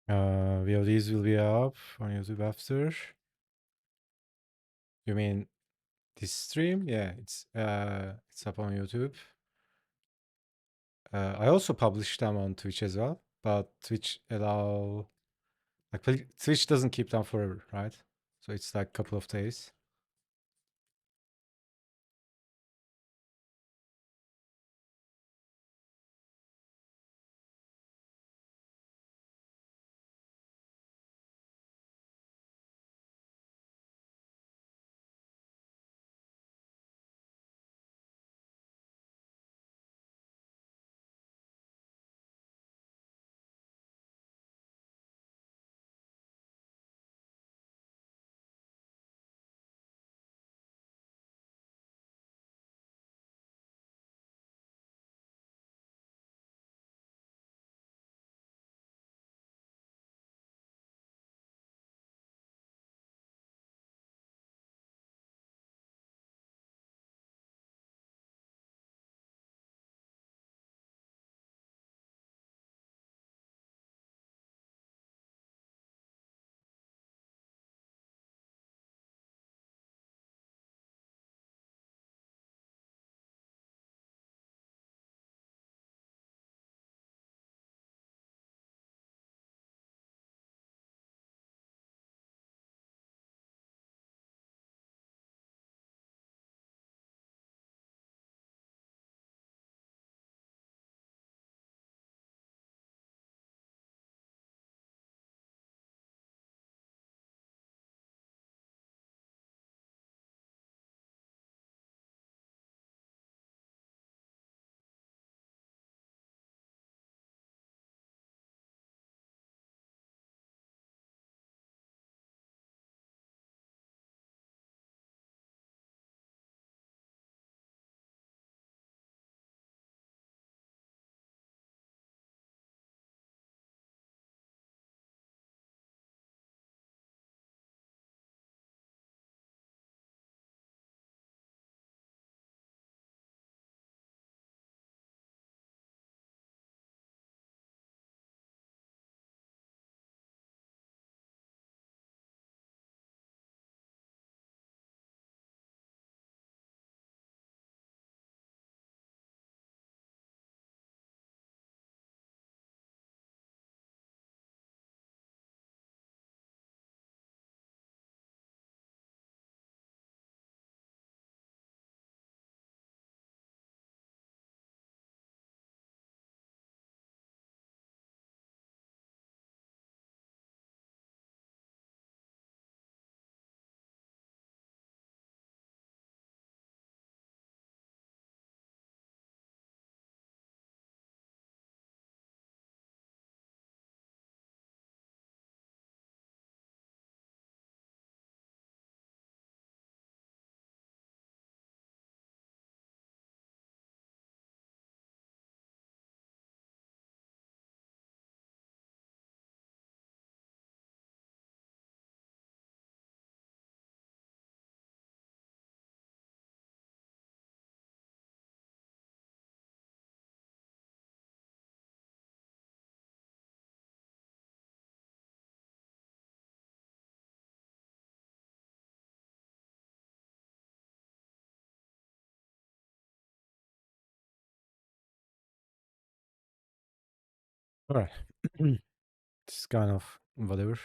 VODs will be up on YouTube after. You mean this stream? Yeah, it's up on YouTube. I also publish them on Twitch as well, but Twitch Twitch doesn't keep them forever, right? So it's like a couple of days. All right. It's kind of whatever.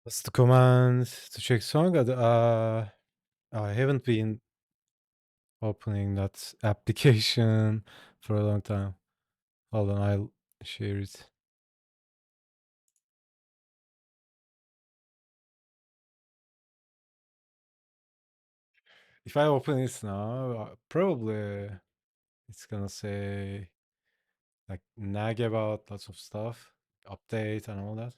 What's the command to check song? I haven't been opening that application for a long time. Hold on, I'll share it. If I open it now, probably it's gonna say like nag about lots of stuff, update and all that.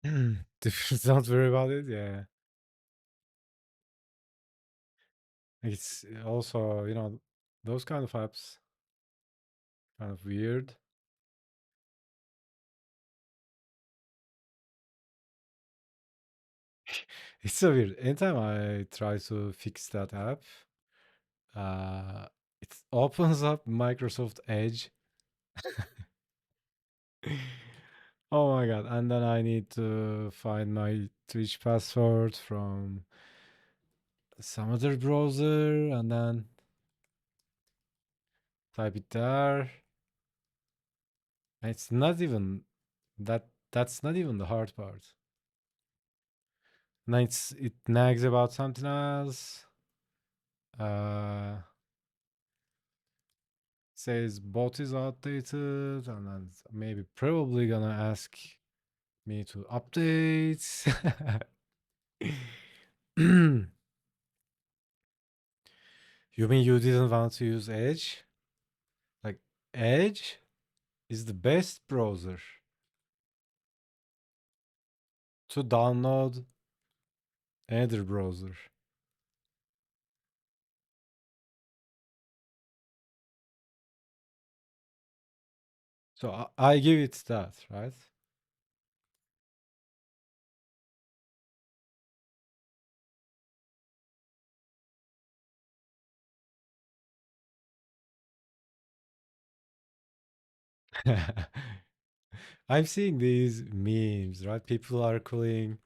Don't worry about it. Yeah, it's also those kind of apps kind of weird. It's so weird. Anytime I try to fix that app, uh, it opens up Microsoft Edge. Oh my god! And then I need to find my Twitch password from some other browser, and then type it there. And it's not even that. That's not even the hard part. And then it nags about something else. Uh, says bot is outdated, and then maybe probably gonna ask me to update. You mean you didn't want to use Edge? Like, Edge is the best browser to download another browser. So I give it that, right? I'm seeing these memes, right? People are calling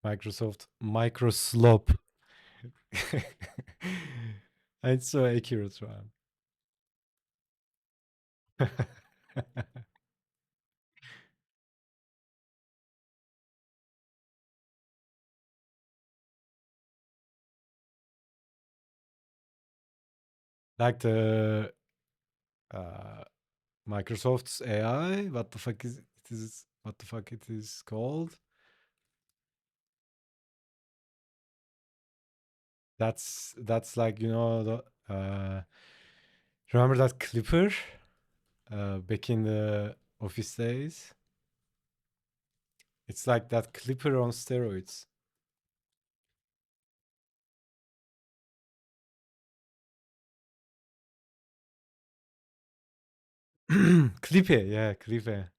Microsoft Microslop. It's so accurate, man. Like the uh, Microsoft's AI. What the fuck is it? Is what the fuck it is called. That's like, the remember that clipper back in the office days? It's like that clipper on steroids. Clipper, yeah, clipper.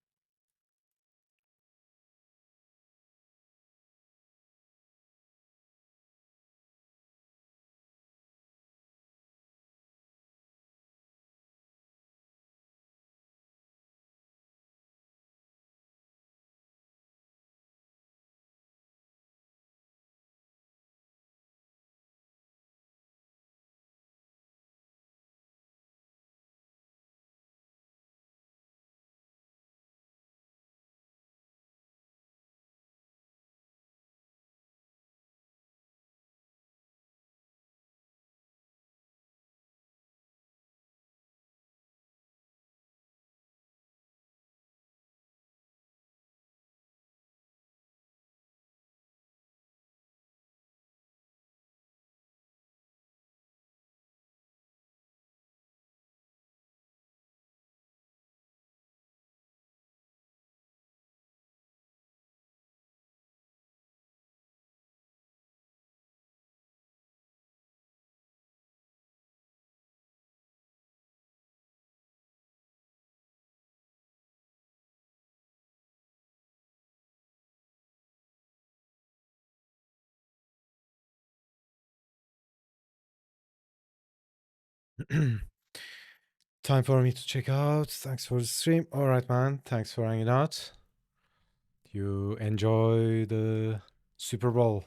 Time for me to check out. Thanks for the stream. All right, man. Thanks for hanging out. You enjoy the Super Bowl.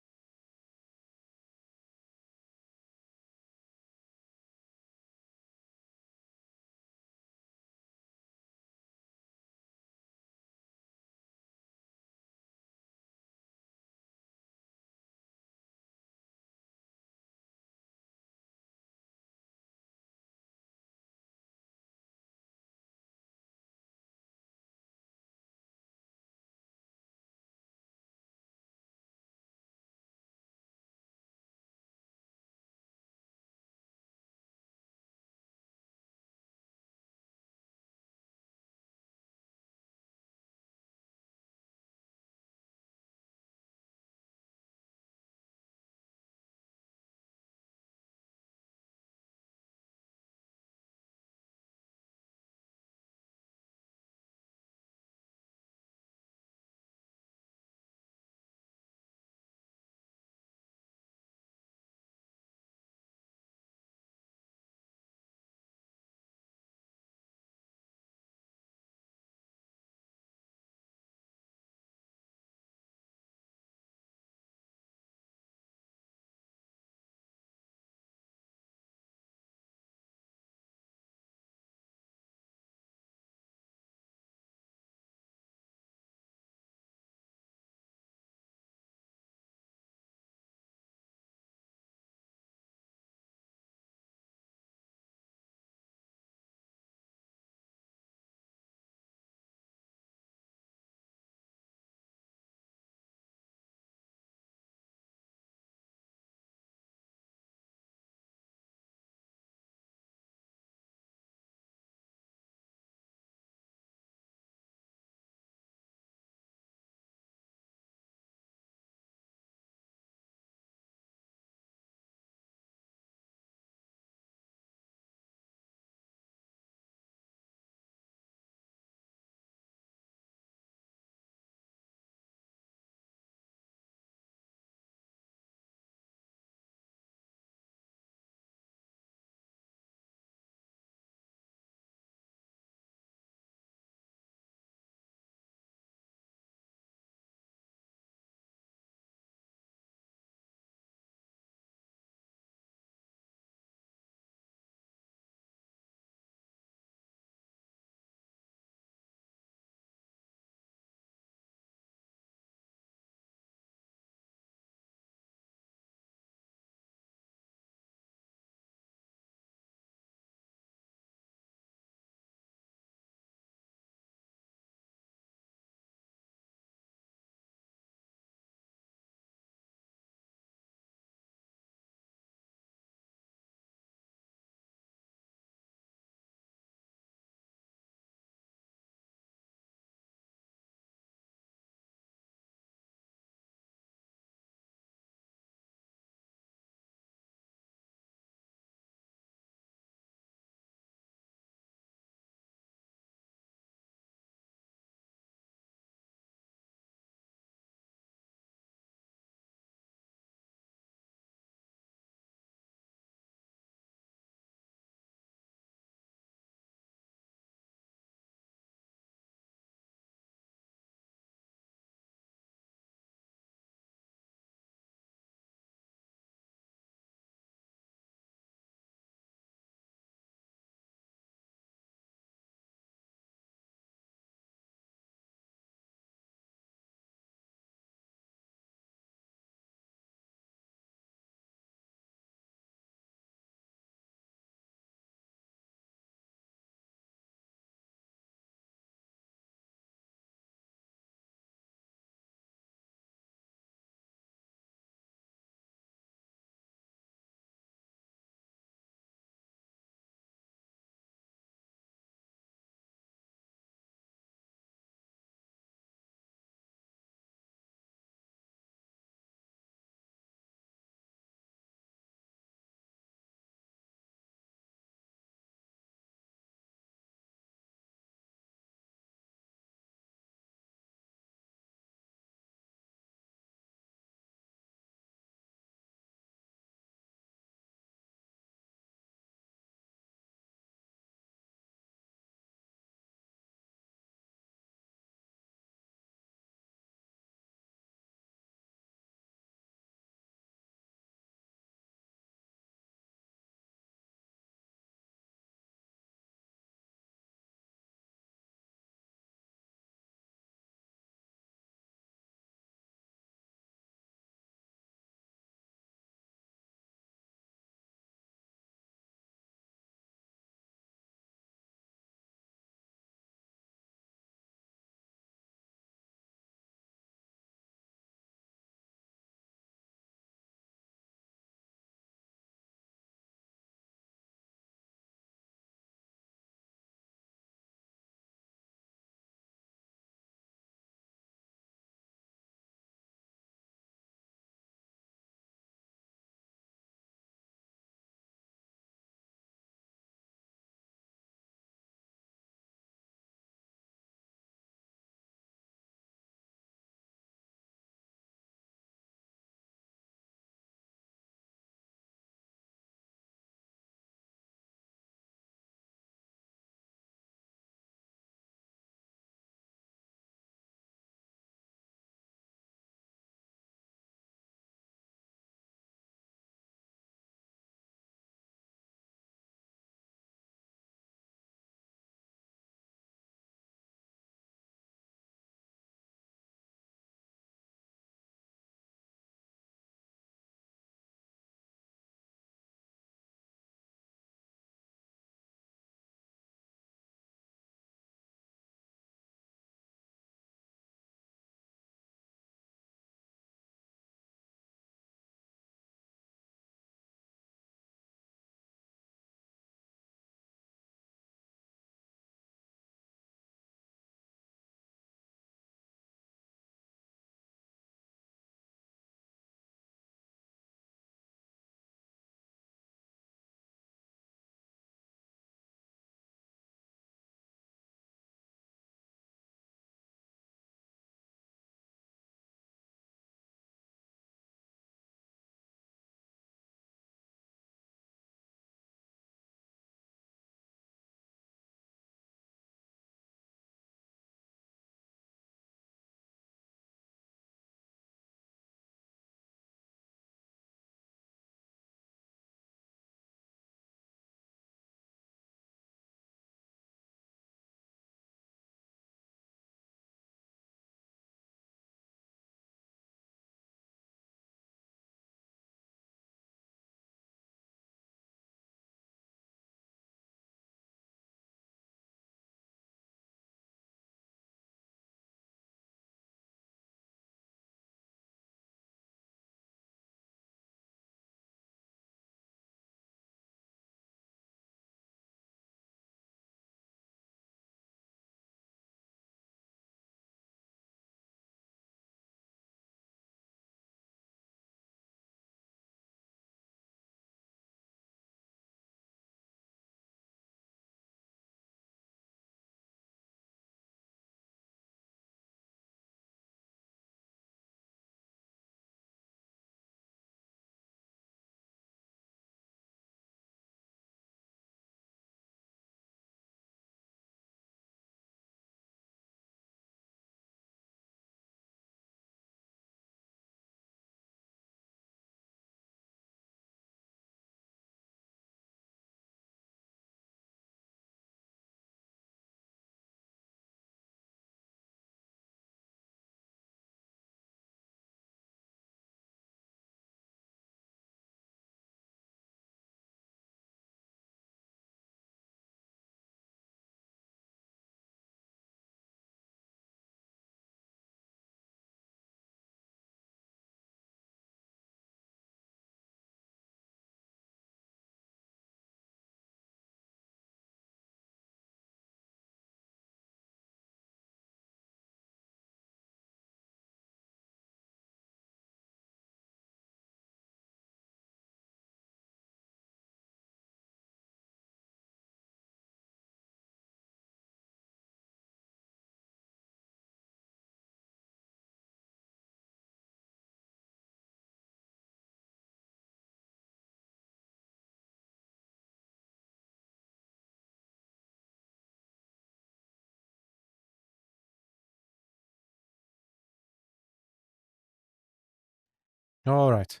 All right.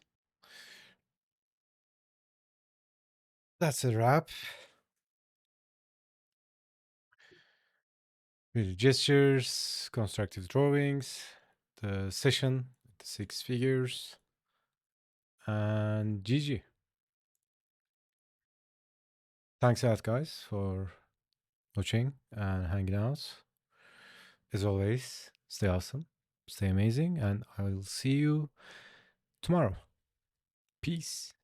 That's a wrap. With gestures, constructive drawings, the session, the 6 figures, and GG. Thanks a lot, guys, for watching and hanging out. As always, stay awesome, stay amazing, and I will see you tomorrow. Peace.